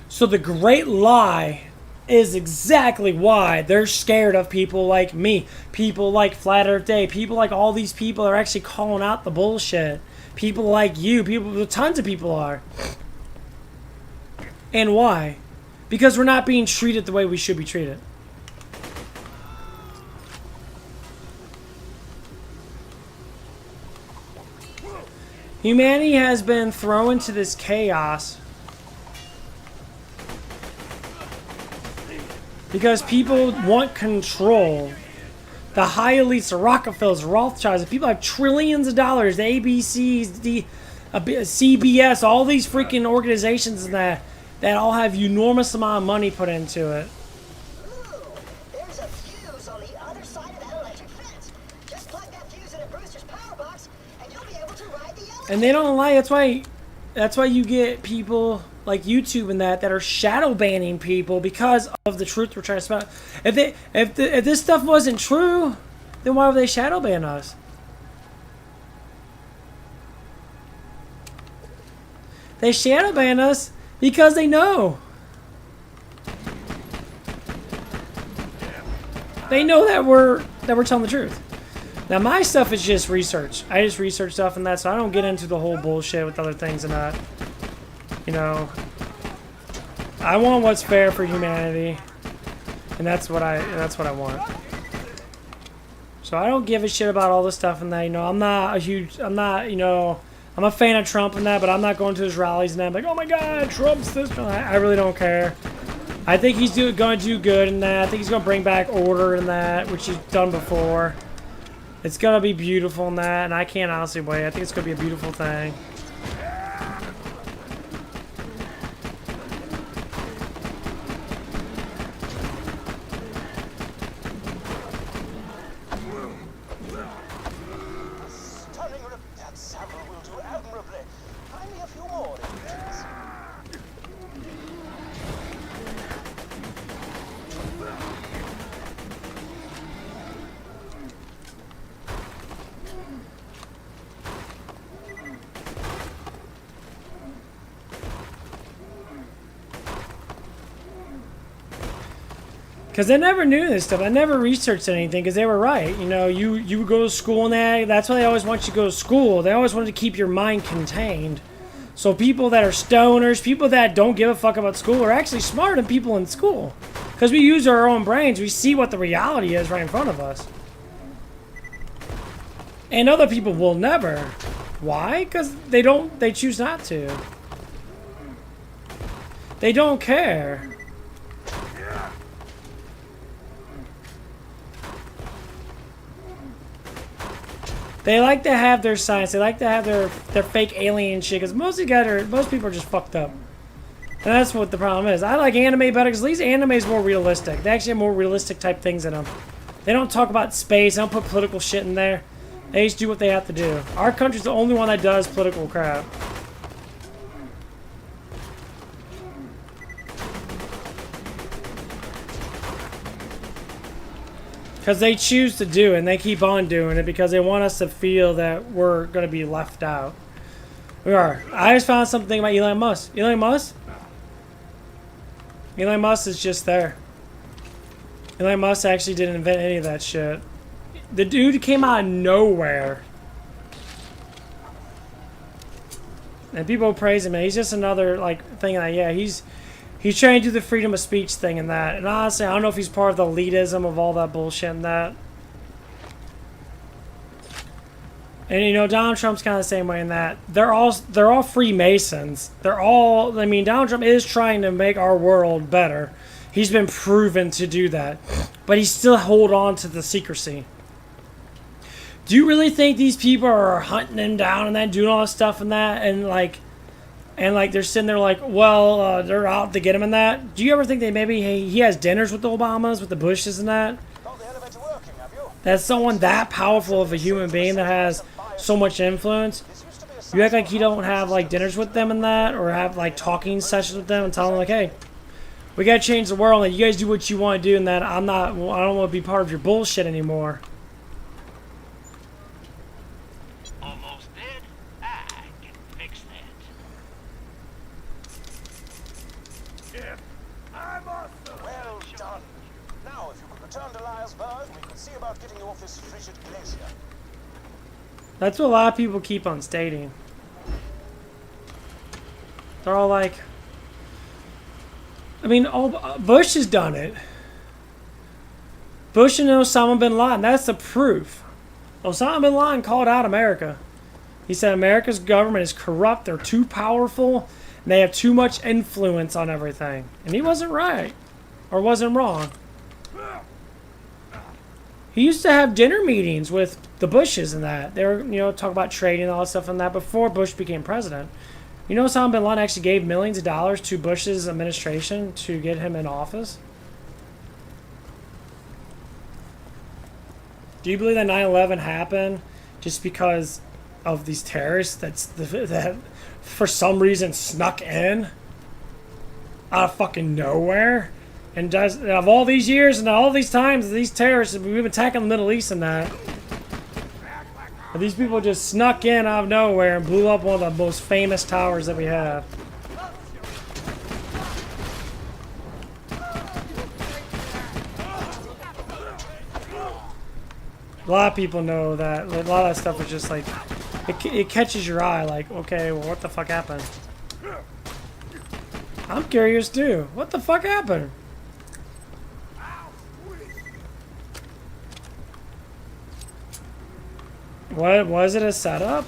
So the great lie is exactly why they're scared of people like me. People like Flat Earth Day. People like all these people are actually calling out the bullshit. People like you. People, tons of people are. And why? Because we're not being treated the way we should be treated. Humanity has been thrown into this chaos because people want control. The high elites, the Rockefellers, the Rothschilds, the people have trillions of dollars, the ABCs, the CBS, all these freaking organizations that all have enormous amount of money put into it. There's a fuse on the other side of that electric fence. Just plug that fuse into Brewster's power box, and you'll be able to ride the elevator. And they don't lie. That's why you get people like YouTube and that are shadow banning people because of the truth we're trying to spread. If this stuff wasn't true, then why would they shadow ban us? They shadow ban us because they know. They know that we're telling the truth. Now my stuff is just research. I just research stuff and that, so I don't get into the whole bullshit with other things and that. You know, I want what's fair for humanity, and that's what I want. So I don't give a shit about all this stuff and that. You know, I'm not, you know, I'm a fan of Trump and that, but I'm not going to his rallies and that. I'm like, oh my God, Trump's this. I really don't care. I think he's going to do good in that. I think he's going to bring back order in that, which he's done before. It's going to be beautiful in that, and I can't honestly wait. I think it's going to be a beautiful thing. That sample will do admirably. Find me a few more images. Because I never knew this stuff. I never researched anything because they were right. You know, you would go to school and that's why they always want you to go to school. They always wanted to keep your mind contained. So people that are stoners, people that don't give a fuck about school are actually smarter than people in school. Because we use our own brains. We see what the reality is right in front of us. And other people will never. Why? Because they choose not to. They don't care. They like to have their science. They like to have their fake alien shit. Because most people are just fucked up. And that's what the problem is. I like anime better because at least anime is more realistic. They actually have more realistic type things in them. They don't talk about space. They don't put political shit in there. They just do what they have to do. Our country's the only one that does political crap. Because they choose to do it, and they keep on doing it because they want us to feel that we're going to be left out. We are. I just found something about Elon Musk. Elon Musk is just there. Elon Musk actually didn't invent any of that shit. The dude came out of nowhere. And people praise him, and he's just another, like, thing that, yeah, he's trying to do the freedom of speech thing and that. And honestly, I don't know if he's part of the elitism of all that bullshit and that. And you know, Donald Trump's kind of the same way in that they're all Freemasons. I mean, Donald Trump is trying to make our world better. He's been proven to do that. But he still hold on to the secrecy. Do you really think these people are hunting him down and that, doing all this stuff and that, and they're sitting there like, well, they're out to get him and that? Do you ever think that maybe he has dinners with the Obamas, with the Bushes and that? That's someone that powerful of a human being that has so much influence. You act like he don't have like dinners with them and that, or have like talking sessions with them and tell them like, hey, We gotta change the world, and you guys do what you want to do, and that I don't want to be part of your bullshit anymore. Almost dead? I can fix that. If I'm awesome. Well done. Now, if you could return to Liarsburg, we could see about getting you off this frigid glacier. That's what a lot of people keep on stating. They're all like, I mean, Bush has done it. Bush and Osama bin Laden, that's the proof. Osama bin Laden called out America. He said America's government is corrupt, they're too powerful, and they have too much influence on everything. And he wasn't right, or wasn't wrong. He used to have dinner meetings with the Bushes and that. They were, talk about trading and all that stuff and that before Bush became president. You know, Osama bin Laden actually gave millions of dollars to Bush's administration to get him in office. Do you believe that 9/11 happened just because of these terrorists that for some reason snuck in out of fucking nowhere? And of all these years and all these times, these terrorists, we've been attacking the Middle East and that. And these people just snuck in out of nowhere and blew up one of the most famous towers that we have. A lot of people know that. A lot of that stuff is just like, it catches your eye like, okay, well, what the fuck happened? I'm curious too. What the fuck happened? What was it, a setup?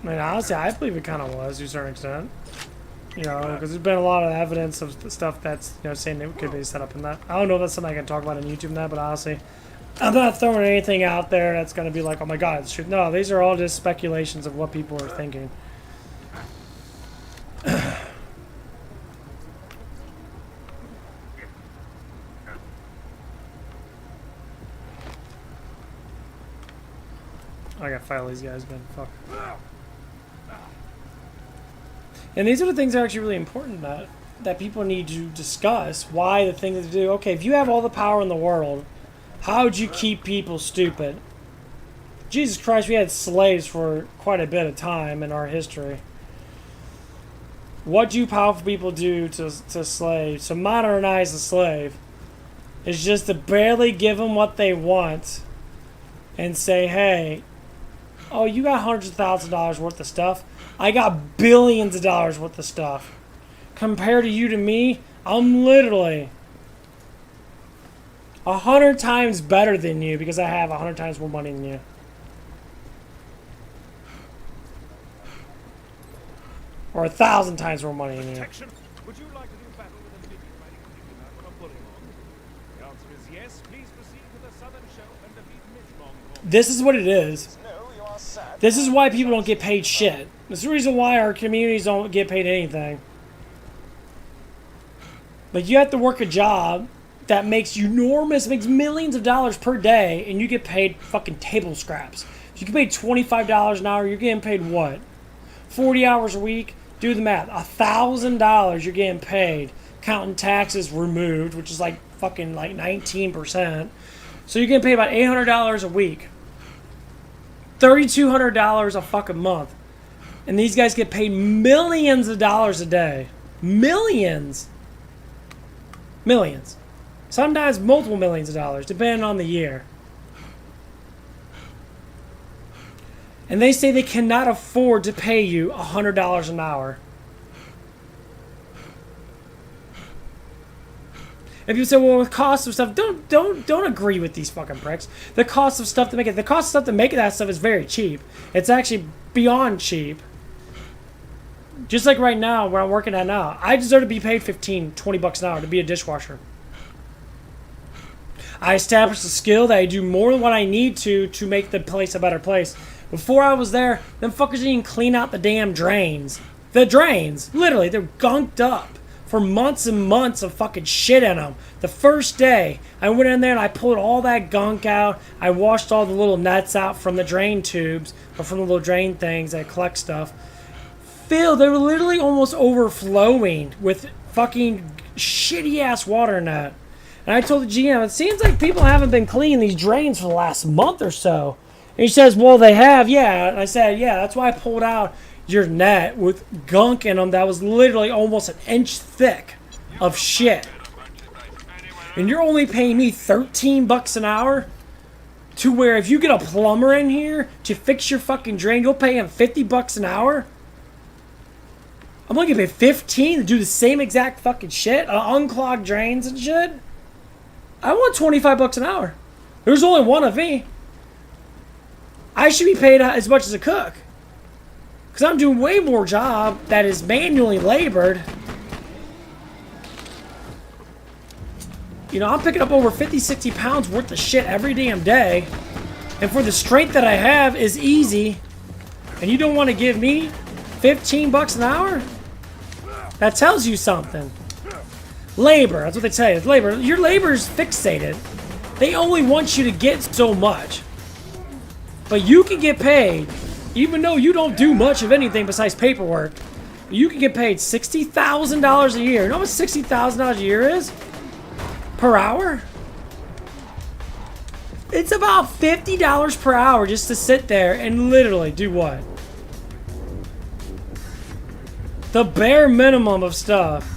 I mean, honestly, I believe it kind of was to a certain extent. Because there's been a lot of evidence of the stuff that's, saying it could be set up in that. I don't know if that's something I can talk about on YouTube and that, but honestly, I'm not throwing anything out there that's going to be like, oh my god, it's true. No, these are all just speculations of what people are thinking. I gotta fight all these guys, man. Fuck. And these are the things that are actually really important that people need to discuss. Why the things that do. Okay, if you have all the power in the world, how would you keep people stupid? Jesus Christ, we had slaves for quite a bit of time in our history. What do powerful people do to slaves? To modernize the slave is just to barely give them what they want and say, hey, oh, you got hundreds of thousands of dollars worth of stuff. I got billions of dollars worth of stuff. Compared to you to me, I'm literally 100 times better than you because I have 100 times more money than you. Or 1,000 times more money than you. Would you like to do battle with a midget riding a Mickey Mouse on a bully log? The answer is yes. Please proceed to the southern shelf and defeat Mitch Longhorn. This is what it is. This is why people don't get paid shit. This is the reason why our communities don't get paid anything. Like, you have to work a job that makes makes millions of dollars per day, and you get paid fucking table scraps. If you get paid $25 an hour, you're getting paid what? 40 hours a week? Do the math. $1,000 you're getting paid, counting taxes removed, which is like fucking like 19%. So you're getting paid about $800 a week. $3,200 a fucking month. And these guys get paid millions of dollars a day. Millions. Millions. Sometimes multiple millions of dollars, depending on the year. And they say they cannot afford to pay you $100 an hour. If you say, well, the cost of stuff, don't agree with these fucking pricks. The cost of stuff to make it, that stuff is very cheap. It's actually beyond cheap. Just like right now, where I'm working at now, I deserve to be paid $15-20 an hour to be a dishwasher. I established a skill that I do more than what I need to make the place a better place. Before I was there, them fuckers didn't even clean out the damn drains. The drains, literally, they're gunked up. for months and months of fucking shit in them. The first day, I went in there and I pulled all that gunk out. I washed all the little nets out from the drain tubes, or from the little drain things that collect stuff. Phil, they were literally almost overflowing with fucking shitty ass water in that. And I told the GM, it seems like people haven't been cleaning these drains for the last month or so. And he says, well, they have, yeah. And I said, yeah, that's why I pulled out your net with gunk in them that was literally almost an inch thick of shit. And you're only paying me $13 an hour? To where if you get a plumber in here to fix your fucking drain, you'll pay him $50 an hour? I'm gonna pay $15 to do the same exact fucking shit? Unclog drains and shit? I want $25 an hour. There's only one of me. I should be paid as much as a cook. Because I'm doing way more job that is manually labored. You know, I'm picking up over 50, 60 pounds worth of shit every damn day. And for the strength that I have is easy. And you don't want to give me $15 an hour? That tells you something. Labor, that's what they tell you. Labor. Your labor is fixated. They only want you to get so much. But you can get paid, even though you don't do much of anything besides paperwork. You can get paid $60,000 a year. You know what $60,000 a year is? Per hour? It's about $50 per hour just to sit there and literally do what? The bare minimum of stuff.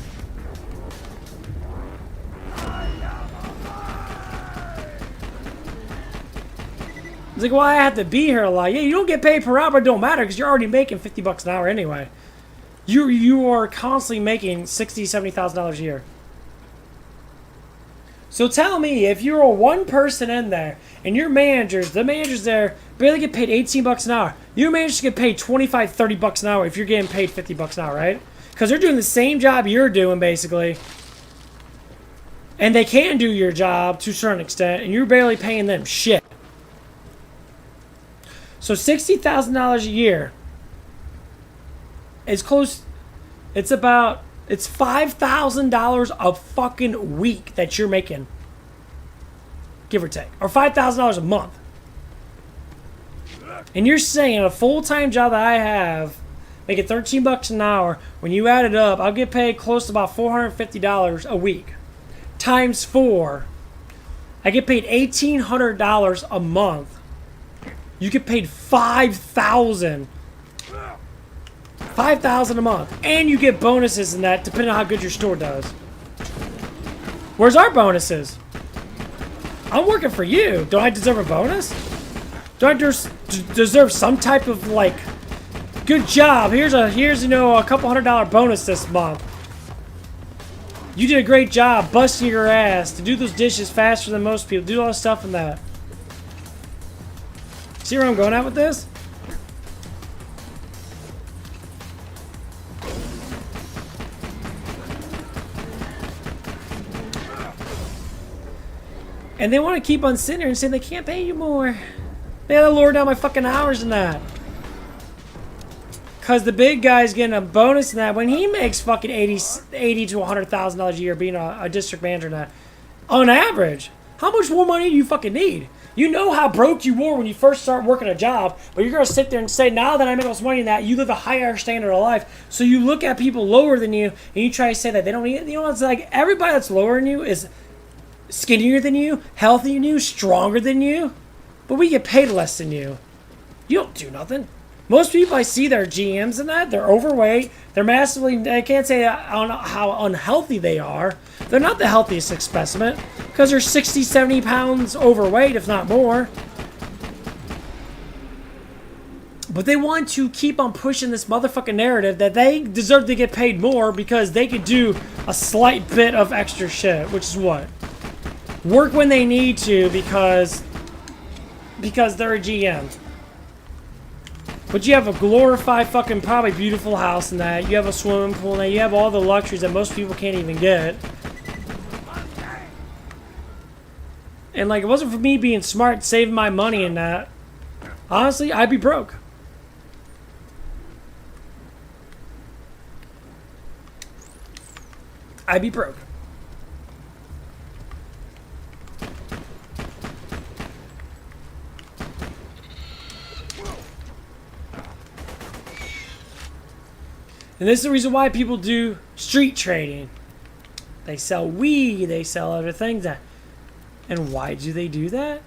It's like, well, I have to be here a lot. Yeah, you don't get paid per hour, but it don't matter because you're already making $50 an hour anyway. You are constantly making $60,000, $70,000 a year. So tell me, if you're a one person in there and your managers, the managers there barely get paid $18 an hour, your managers get paid $25, $30 an hour if you're getting paid $50 an hour, right? Because they're doing the same job you're doing basically, and they can do your job to a certain extent, and you're barely paying them shit. So $60,000 a year is close. It's $5,000 a fucking week that you're making, give or take, or $5,000 a month. And you're saying a full-time job that I have, making $13 an hour, when you add it up, I'll get paid close to about $450 a week. Times 4, I get paid $1,800 a month. You get paid $5,000 a month, and you get bonuses in that depending on how good your store does. Where's our bonuses? I'm working for you. Don't I deserve a bonus? Do I deserve some type of like, good job? Here's a couple $100 bonus this month. You did a great job busting your ass to do those dishes faster than most people. Do all the stuff in that. See where I'm going at with this? And they want to keep on sitting there and saying they can't pay you more. They gotta lower down my fucking hours in that. Cause the big guy's getting a bonus in that when he makes fucking $80 to $100,000 a year being a district manager in that. On average, how much more money do you fucking need? You know how broke you were when you first start working a job, but you're gonna sit there and say, now that I make all this money in that, you live a higher standard of life. So you look at people lower than you, and you try to say that they don't need it. You know, it's like everybody that's lower than you is skinnier than you, healthier than you, stronger than you, but we get paid less than you. You don't do nothing. Most people I see, they're GMs and that, they're overweight, they're massively, I can't say how unhealthy they are. They're not the healthiest specimen, because they're 60, 70 pounds overweight, if not more. But they want to keep on pushing this motherfucking narrative that they deserve to get paid more because they could do a slight bit of extra shit, which is what? Work when they need to because they're a GM. But you have a glorified fucking probably beautiful house in that. You have a swimming pool in that. You have all the luxuries that most people can't even get. And like, it wasn't for me being smart, saving my money in that, honestly, I'd be broke. I'd be broke. And this is the reason why people do street trading. They sell weed, they sell other things. And why do they do that?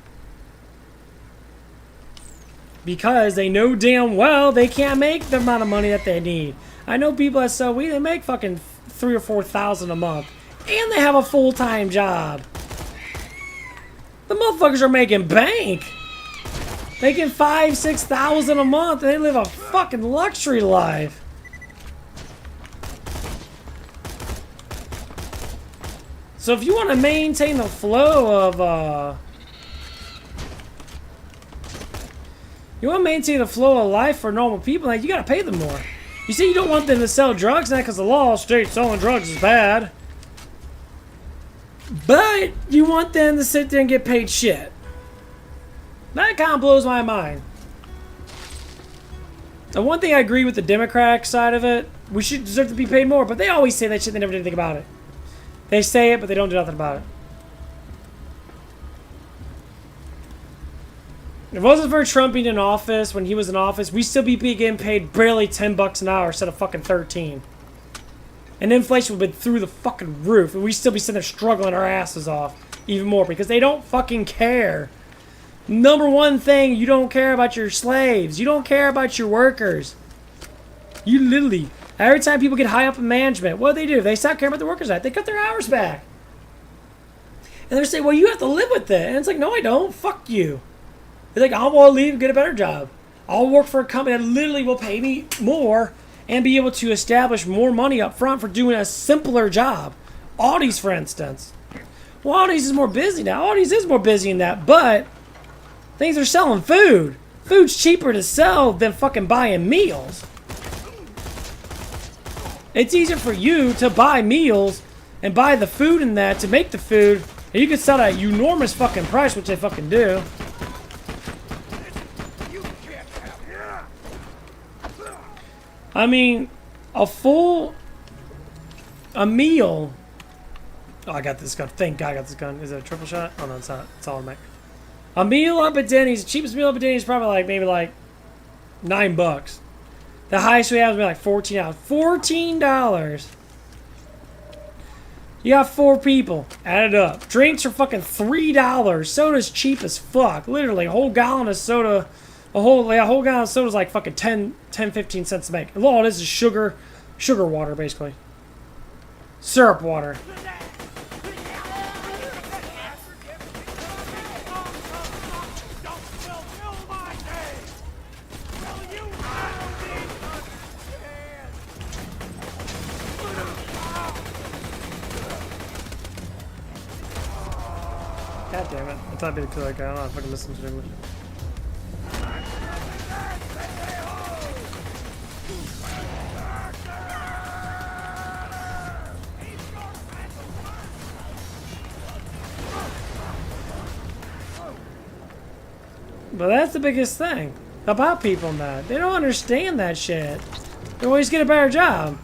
Because they know damn well they can't make the amount of money that they need. I know people that sell weed, they make fucking $3,000 or $4,000 a month. And they have a full-time job. The motherfuckers are making bank. Making $5,000, $6,000 a month, and they live a fucking luxury life. So if you want to maintain the flow of, you want to maintain the flow of life for normal people, like, you got to pay them more. You see, you don't want them to sell drugs, not because the law states selling drugs is bad. But you want them to sit there and get paid shit. That kind of blows my mind. The one thing I agree with the Democratic side of it, we should deserve to be paid more, but they always say that shit, they never do anything about it. They say it, but they don't do nothing about it. If it wasn't for Trump being in office, when he was in office, we'd still be getting paid barely $10 an hour instead of fucking 13. And inflation would have been through the fucking roof, and we'd still be sitting there struggling our asses off even more because they don't fucking care. Number one thing, you don't care about your slaves. You don't care about your workers. You literally... Every time people get high up in management, what do? They stop caring about the workers. They cut their hours back. And they're saying, well, you have to live with it. And it's like, no, I don't. Fuck you. They're like, I want to leave and get a better job. I'll work for a company that literally will pay me more and be able to establish more money up front for doing a simpler job. Audi's, for instance. Well, Audi's is more busy now. Audi's is more busy in that, but things are selling food. Food's cheaper to sell than fucking buying meals. It's easier for you to buy meals and buy the food in that to make the food, and you can sell at an enormous fucking price, which they fucking do. I mean, a meal. Oh, I got this gun. Thank God I got this gun. Is it a triple shot? Oh no, it's not. It's automatic. A meal up at Denny's, the cheapest meal up at Denny's is probably like maybe like $9. The highest we have is like $14. $14. You got 4 people. Add it up. Drinks are fucking $3. Soda's cheap as fuck. Literally, a whole gallon of soda. A whole gallon of soda is like fucking 15 cents to make. And all it is sugar water, basically. Syrup water. God damn it. I thought I'd be the killer guy. I don't know if I can listen to English. But that's the biggest thing about people in that. They don't understand that shit. They always get a better job.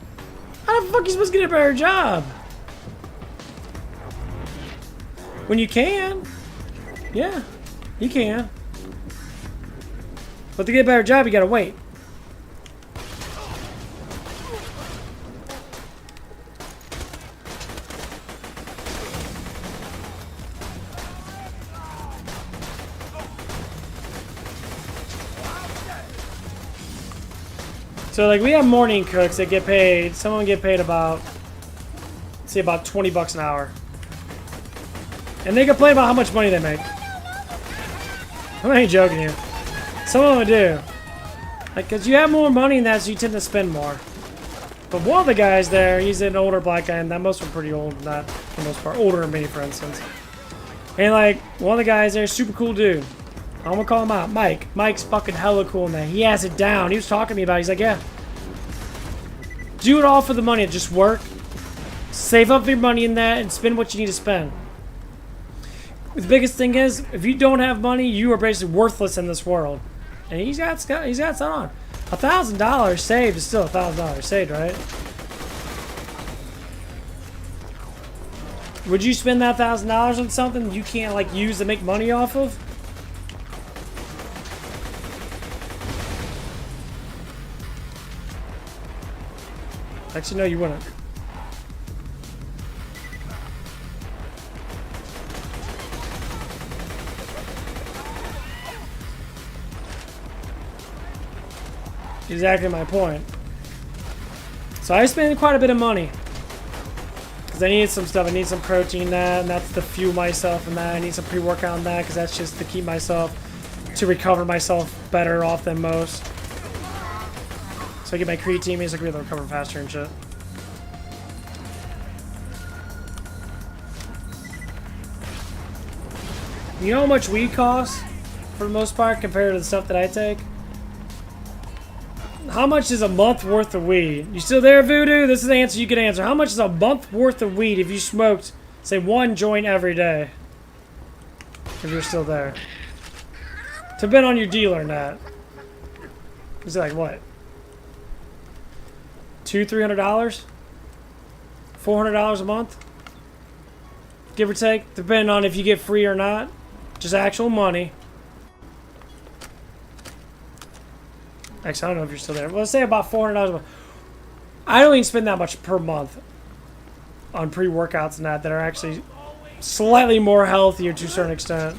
How the fuck are you supposed to get a better job? When you can. Yeah, you can. But to get a better job, you gotta wait. So like we have morning cooks that get paid, some of them get paid about, say about $20 an hour. And they complain about how much money they make. I'm not even joking you. Some of them do. Like, cause you have more money in that, so you tend to spend more. But one of the guys there, he's an older black guy, and most of them are pretty old, not for the most part. Older than me, for instance. And like, one of the guys there, super cool dude. I'm gonna call him out. Mike. Mike's fucking hella cool in that. He has it down. He was talking to me about it. He's like, yeah. Do it all for the money. Just work. Save up your money in that and spend what you need to spend. The biggest thing is, if you don't have money, you are basically worthless in this world. And he's got something on. $1,000 saved is still $1,000 saved, right? Would you spend that $1,000 on something you can't like use to make money off of? Actually, no, you wouldn't. Exactly my point. So I spend quite a bit of money. Because I need some stuff. I need some protein in that, and that's to fuel myself and that. I need some pre-workout in that, because that's just to keep myself, to recover myself better off than most. So I get my creatine, so I can be able to recover faster and shit. You know how much weed costs, for the most part, compared to the stuff that I take? How much is a month worth of weed? You still there, Voodoo? This is the answer you can answer. How much is a month worth of weed if you smoked, say, 1 joint every day? If you're still there. Depend on your dealer and that. Is it like what? $200-300? $400 a month? Give or take, depending on if you get free or not. Just actual money. Actually, I don't know if you're still there. Well, let's say about $400 a month. I don't even spend that much per month on pre-workouts and that are actually slightly more healthier to a certain extent.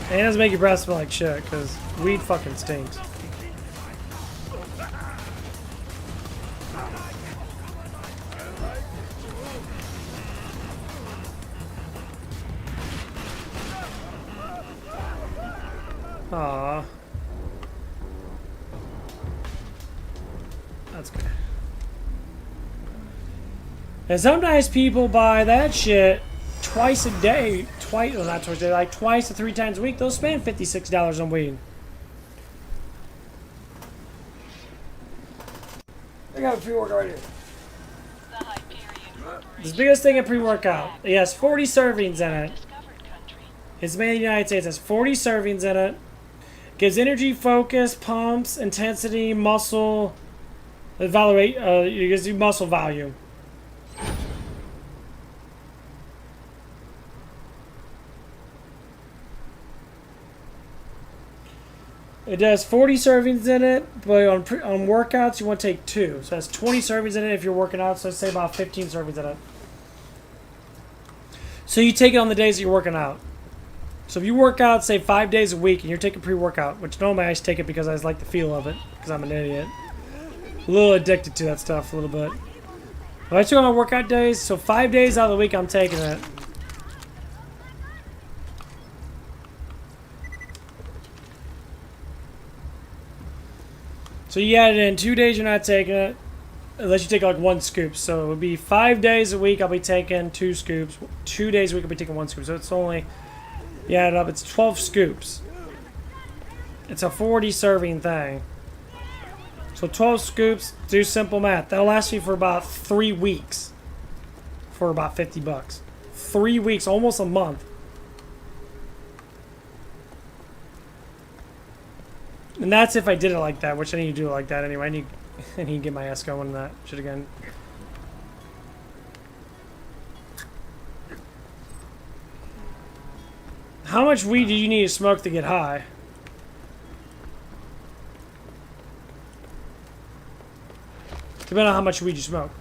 And it doesn't make your breath smell like shit, because weed fucking stinks. Aww. That's good. And sometimes people buy that shit twice a day. Twice, well, not twice a day, like twice to 3 times a week. They'll spend $56 on weed. I got a pre-workout right here. This biggest thing in pre-workout. It has 40 servings in it. It's made in the United States. It has 40 servings in it. Gives energy, focus, pumps, intensity, muscle, evaluate. It gives you muscle volume. It does 40 servings in it, but on workouts you want to take 2. So it has 20 servings in it if you're working out. So let's say about 15 servings in it. So you take it on the days that you're working out. So if you work out, say 5 days a week, and you're taking pre-workout, which normally I just take it because I just like the feel of it, because I'm an idiot. A little addicted to that stuff a little bit. But I took on my workout days, so 5 days out of the week I'm taking it. So you add it in 2 days you're not taking it, unless you take like 1 scoop. So it would be 5 days a week I'll be taking 2 scoops. 2 days a week I'll be taking 1 scoop. So it's only... You add it up, it's 12 scoops. It's a 40 serving thing. So 12 scoops, do simple math. That'll last you for about 3 weeks. For about $50. 3 weeks, almost a month. And that's if I did it like that, which I need to do it like that anyway. I need to get my ass going on that shit again. How much weed do you need to smoke to get high? Depending on how much weed you smoke.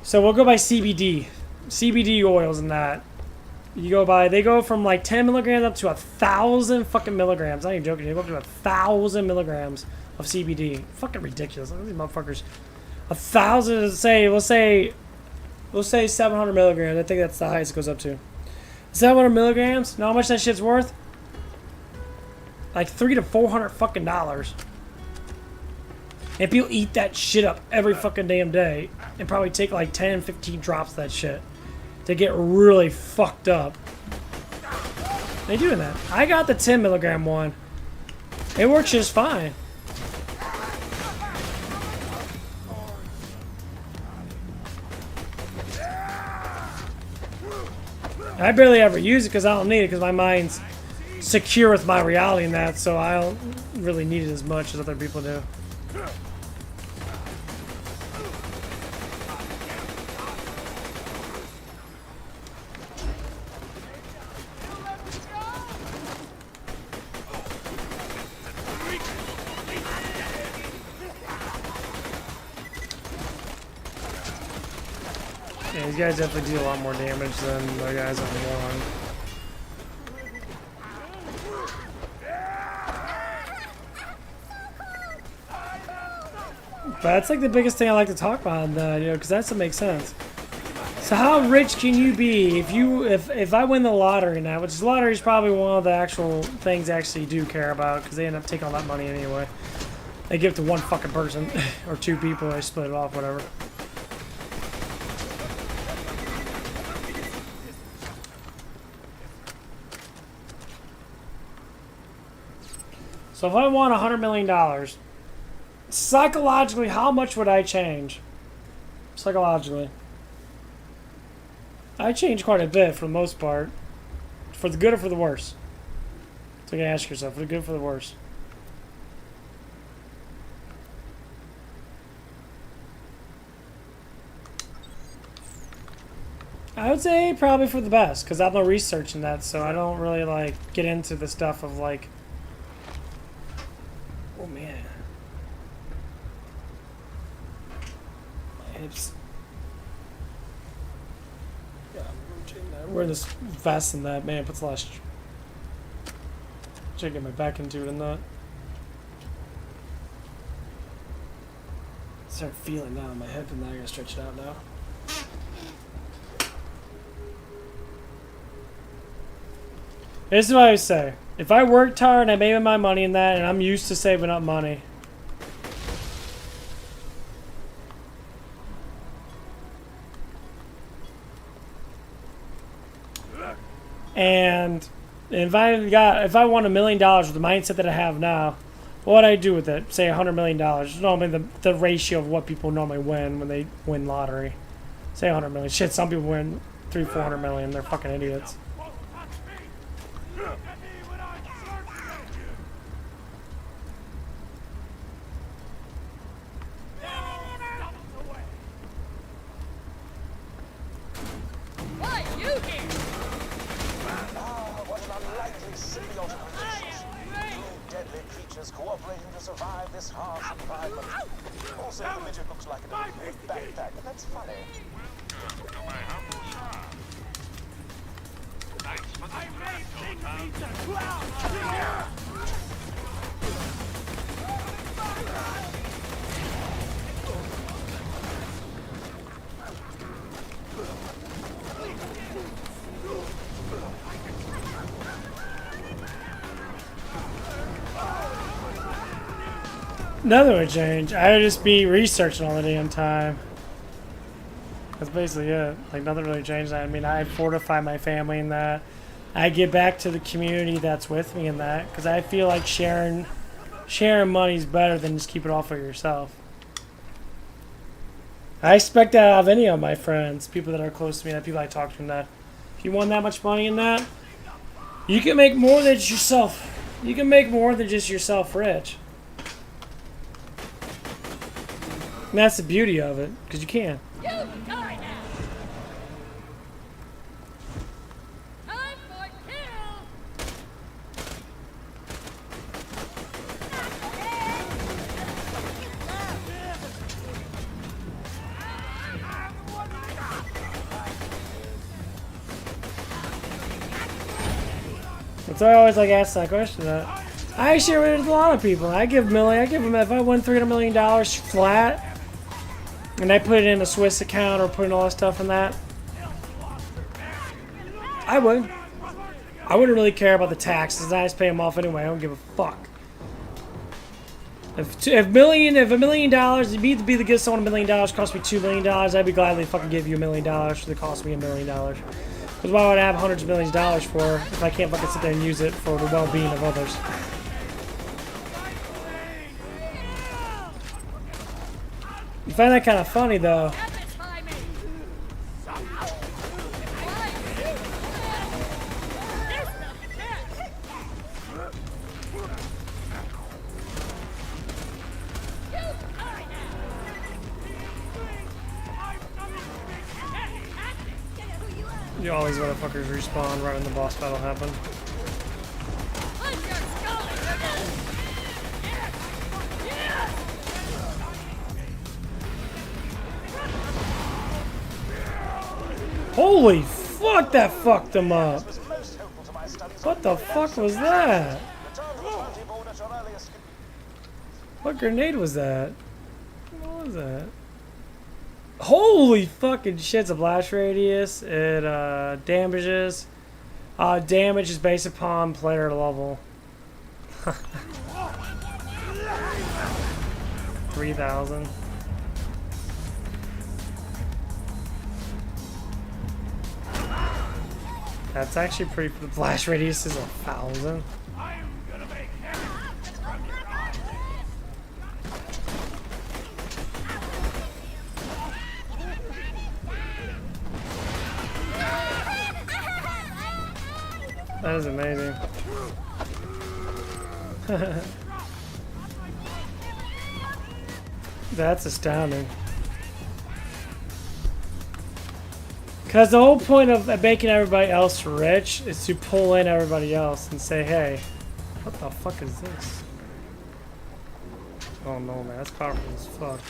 So we'll go by CBD. CBD oils and that. You go by, they go from like 10 milligrams up to 1,000 fucking milligrams. I'm not even joking. They go up to 1,000 milligrams of CBD. Fucking ridiculous. Look at these motherfuckers. 1,000, let's say 700 milligrams. I think that's the highest it goes up to. 700 milligrams. Know how much that shit's worth? Like $300 to $400 fucking dollars. And people eat that shit up every fucking damn day and probably take like 10, 15 drops of that shit to get really fucked up. They doing that. I got the 10 milligram one. It works just fine. I barely ever use it because I don't need it because my mind's secure with my reality in that, so I don't really need it as much as other people do. Yeah, these guys definitely do a lot more damage than the guys on the one. But that's like the biggest thing I like to talk about, you know, because that's what makes sense. So how rich can you be if I win the lottery now? Which the lottery is probably one of the actual things I actually do care about, because they end up taking all that money anyway. They give it to one fucking person or two people. They split it off, whatever. So if I won $100 million, psychologically, how much would I change? Psychologically. I change quite a bit for the most part. For the good or for the worse? So you can ask yourself, for the good or for the worse? I would say probably for the best, because I'm no research in that, so I don't really like get into the stuff of like, oh man, my hips. Yeah, I'm wearing this vest and that, man, puts a lot of should get my back into it and that. Start feeling now my hip, and now I gotta stretch it out now. This is what I always say. If I worked hard and I made my money in that, and I'm used to saving up money, and if I won $1 million with the mindset that I have now, what would I do with it? Say $100 million. Normally the ratio of what people normally win when they win lottery. Say 100 million. Shit, some people win 300-400 million. They're fucking idiots. Cooperating to survive this harsh environment. Also, the midget looks like an backpack, and that's funny. Nothing would change. I would just be researching all the damn time. That's basically it. Like, nothing really changed. I mean, I fortify my family in that. I give back to the community that's with me in that. Because I feel like sharing money is better than just keep it all for yourself. I expect that out of any of my friends, people that are close to me, that people I talk to in that. If you won that much money in that, you can make more than just yourself. You can make more than just yourself rich. And that's the beauty of it, because you can. You die now. Time for kill. That's why I always like ask that question. I share it with a lot of people. I give them, if I won $300 million flat, and I put it in a Swiss account or put in all that stuff in that, I would. I wouldn't really care about the taxes. I just pay them off anyway. I don't give a fuck. If $1 million, it'd be to give someone $1 million cost me $2 million, I'd be gladly fucking give you $1 million for the cost me $1 million. Because why would I have hundreds of millions of dollars for if I can't fucking sit there and use it for the well-being of others? You find that kind of funny, though. All these motherfuckers respawn right when the boss battle happened. Holy fuck, that fucked him up. What the fuck was that? What grenade was that? What was that? Holy fucking shit, it's a blast radius. It damages. Damage is based upon player level. 3,000. That's actually pretty. The blast radius is 1,000. That is amazing. That's astounding. Because the whole point of making everybody else rich is to pull in everybody else and say, hey, what the fuck is this? Oh no, man, that's powerful as fuck.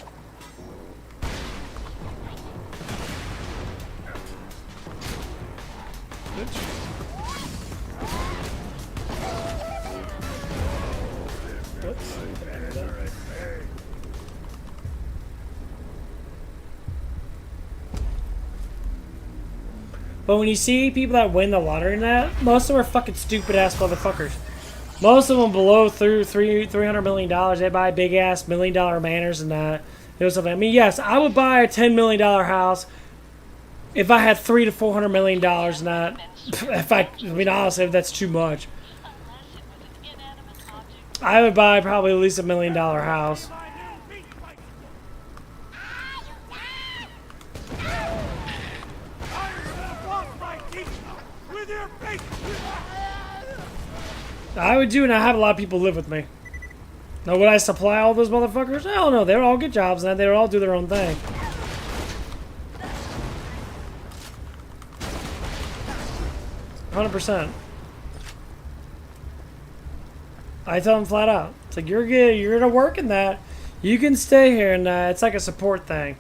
Oops. But when you see people that win the lottery and that, most of them are fucking stupid ass motherfuckers. Most of them blow through $300 million. They buy big ass $1 million manors and that. I mean, yes, I would buy a $10 million house if I had $300 to $400 million and that. I mean, honestly, that's too much. I would buy probably at least $1 million house. I would do, and I have a lot of people live with me. Now, would I supply all those motherfuckers? Hell no, they would all get jobs, and they would all do their own thing. %. I tell them flat out. It's like, you're good, you're gonna work in that. You can stay here, and it's like a support thing.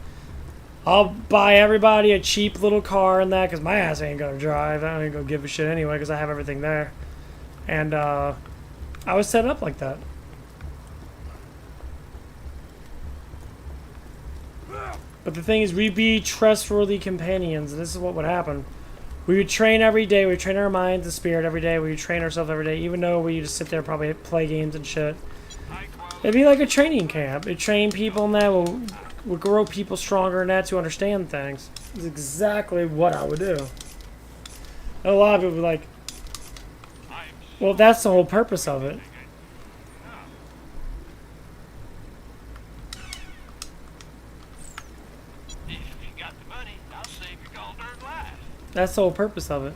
I'll buy everybody a cheap little car and that, because my ass ain't gonna drive. I don't even go give a shit anyway, because I have everything there. And I was set up like that. But the thing is, we'd be trustworthy companions, and this is what would happen. We would train every day. We would train our minds and spirit every day. We would train ourselves every day, even though we just sit there and probably play games and shit. It'd be like a training camp. It'd train people and that would grow people stronger and that to understand things. It's exactly what I would do. And a lot of people would be like, well, that's the whole purpose of it. That's the whole purpose of it.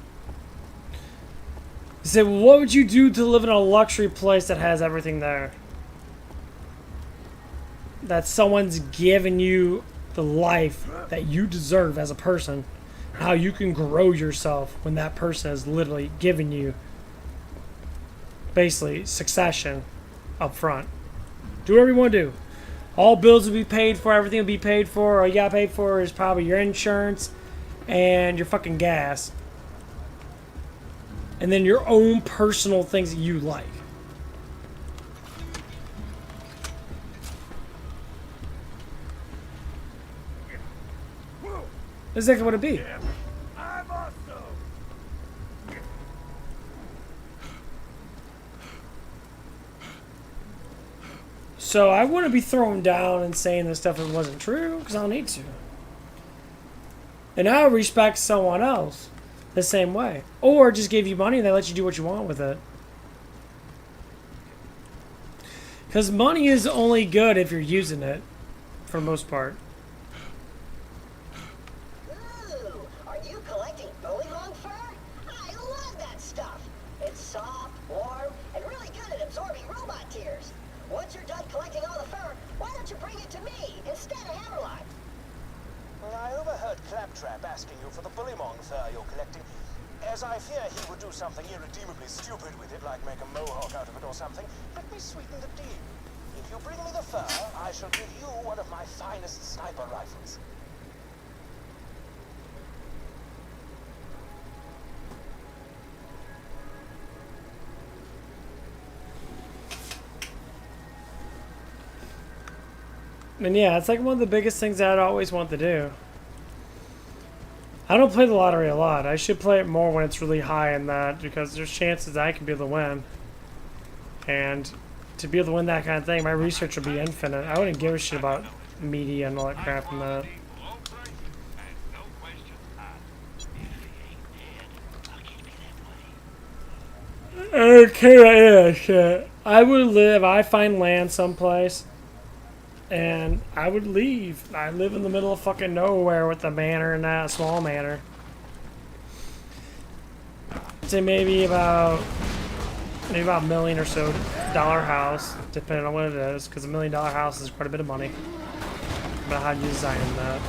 You say, well, what would you do to live in a luxury place that has everything there? That someone's given you the life that you deserve as a person. How you can grow yourself when that person has literally given you basically succession up front. Do whatever you want to do. All bills will be paid for, everything will be paid for. All you got paid for is probably your insurance and your fucking gas. And then your own personal things that you like. That's exactly what it'd be. So I wouldn't be throwing down and saying this stuff if it wasn't true, because I don't need to. And I would respect someone else the same way. Or just give you money and they let you do what you want with it. Because money is only good if you're using it, for the most part. Ooh, are you collecting bullywug fur? I love that stuff. It's soft, warm, and really good at absorbing robot tears. Once you're done collecting all the fur, why don't you bring it to me instead of Hammerlock? I overheard Clap trap asking you for the bullymong fur you're collecting, as I fear he would do something irredeemably stupid with it, like make a mohawk out of it or something. Let me sweeten the deal. If you bring me the fur, I shall give you one of my finest sniper rifles. And yeah, it's like one of the biggest things that I'd always want to do. I don't play the lottery a lot. I should play it more when it's really high in that, because there's chances I can be able to win. And to be able to win that kind of thing, my research would be infinite. I wouldn't give a shit about media and all that crap and that. Okay, yeah, shit. I would live, I find land someplace, and I would leave. I live in the middle of fucking nowhere with a manor and that, a small manor. Say maybe about $1 million or so house, depending on what it is, because $1 million house is quite a bit of money. About how you design that.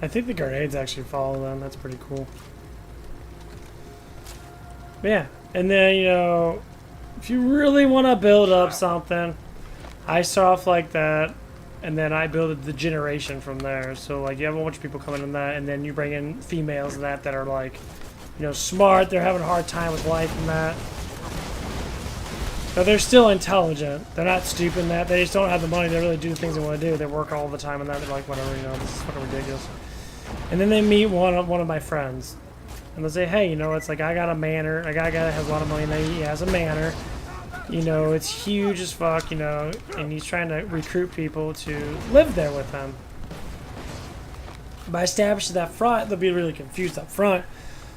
I think the grenades actually follow them. That's pretty cool. But yeah, and then, you know, if you really want to build up something, I start off like that, and then I build the generation from there. So, like, you have a bunch of people coming in that, and then you bring in females and that are, like, you know, smart. They're having a hard time with life and that. But they're still intelligent. They're not stupid in that. They just don't have the money to really do the things they want to do. They work all the time and that. They're like, whatever, you know, this is fucking ridiculous. And then they meet one of my friends. And they'll say, hey, you know, it's like, I got a manor. A guy that has a lot of money, and he has a manor. You know, it's huge as fuck, you know, and he's trying to recruit people to live there with him. By establishing that front, they'll be really confused up front.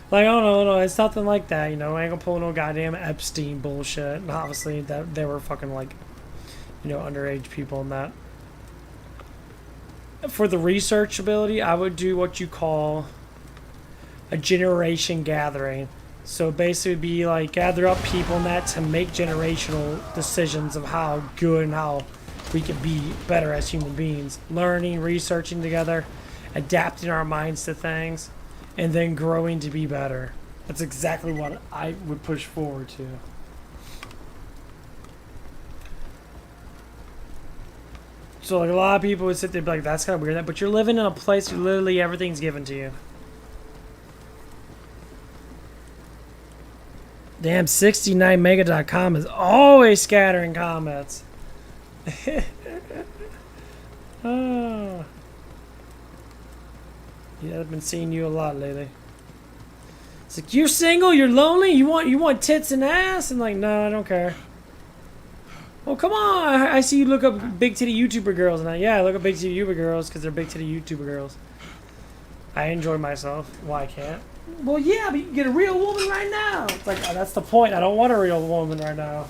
Like, oh no, it's nothing like that, you know, I ain't gonna pull no goddamn Epstein bullshit. And obviously, that they were fucking, like, you know, underage people and that. For the research ability, I would do what you call a generation gathering. So basically it'd be like gather up people and that to make generational decisions of how good and how we can be better as human beings. Learning, researching together, adapting our minds to things, and then growing to be better. That's exactly what I would push forward to. So like a lot of people would sit there and be like, that's kind of weird, but you're living in a place where literally everything's given to you. Damn, 69mega.com is always scattering comments. Oh. Yeah, I've been seeing you a lot lately. It's like, you're single, you're lonely, you want tits and ass? And like, no, I don't care. Well, come on, I see you look up big titty YouTuber girls, and yeah, I look up big titty YouTuber girls because they're big titty YouTuber girls. I enjoy myself. Why can't? Well, yeah, but you can get a real woman right now. It's like, oh, that's the point. I don't want a real woman right now.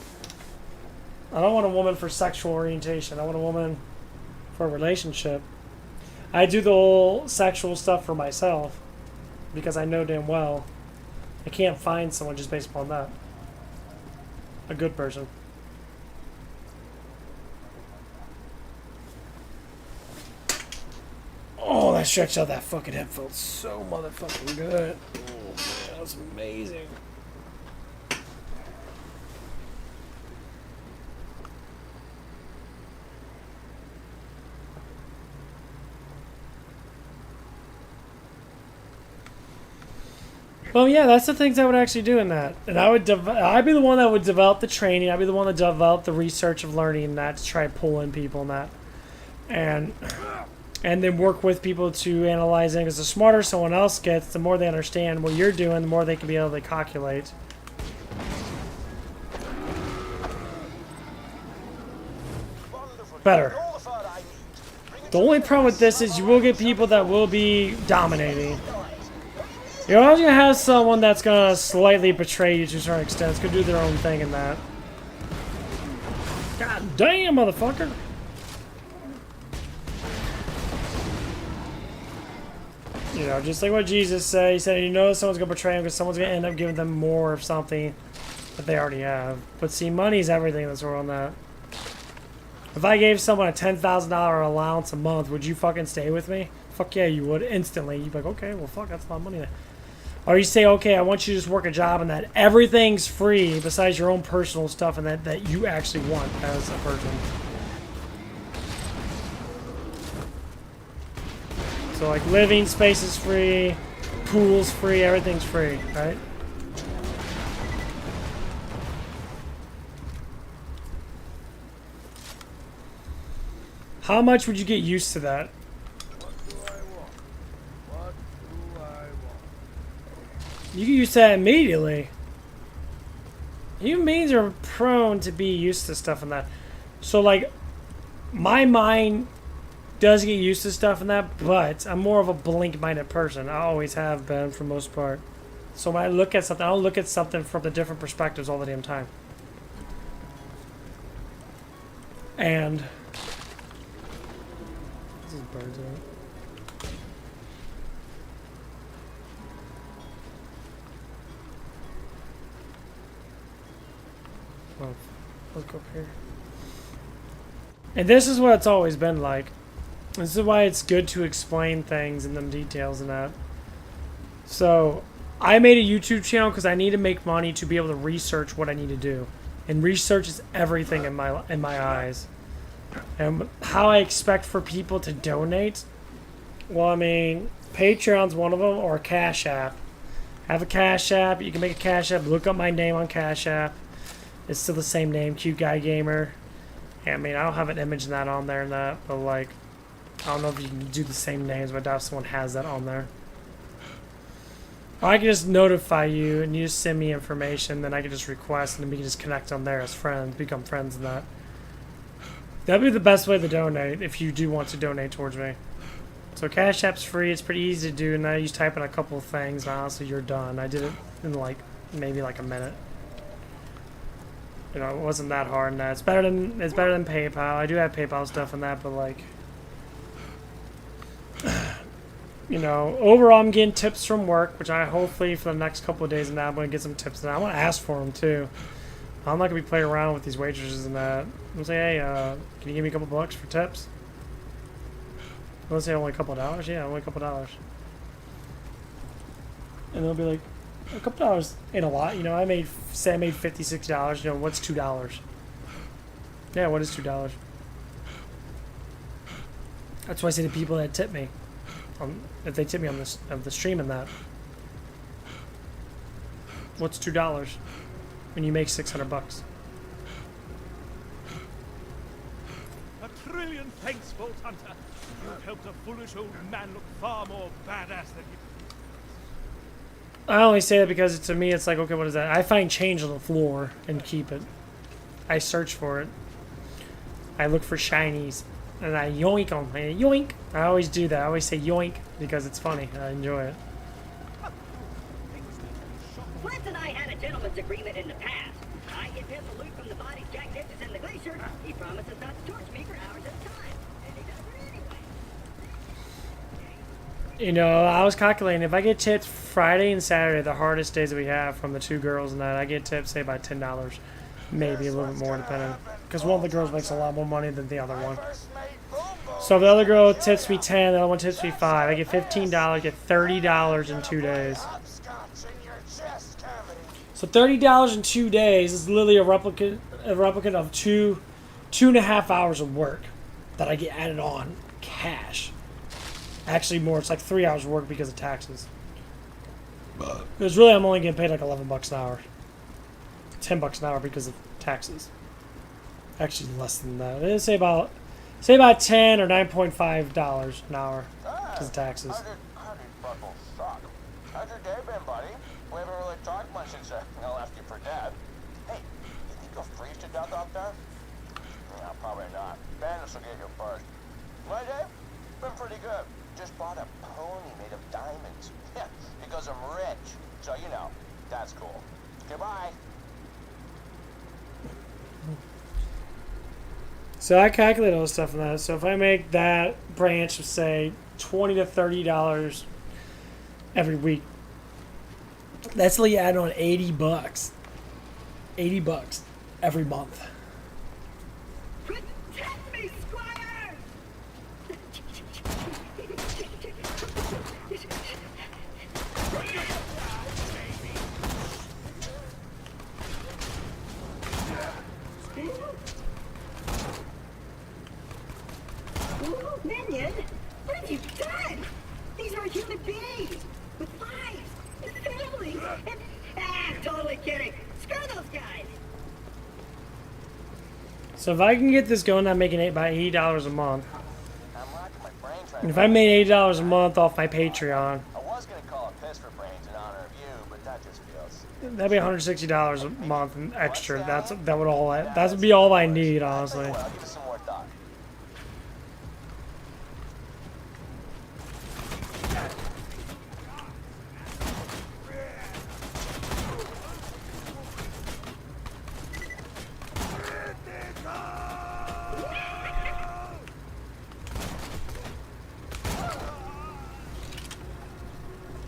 I don't want a woman for sexual orientation. I want a woman for a relationship. I do the whole sexual stuff for myself because I know damn well I can't find someone just based upon that. A good person. Oh, that stretched out that fucking head felt so motherfucking good. Oh, man, that was amazing. Well, yeah, that's the things I would actually do in that, and I'd be the one that would develop the training. I'd be the one that develop the research of learning that to try to pull in people in that, and then work with people to analyze it. Because the smarter someone else gets, the more they understand what you're doing, the more they can be able to calculate. Better. The only problem with this is you will get people that will be dominating. You're always gonna have someone that's gonna slightly betray you to a certain extent. It's gonna do their own thing in that. God damn, motherfucker! You know, just like what Jesus said. He said, you know, someone's gonna betray him because someone's gonna end up giving them more of something that they already have. But see, money's everything in this world. That if I gave someone a $10,000 allowance a month, would you fucking stay with me? Fuck yeah, you would instantly. You'd be like, okay, well, fuck, that's a lot of money there. Or you say, okay, I want you to just work a job and that everything's free besides your own personal stuff and that you actually want as a person. So like living space is free, pool's free, everything's free, right? How much would you get used to that? You get used to that immediately. Human beings are prone to be used to stuff and that. So like, my mind does get used to stuff and that, but I'm more of a blink-minded person. I always have been for the most part. So when I look at something, I don't look at something from the different perspectives all the damn time. And this is birds out. Well, let's go up here. And this is what it's always been like. This is why it's good to explain things in them details and that. So, I made a YouTube channel because I need to make money to be able to research what I need to do. And research is everything in my eyes. And how I expect for people to donate, well, I mean, Patreon's one of them, or Cash App. Have a Cash App. You can make a Cash App. Look up my name on Cash App. It's still the same name, Cute Guy Gamer. Yeah, I mean, I don't have an image of that on there and that, but like, I don't know if you can do the same names, but I doubt someone has that on there. Or I can just notify you and you just send me information, then I can just request and then we can just connect on there as friends, become friends and that. That'd be the best way to donate if you do want to donate towards me. So Cash App's free, it's pretty easy to do, and now you just type in a couple of things and honestly you're done. I did it in like, maybe like a minute. You know, it wasn't that hard, and it's better than PayPal. I do have PayPal stuff and that, but like, you know, overall I'm getting tips from work, which I hopefully for the next couple of days and that I'm gonna get some tips. And I want to ask for them too. I'm not gonna be playing around with these waitresses and that. I'm gonna say, hey, can you give me a couple bucks for tips? Let's say only a couple of dollars. Yeah, only a couple of dollars. And they'll be like, a couple dollars ain't a lot, you know. I made $56. You know, what's $2? Yeah, what is $2? That's why I say to people that tip me, if they tip me on this of the stream and that. What's $2 when you make $600? A trillion thanks, Vault Hunter. You helped a foolish old man look far more badass than you. I only say that because to me it's like, okay, what is that? I find change on the floor and keep it. I search for it. I look for shinies and I yoink them. Yoink! I always do that. I always say yoink because it's funny. I enjoy it. Flint and I had a gentleman's agreement in the past. I get him the loot from the bodies Jack Nixon in the glacier. He promises not to torch me for hours at a time. And he does it anyway. You know, I was calculating, if I get tipped Friday and Saturday, the hardest days that we have from the two girls and that, I get tipped, say, by $10. Maybe a little bit more, depending. Because one of the girls makes a lot more money than the other one. So if the other girl tips me 10, the other one tips me 5, I get $15, I get $30 in 2 days. So $30 in 2 days is literally a replicate of 2.5 hours of work that I get added on cash. Actually more, it's like 3 hours of work because of taxes. Because really, I'm only getting paid like $11 an hour, $10 an hour because of taxes. Actually, less than that. They say about 10 or $9.5 an hour because of taxes. How did Buckle suck? How's your day been, buddy? We haven't really talked much since I left you for dead. Hey, you think you'll freeze to death up there? Yeah, probably not. Bandits will get you first. My day? Been pretty good. Just bought a pony made of diamonds. Yeah, because I'm rich. So, you know, that's cool. Goodbye. So I calculate all the stuff on that. So if I make that branch of say $20 to $30 every week, that's like add on $80. $80 every month. Protect me, Squire! Ooh, Minion, what have you done? These are human beings with lives and families and totally kidding. Screw those guys. So if I can get this going, I'm making about $80 a month. And if I made $80 a month off my Patreon, I was gonna call a piss for brains in honor of you, but that just feels... that'd be $160 a month and extra. That would be all I need, honestly. I'll give it some more thought.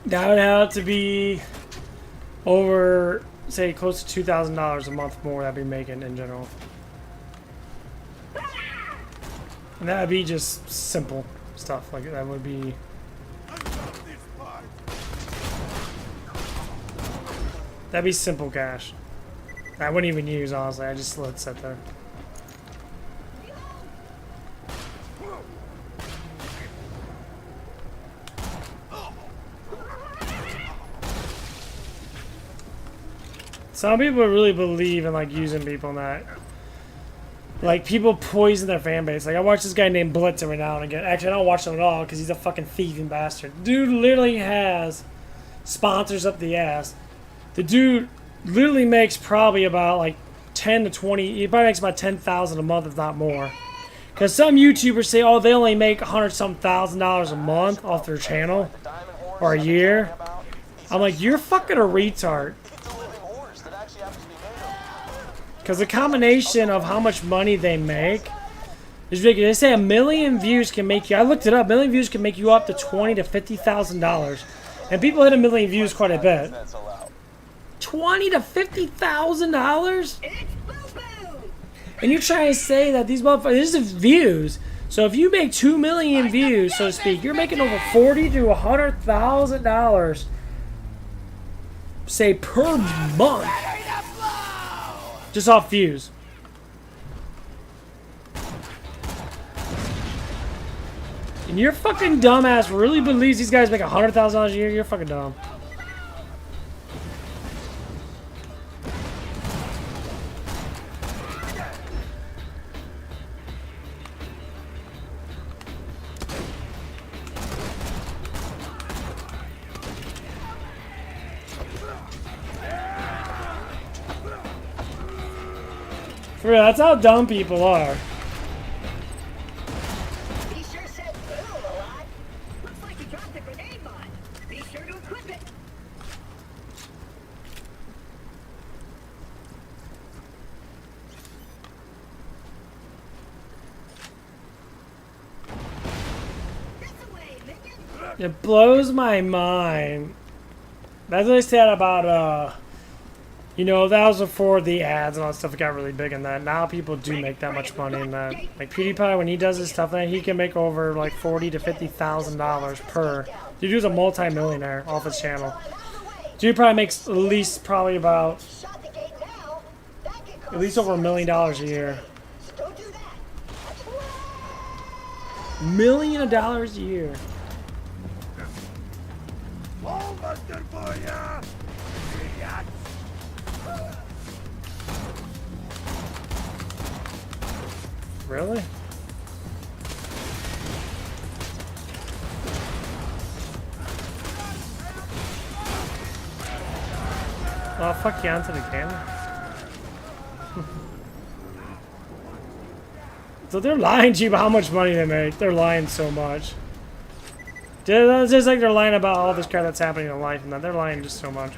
That would have to be over, say, close to $2,000 a month more I'd be making in general. And that would be just simple stuff. Like, that would be... That'd be simple cash. I wouldn't even use, honestly. I just let it sit there. Some people really believe in like using people in that. Like people poison their fan base. Like I watch this guy named Blitz every now and again. Actually, I don't watch him at all because he's a fucking thieving bastard. Dude literally has sponsors up the ass. The dude literally makes probably about like 10 to 20. He probably makes about 10,000 a month, if not more. Because some YouTubers say, oh, they only make $100-some thousand a month off their channel or a year. I'm like, you're fucking a retard. Because the combination of how much money they make is ridiculous. They say 1 million views can make you, I looked it up, 1 million views can make you up to $20,000 to $50,000. And people hit 1 million views quite a bit. $20,000 to $50,000? And you're trying to say that these motherfuckers, this is views. So if you make 2 million views, so to speak, you're making over $40,000 to $100,000, say, per month. Just off views. And your fucking dumbass really believes these guys make $100,000 a year? You're fucking dumb. For real, that's how dumb people are. He sure said boom a lot. Looks like he dropped a grenade mod. Be sure to equip it. It blows my mind. That's what I said about, you know, that was before the ads and all that stuff got really big in that. Now people do make that much money in that. Like PewDiePie, when he does his stuff, he can make over like $40,000 to $50,000 per. Dude's a multi-millionaire off his channel. Dude probably makes at least probably about at least over $1 million a year. $1 million a year. Oh filibuster for ya! Idiots! Really? Oh, fuck you onto the camera. So they're lying to you about how much money they make. They're lying so much. It's just like they're lying about all this crap that's happening in life, and that they're lying just so much.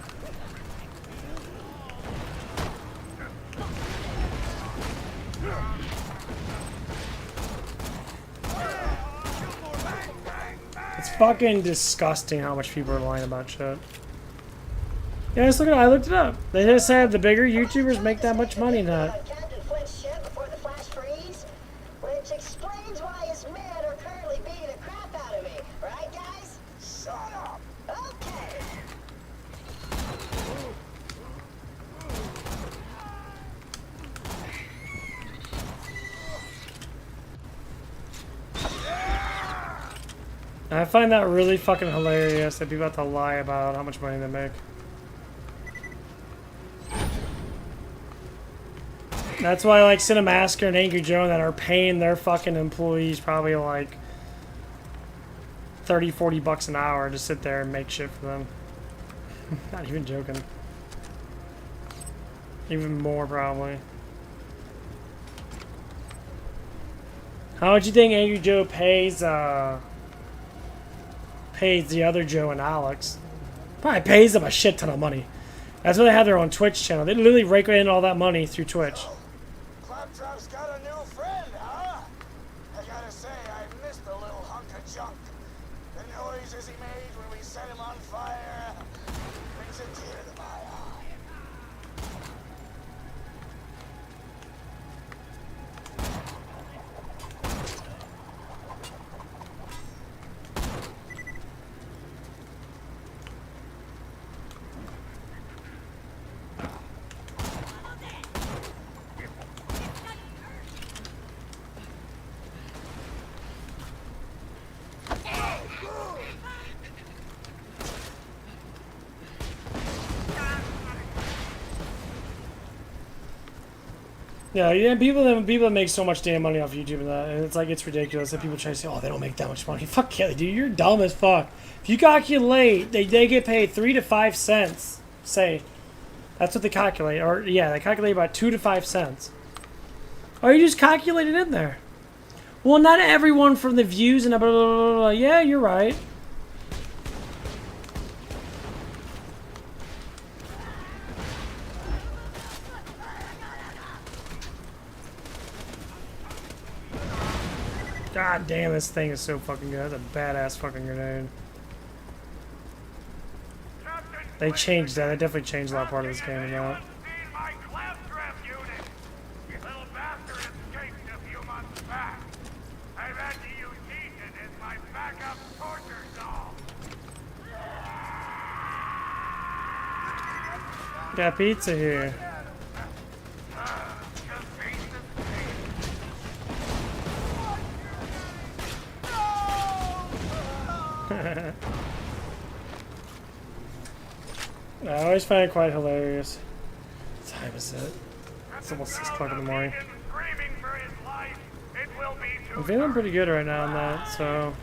It's fucking disgusting how much people are lying about shit. Yeah, just look at it. I looked it up. They just said the bigger YouTubers make that much money now. Captain Flint's ship before the flash freeze, which explains why his men are currently beating the crap out of me. Right, guys? Shut up! Okay. I find that really fucking hilarious that people have to lie about how much money they make. That's why like Cinemasker and Angry Joe that are paying their fucking employees probably like 30-40 bucks an hour to sit there and make shit for them. Not even joking. Even more probably. How much do you think Angry Joe pays the other Joe and Alex? Probably pays them a shit ton of money. That's why they have their own Twitch channel. They literally rake in all that money through Twitch. Claptrap's got a new friend, huh? I gotta say, I missed the little hunk of junk. The noises he made when we set him on fire brings a tear to my eye. Yeah, people that make so much damn money off YouTube and that, and it's like it's ridiculous that people try to say, oh, they don't make that much money. Fuck yeah, dude, you're dumb as fuck. If you calculate, they get paid 3 to 5 cents. Say, that's what they calculate, or yeah, they calculate about 2 to 5 cents. Or you just calculate it in there. Well, not everyone from the views and blah, blah, blah, blah. Yeah, you're right. God damn, this thing is so fucking good. That's a badass fucking grenade. They changed that. They definitely changed that part of this game now. Got pizza here. I always find it quite hilarious. What time is it? It's almost 6 o'clock in the morning. I'm feeling pretty good right now on that, so...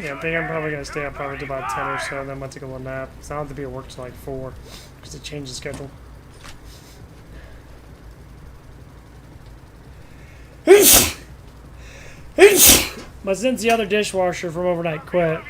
Yeah, I think I'm probably going to stay up probably to about 10 or so, and then I'm going to take a little nap. Because I don't have to be at work till like 4, because it changed the schedule. But since the other dishwasher from overnight quit,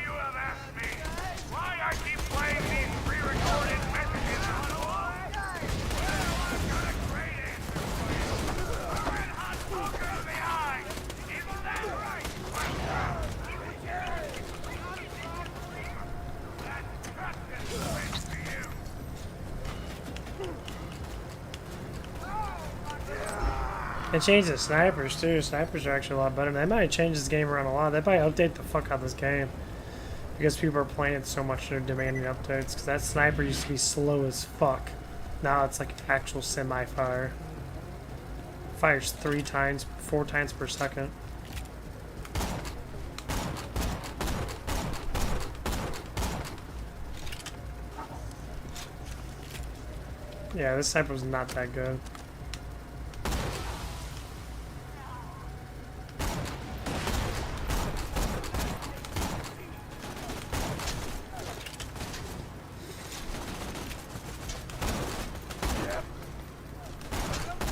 they changed the snipers too. Snipers are actually a lot better. They might change this game around a lot. They might update the fuck out of this game because people are playing it so much. They're demanding updates. Because that sniper used to be slow as fuck. Now it's like actual semi-fire. Fires 4 times per second. Yeah, this sniper was not that good.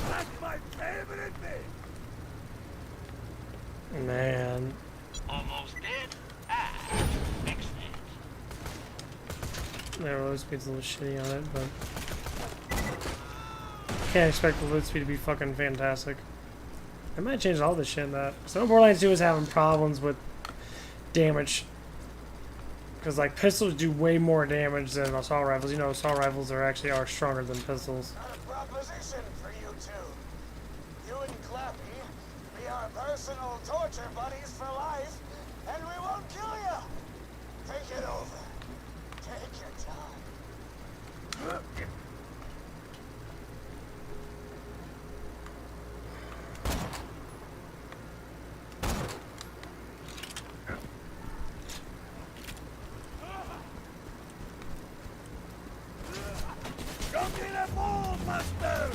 That's my favorite bit. Man. Almost dead? Excellent. Their load speed's a little shitty on it, but can't expect the load speed to be fucking fantastic. I might change all this shit in that. So Borderlands 2 is having problems with damage. Because like pistols do way more damage than assault rifles. You know, assault rifles are stronger than pistols. Got a proposition for you two. You and Clappy be our personal torture buddies for life, and we won't kill you. Take it over. Take your time. Come get a ball, master!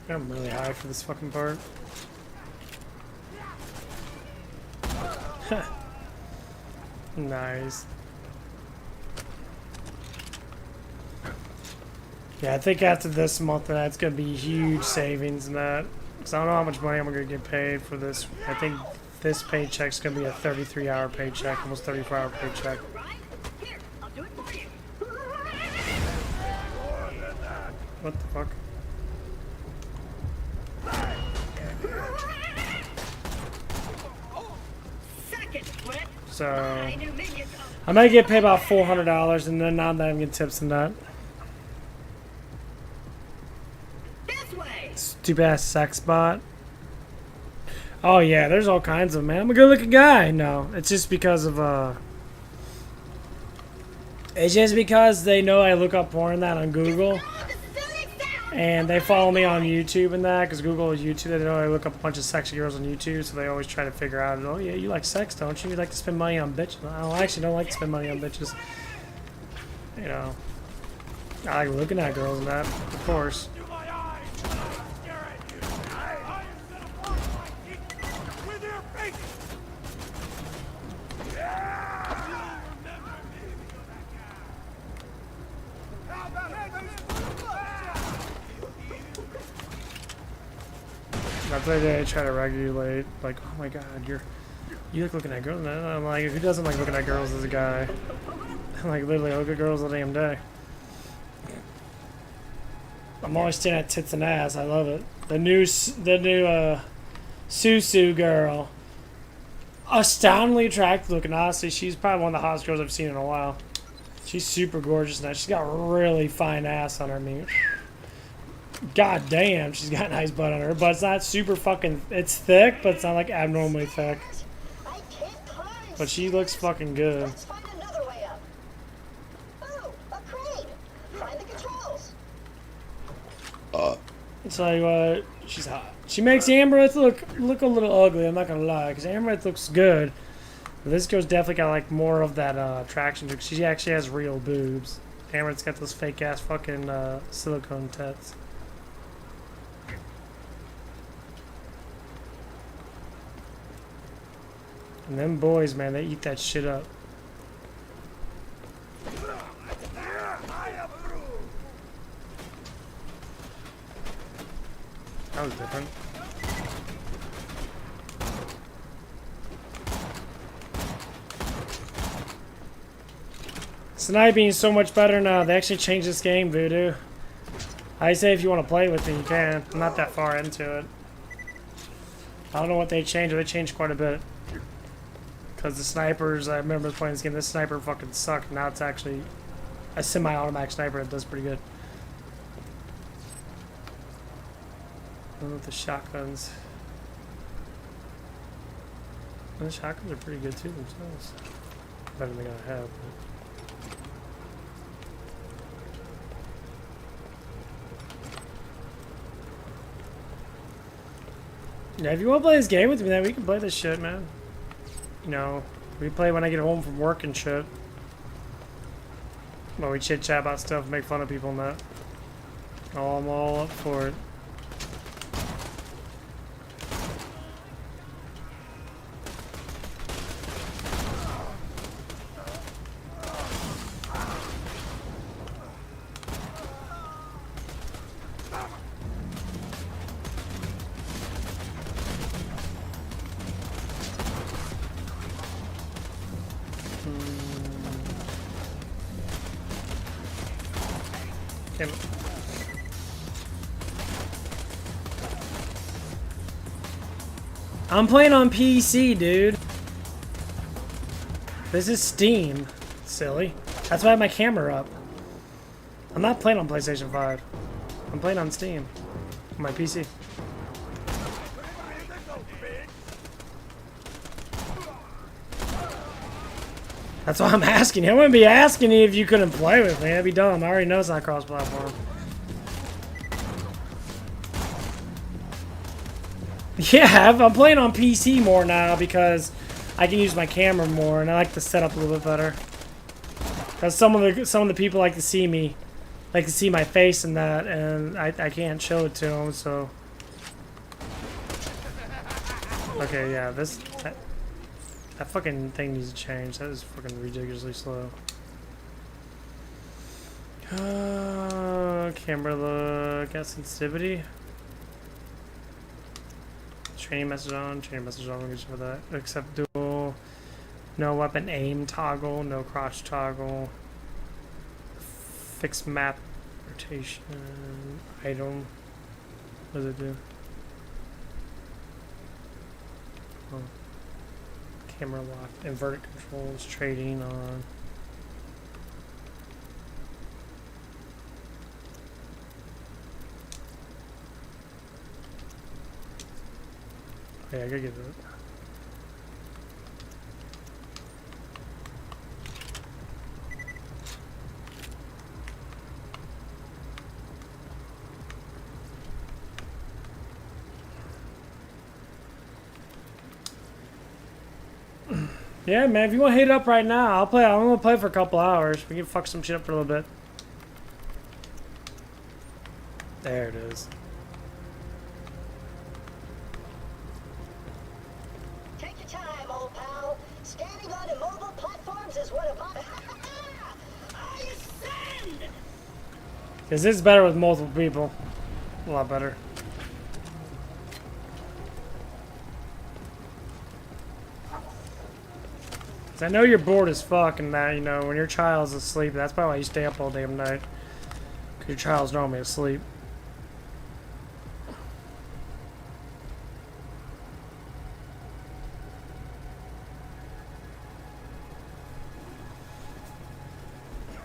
I'm really high for this fucking part. Nice. Yeah, I think after this month, that's gonna be huge savings in that. Cause I don't know how much money I'm gonna get paid for this. I think this paycheck's gonna be a 33-hour paycheck, almost 34-hour paycheck. Here, I'll do it for you. What the fuck? Second split. So My new minions. I might get paid about $400, and then now that I'm getting tips and that. This way. Stupid ass sex bot. Oh yeah, there's all kinds of man. I'm a good looking guy. No, it's just because of it's just because they know I look up porn and that on Google. And they follow me on YouTube and that, because Google is YouTube. They know I look up a bunch of sexy girls on YouTube, so they always try to figure out, oh yeah, you like sex, don't you? You like to spend money on bitches. I actually don't like to spend money on bitches. You know, I like looking at girls and that, of course. That's why they try to regulate, like, oh my god, you like looking at girls. And I'm like, who doesn't like looking at girls as a guy? I'm like, literally, I look at girls all damn day. I'm always staring at tits and ass. I love it. The new Susu girl, astoundingly attractive looking. Honestly, she's probably one of the hottest girls I've seen in a while. She's super gorgeous now. She's got really fine ass on her. I mean, god damn, she's got a nice butt on her. But it's not super fucking. It's thick, but it's not like abnormally thick. But she looks fucking good. Let's find another way up. Oh, a crane. Find the controls. I'll tell you what, she's hot. She makes Ambereth look a little ugly, I'm not gonna lie, because Ambereth looks good. But this girl's definitely got like more of that attraction to her. She actually has real boobs. Ambereth's got those fake ass fucking silicone tits. And them boys, man, they eat that shit up. That was different. Sniping is so much better now. They actually changed this game, Voodoo. I say if you want to play with me, you can. I'm not that far into it. I don't know what they changed, but they changed quite a bit. Because the snipers, I remember playing this game, this sniper fucking sucked. Now it's actually a semi-automatic sniper that does pretty good. With the shotguns. The shotguns are pretty good too themselves. Better than I have. Yeah, if you want to play this game with me, then we can play this shit, man. You know, we play when I get home from work and shit. Well, we chit chat about stuff, make fun of people and that. Oh, I'm all up for it. Okay. I'm playing on PC, dude. This is Steam. Silly. That's why I have my camera up. I'm not playing on PlayStation 5. I'm playing on Steam. On my PC. That's why I'm asking you. I wouldn't be asking you if you couldn't play with me. That'd be dumb. I already know it's not cross-platform. Yeah, I'm playing on PC more now because I can use my camera more, and I like the setup a little bit better. Because some of the people like to see me, like to see my face in that, and I can't show it to them. So, okay, yeah, that fucking thing needs to change. That is fucking ridiculously slow. Camera look, got sensitivity. Training message on, we'll for that. Except dual, no weapon aim toggle, no crotch toggle. Fixed map rotation, item. What does it do? Oh. Camera lock, inverted controls, trading on. Okay, I gotta get it. Yeah, man, if you want to hit it up right now, I'll play. I'm gonna play for a couple hours. We can fuck some shit up for a little bit. There it is. Take your time, old pal. Standing on immobile platforms is one of my... I ascend! Because this is better with multiple people. A lot better. I know you're bored as fuck and that, you know, when your child's asleep, that's probably why you stay up all damn night. Because your child's normally asleep.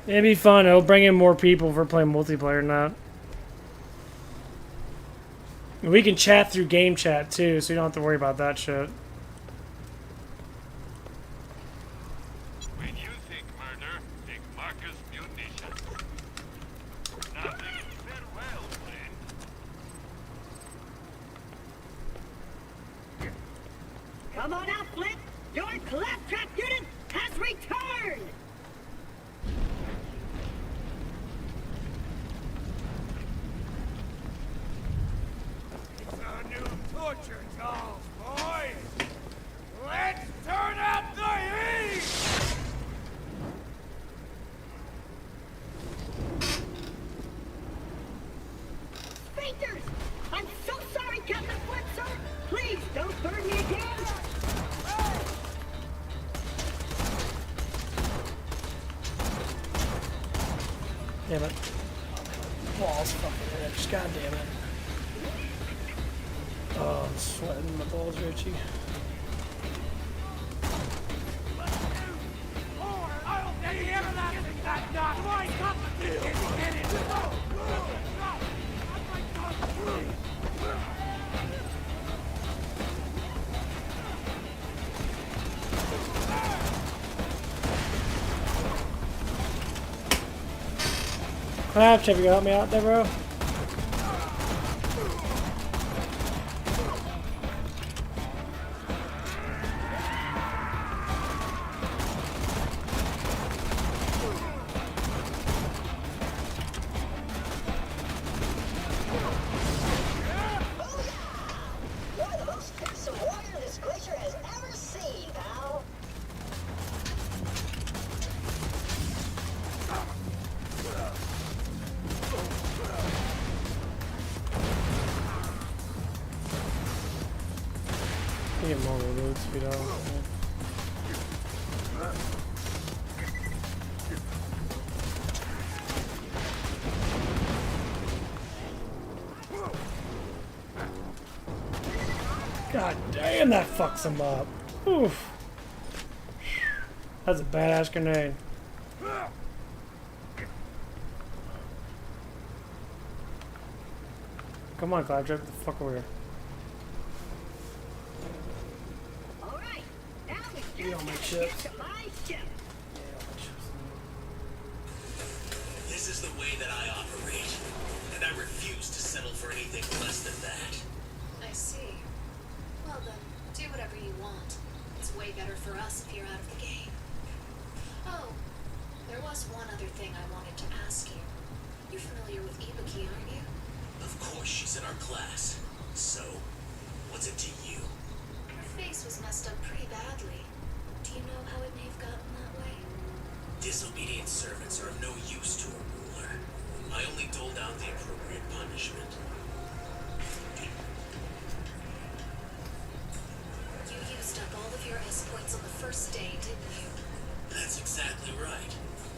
It'd be fun. It'll bring in more people for playing multiplayer and that. We can chat through game chat too, so you don't have to worry about that shit. Come on out, Flint! Your claptrap unit has returned! A new torture dolls, boys! Let's turn up the heat! Fainters! I'm so sorry, Captain Flint, sir! Please, don't burn me again! Damn it. Balls fucking itch. God damn it. Oh, I'm sweating. My balls are itchy. I'll take everlasting that not my cup of tea! Chip, you gonna help me out there, bro? You're the most fearsome warrior this glacier has ever seen, pal. Get more loot speed out. God damn, that fucks him up. Oof. That's a badass grenade. Come on, Cloud, drive the fuck over here. All right, now we You don't make just chips. get to my ship. This is the way that I operate, and I refuse to settle for anything less than that. I see. Well then, do whatever you want. It's way better for us if you're out of the game. Oh, there was one other thing I wanted to ask you. You're familiar with Ibuki, aren't you? Of course she's in our class. So, what's it to you? Her face was messed up pretty badly. Do you know how it may have gotten that way? Disobedient servants are of no use to a ruler. I only doled out the appropriate punishment. You used up all of your S points on the first day, didn't you? That's exactly right.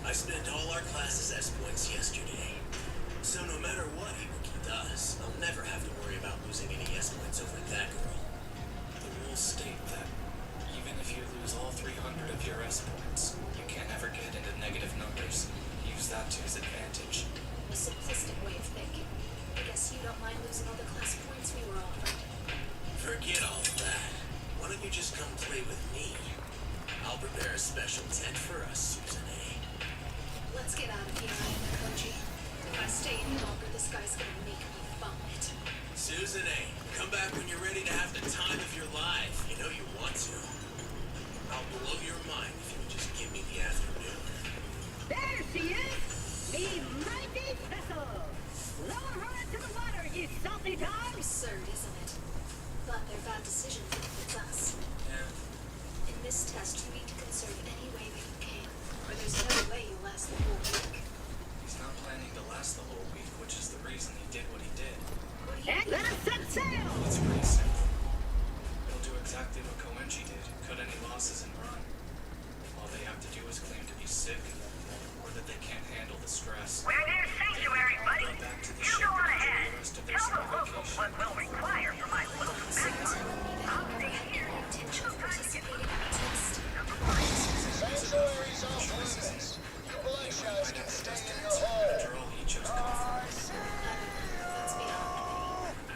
I spent all our classes S points yesterday. So no matter what Ibuki does, I'll never have to worry about losing any S points over that girl. The rules state that even if you lose all 300 of your S points, you can't ever get into negative numbers. Use that to his advantage. A simplistic way of thinking. I guess you don't mind losing all the class points we were offered. Forget all that. Why don't you just come play with me? I'll prepare a special tent for us, Susan A. Let's get out of here, Koji. If I stay any longer, this guy's gonna make me vomit. Susan A, come back when you're ready to have the time of your life. You know you want to. I'll blow your mind if you would just give me the afternoon. There she is! Me mighty vessel! Lower her into the water, you salty dog! Absurd, isn't it? But their bad decision benefits us. Yeah. In this test, you need to conserve any way that you can, or there's no way you'll last the whole week. He's not planning to last the whole week, which is the reason he did what he did. And let us set sail! It's pretty simple. He'll do exactly what Koenji did, cut any losses and run. All they have to do is claim to be sick, or that they can't handle the stress. We're near Sanctuary, buddy. Go back to the You ship go on and ahead. enjoy the rest of their Tell the summer locals vacation. what will require for my local backup. I'll stay here. Intention of participating in the test. Sanctuary's off limits. You bloodshouts can stay in your hole. After all, he chose comfort. That's beyond me.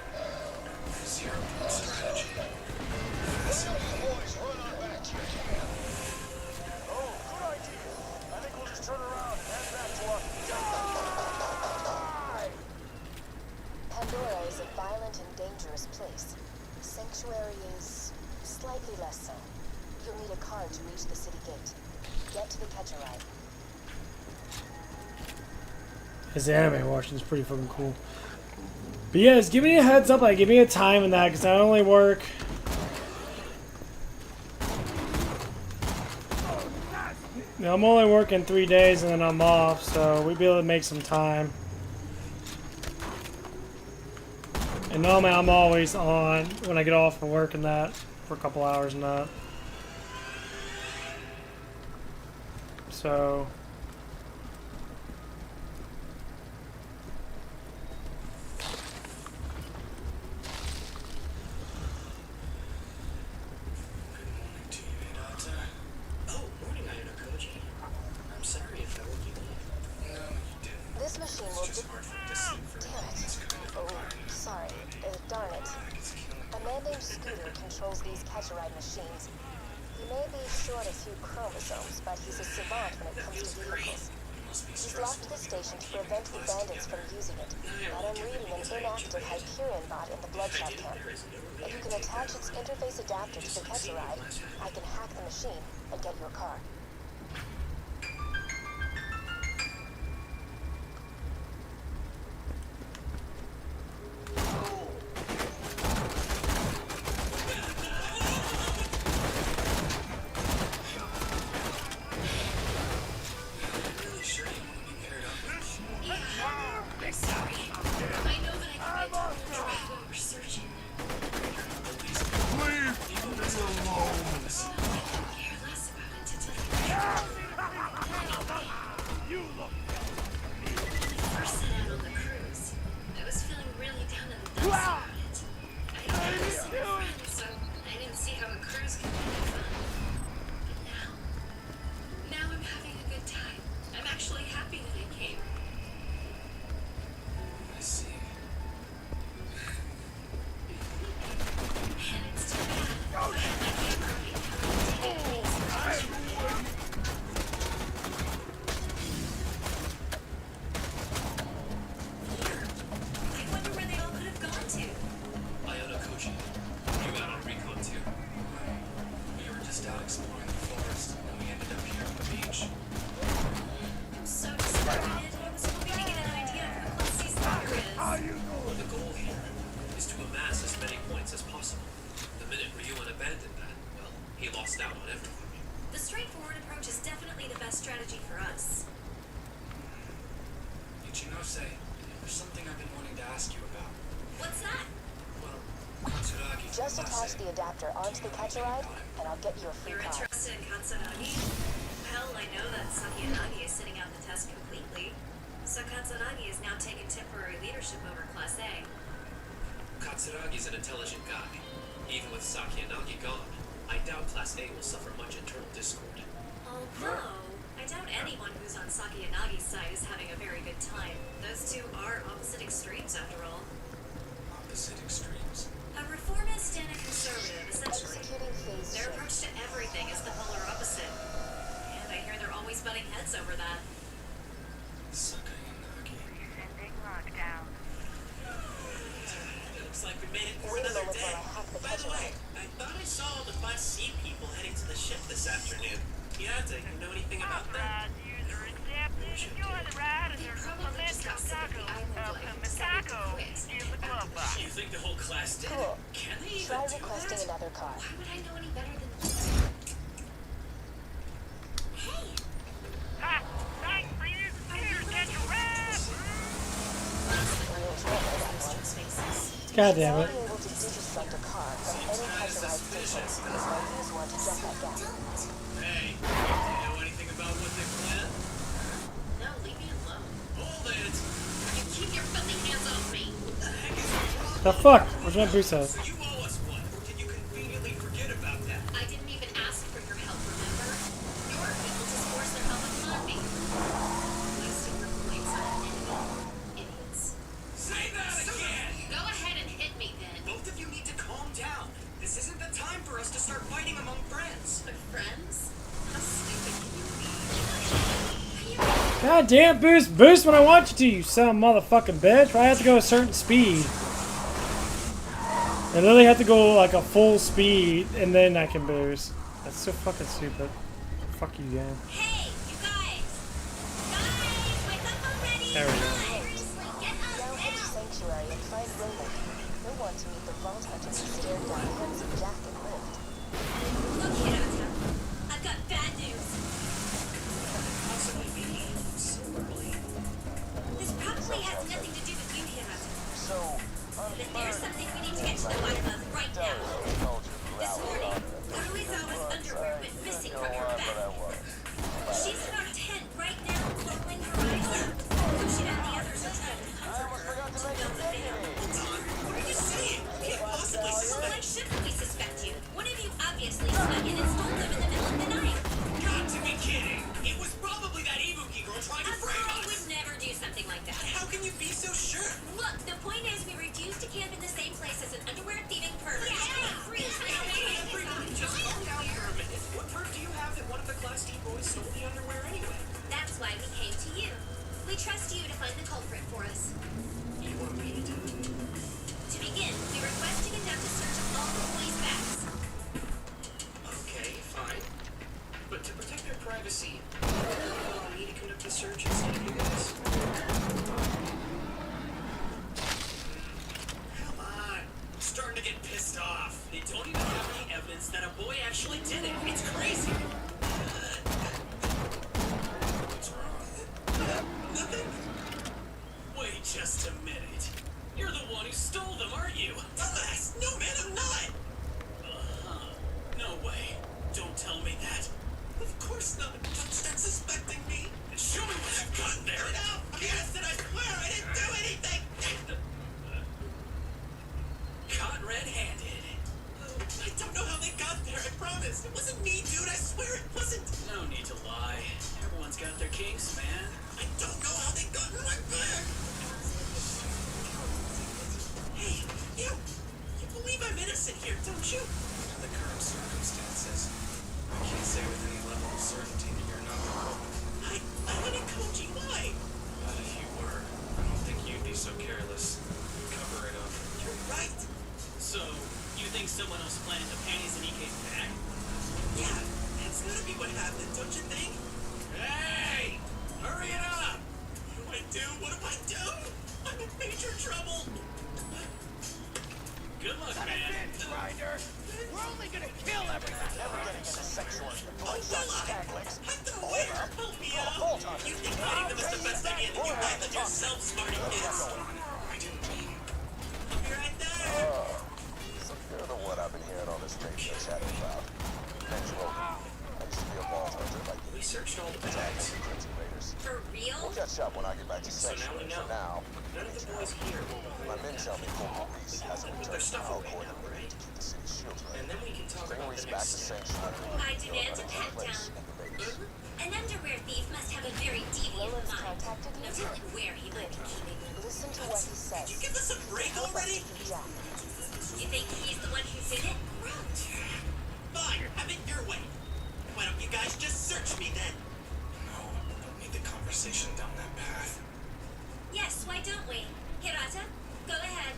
Zero-point strategy. Listen, you boys, run on back to your camp. Oh, good idea. I think we'll just turn around and head back to our... Pandora is a violent and dangerous place. Sanctuary is slightly less so. You'll need a card to reach the city gate. Get to the catcher ride. This anime watching is pretty fucking cool. But yeah, just give me a heads up, like give me a time in that, because I only work. Now, I'm only working 3 days and then I'm off, so we'd be able to make some time. And normally I'm always on when I get off from work and that for a couple hours and that. So Good morning to you, Hinata. Oh, morning, Ayano Koji. I'm sorry if I woke you up. No, you didn't. This machine It's will just hard for me to sleep for Damn it. this kind of Oh, environment. sorry. Darn it. It's killing A man named Scooter controls these catcher ride machines. He may be short a few chromosomes, but he's a savant when it comes to vehicles. must be He's stressful. locked the station to prevent the bandits from using it, but I'm reading an inactive Hyperion bot in the Bloodshot camp. If you can attach its interface adapter to the Catch-A-Ride, I can hack the machine and get your car. I'm sorry. I know that I committed to drive while we're searching. Care less about it to tell you. When I first set out on the cruise, I was feeling really down in the dumps about it. I don't have a single friend, so I didn't see how a cruise could be fun. But now I'm having a good time. I'm actually happy that I came. I see. And it's too bad. I have my camera right now. Take it easy. I wonder where they all could have gone to. Iona Koji, you out on recon too? We were just out exploring the forest, and we ended up here on the beach. I'm so disappointed. I was hoping to get an idea of who Class C's leader is. The goal here is to amass as many points as possible. The minute Ryuan abandoned that, well, he lost out on everything. The straightforward approach is definitely the best strategy for us. Ichinose, there's something I've been wanting to ask you about. What's that? Well, Katsuragi. Just attach the adapter onto the Catch-A-Ride, and I'll get you a free You're car. interested in Katsuragi? Well, I know that Sakiyanagi is sitting out the test completely. So Katsuragi has now taken temporary leadership over Class A. Katsuragi's an intelligent guy. Even with Sakiyanagi gone, I doubt Class A will suffer much internal discord. Although, I doubt anyone who's on Sakiyanagi side is having a very good time. Those two are opposite extremes, after all. Opposite extremes. A reformist and a conservative, essentially. Executing phase Their shift. approach to everything is the polar opposite. And I hear they're always butting heads over that. Sakayanagi. Sending lockdown. Looks like we made it for Wait a another moment day. while I hack the By the way, Catch-A-Ride. I thought I saw all the Class C people heading to the ship this afternoon. Yata, you know anything about that? Authorized user accepted. Enjoy the ride, and They there's a probably just pimento got sick of the taco. island life and decided to quit and In get the back glove to the box. You think the whole class did? Cool. Can they even Try do requesting that? another car. Why would I know any better than Hey! Ha! Thanks for using Peter Catch-A-Ride. God damn it. I'll be able to digistruct a car from any Catch-A-Ride station, so I'll use one to jump that gap. Hey, do you know anything about what they plan? No, leave me alone. Hold it! You keep your filthy hands off me. What the heck is your problem? The fuck? Where's my boots at? So you owe us one, or did you conveniently forget about that? I didn't even ask for your help, remember? Your people just forced their help upon me. Wasting your points on an enemy. Idiots. Say that again! Go ahead and hit me then. Both of you need to calm down. This isn't the time for us to start fighting among friends. But friends? How stupid can you be? God damn, boost, boost when I want you to, you son of a motherfucking bitch. Why have to go a certain speed? I literally have to go like a full speed and then I can boost. That's so fucking stupid. Fuck you, game. Hey, you guys! Guys, wake up already! There we go. Seriously, get up Now head to now! Sanctuary and find Roland. He'll want to meet the Vault Hunters who stared down Handsome Jack and lived. Look, Hinata. I've got bad news. Possibly be so early. This probably has nothing to do with you, Hinata. So, But there's something we need to get to the bottom of right now. This morning, Kuroizawa's underwear went missing from her bed. She's in our tent right now, clothing her eyes out. Kushida and the others are trying to comfort her until the veil. What are you saying? You can't possibly Well, suspect. why shouldn't we suspect you? One of you obviously snuck in and stole them in the middle of the night. Got to be kidding! It was probably that Ibuki girl trying to A frame girl us! would never do something like that. How can you be so sure? Look, the point is we refuse to camp in the same place as an underwear thieving pervert. Everybody just calm down for a minute. What proof do you have that one of the Class D boys stole the underwear anyway? That's why we came to you. We trust you to find the culprit for us. You want me to do it? To begin, we request you conduct a search of all the boys' bags. Okay, fine. But to protect their privacy, you want me to conduct the search instead of you guys? Come on. I'm starting to get pissed off. They don't even have any evidence that a boy actually did it. It's crazy. What's wrong? Nothing. Wait just a minute. You're the one who stole them, aren't you? Dumbass! No, man, I'm not! No way. Don't tell me that. Of course not. Don't start suspecting me. And show me what I've got there. No! Yes, and I swear I didn't do anything! Caught red-handed. I don't know how they got there, I promise. It wasn't me, dude. I swear it wasn't. No need to lie. Everyone's got their kinks, man. I don't know how they got in my bag. Hey, you believe I'm innocent here, don't you? In the current circumstances, I can't say with any level of certainty that you're not the culprit. I didn't Koji, why? But if you were, I don't think you'd be so careless. Cover it up. You're right. So, you think someone else planted the panties in EK's bag? Yeah, that's gotta be what happened, don't you think? Hey! Hurry it up! What do I do? What do I do? I'm in major trouble. Good luck, man. Grinder. We're only gonna kill everything. Never getting into sexual tactics. Help me out. You think fighting them is the best idea that you have than yourself, smarty kids? I didn't mean... I'll be right there. So you're the one I've been hearing all this radio chatter about. Eventually, I used to be a vault hunter like you. We searched all the bags. For real? We'll catch up when I get back to So now we Sanctuary. know. For now, None of the boys here will know my men tell me Corporal Reese hasn't Put returned their to stuff away Alcor now, right? to keep the city shields And running. then we can talk Bring about Reese the back next to step. Sanctuary. I demand a pat down. An underwear thief must have a very deviant Lilith's mind. contacted No you? telling where he might be keeping them. Listen to what he says. Did you give us a break already? Jack. You think he's the one who did it? Fine, have it your way. Why don't you guys just search me then? No, don't need the conversation down that path. Yes, why don't we? Hirata, go ahead.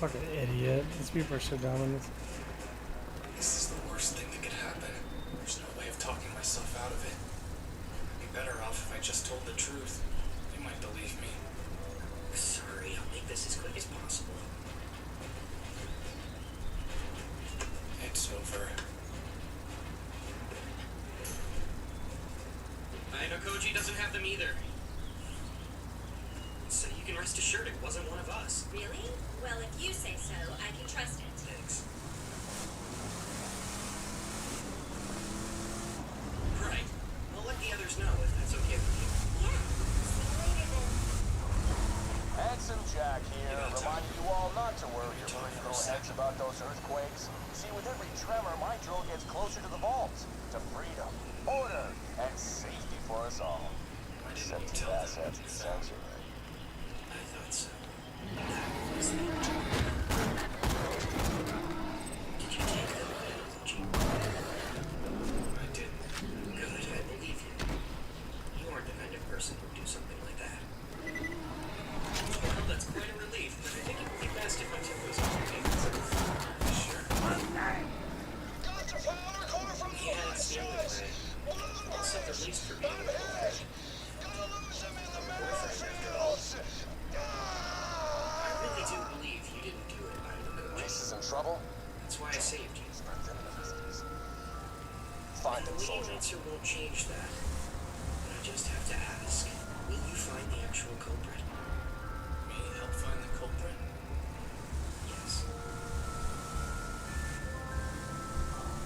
Fucking idiot. These people are so dumb in this. This is the worst thing that could happen. There's no way of talking myself out of it. I'd be better off if I just told the truth. They might believe me. Sorry, I'll make this as quick as possible. It's over. I know Koji doesn't have them either. So you can rest assured it wasn't one of us. Really? Well, if you say so, I can trust it. Thanks. Right. I'll let the others know if that's okay with you. Yeah. See you later then. Handsome Jack here, reminding you all not to worry your pretty little heads about those earthquakes. See, with every tremor, my drill gets closer to the vaults, to freedom, order, and safety for us all. Except the assets of the sanctuary. I thought so. Did you take them away, Koji? I didn't. Good, I believe you. You aren't the kind of person who'd do something like that. Well, that's quite a relief, but I think it would be best if I took those off your hands. Sure. Yeah, it's the only way. Also, at least for being a boyfriend after all. I really do believe you didn't do it, Idaho. Reese is in trouble? That's why I saved you. Find And him, the legal soldier. answer won't change that. But I just have to ask, will you find the actual culprit? Me help find the culprit? Yes.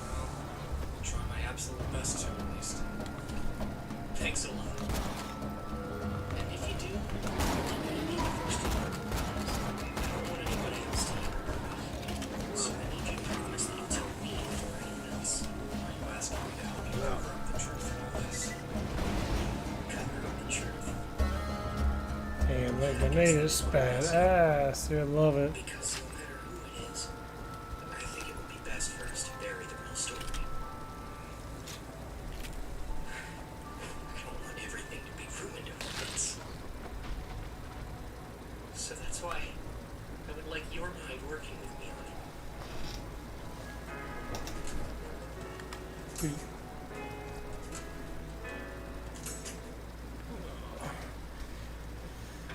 Well, I'll try my absolute best to, at least. Thanks a lot. And if you do, I'm gonna be the first to know. I don't want anybody else to hear about it. So I need you to promise that you'll tell me before anyone else. Are you asking me to help you cover up the truth in all this? Cover up the truth. Damn, that grenade is badass. Dude, I love it. Because no matter who it is, I think it would be best for us to bury the real story. I don't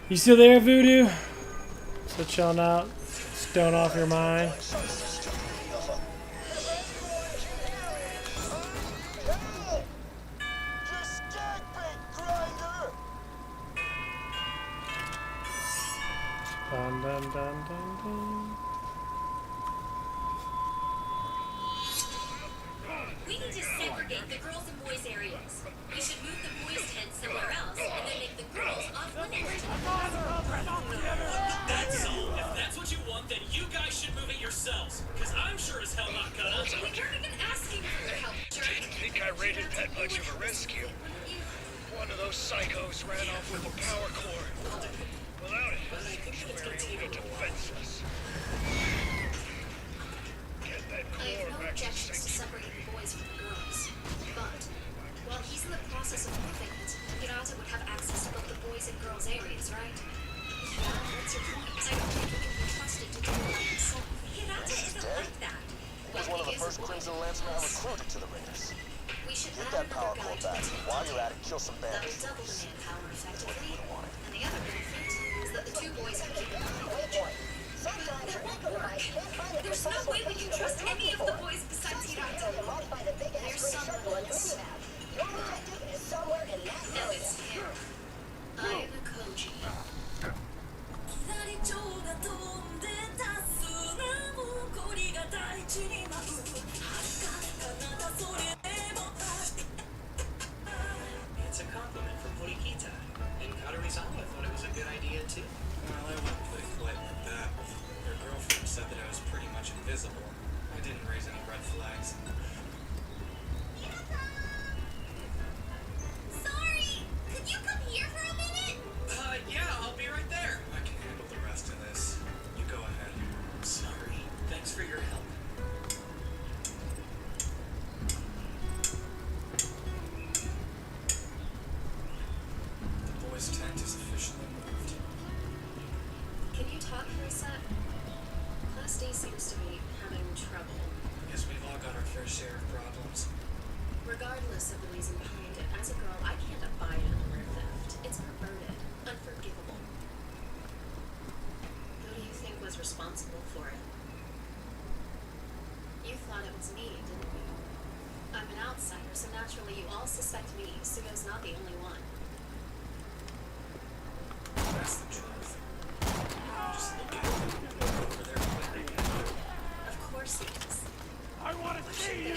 You still there, Voodoo? Still chilling out? Stone off your mind? Dun dun dun dun dun. We need to segregate the girls and boys areas. We should move the boys' tents somewhere else and then make the girls off limits. That's all. If that's what you want, then you guys should move it yourselves. Because I'm sure as hell not gonna. We weren't even asking for your help, jerk. Didn't think I rated that much of a rescue. One of those psychos ran off with a power cord. Without it, we're even defenseless. Get that I have core no back to objections to separating the boys from the girls. But, while he's in the process of moving it, Hirata would have access to both the boys and girls areas, right? Yeah, what's your point? I don't think he can be trusted to do it by himself. Hirata isn't like that. He was one of the first Crimson Lancemen I recruited to the Raiders. We should Get add that power another core guy back. to the team. While you're at it, kill some That would bandits. double the manpower effectively. And the other benefit is that the two boys can keep an eye on Wait, boy. Sometimes your echo device can't find the There's no precise way we can location trust of what any you're of the looking boys besides for. Hirata. Sometimes you modify the big-ass There's green circle on your someone mini-map. Your objective is somewhere in that No, area. it's him. I am a Koji. 左蝶が飛んでた砂もこりが大地に舞う遥か彼方それでも It's a compliment from Horikita. And Katorizawa thought it was a good idea too. Well, I wouldn't put it quite like that. Your girlfriend said that I was pretty much invisible. I didn't raise any red flags. Sorry! Could you come here for a minute? Yeah, I'll be right there. I can handle the rest of this. You go ahead. Sorry. Thanks for your help. The boys' tent is officially moved. Can you talk for a sec? Class D seems to be having trouble. I guess we've all got our fair share of problems. Regardless of the reason behind it, as a girl, I can't abide underwear theft. It's perverted, unforgivable. Who do you think was responsible for it? You thought it was me, didn't you? I'm an outsider, so naturally you all suspect me. Sugo's not the only one. That's the truth. Just look at them. Over there wearing it. Of course he is. I want to see you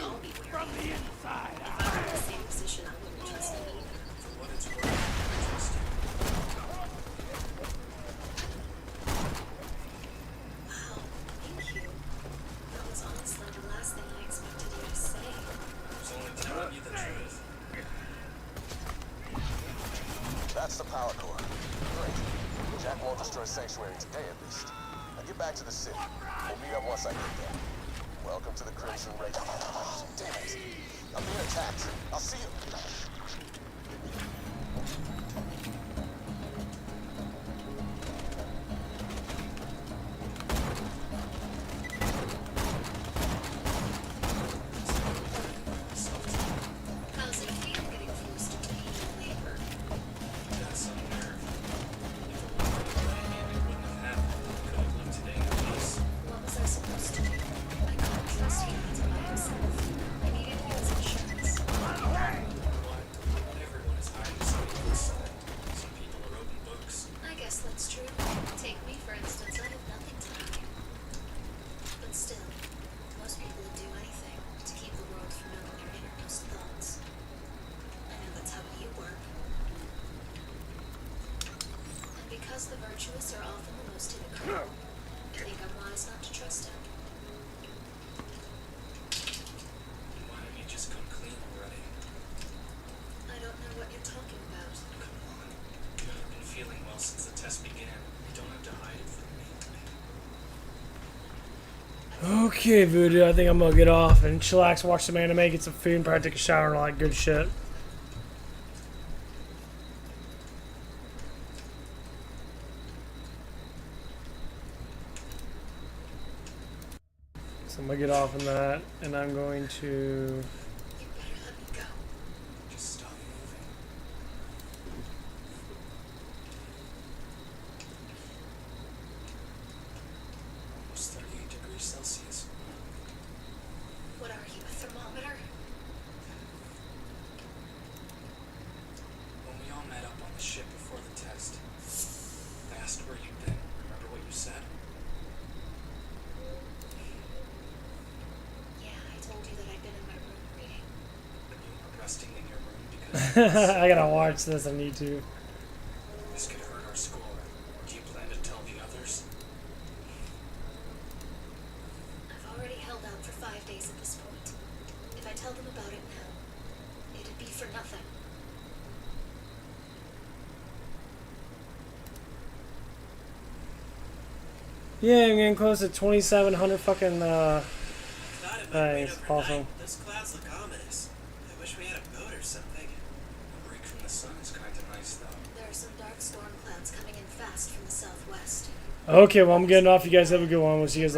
from the inside. If I were in the same position, I wouldn't trust him either. For what it's worth, I trust you. Wow, thank you. That was honestly the last thing I expected you to say. I was only telling you the truth. That's the power core. Great. Jack won't destroy Sanctuary today, at least. Now get back to the city. We'll meet up once I get there. Welcome to the Crimson Raiders. Damn it. I'm being attacked. I'll see you. How's it feel getting forced into pain labor? That's some nerve. If it weren't for the plan, it wouldn't have happened. Could have lived today in peace. What was I supposed to do? I couldn't trust him to by himself. I needed his insurance. What? Not everyone is hiding something inside. Some people are open books. I guess that's true. Take me, for instance. I have nothing to hide. But still, most people would do anything to keep the world from knowing their innermost thoughts. I know that's how you work. And because the virtuous are often the most hypocritical, I think I'm wise not to trust him. Why don't you just come clean already? I don't know what you're talking about. Come on. You haven't been feeling well since the test began. You don't have to hide it from me. Okay, Voodoo, I think I'm gonna get off and chillax, watch some anime, get some food, and probably take a shower and all that good shit. So I'm gonna get off on that, and I'm going to. You better let me go. Just stop moving. I gotta watch this on YouTube. This could hurt our score. Do you plan to tell the others? I've already held out for 5 days at this point. If I tell them about it now, it'd be for nothing. Yeah, I'm getting close to 2,700 fucking God, it might rain things. overnight. Awesome. Those clouds look ominous. I wish we had a boat or something. A break from the sun is kind of nice, though. There are some dark storm clouds coming in fast from the southwest. Okay, well, I'm getting off. You guys have a good one. We'll see you guys later.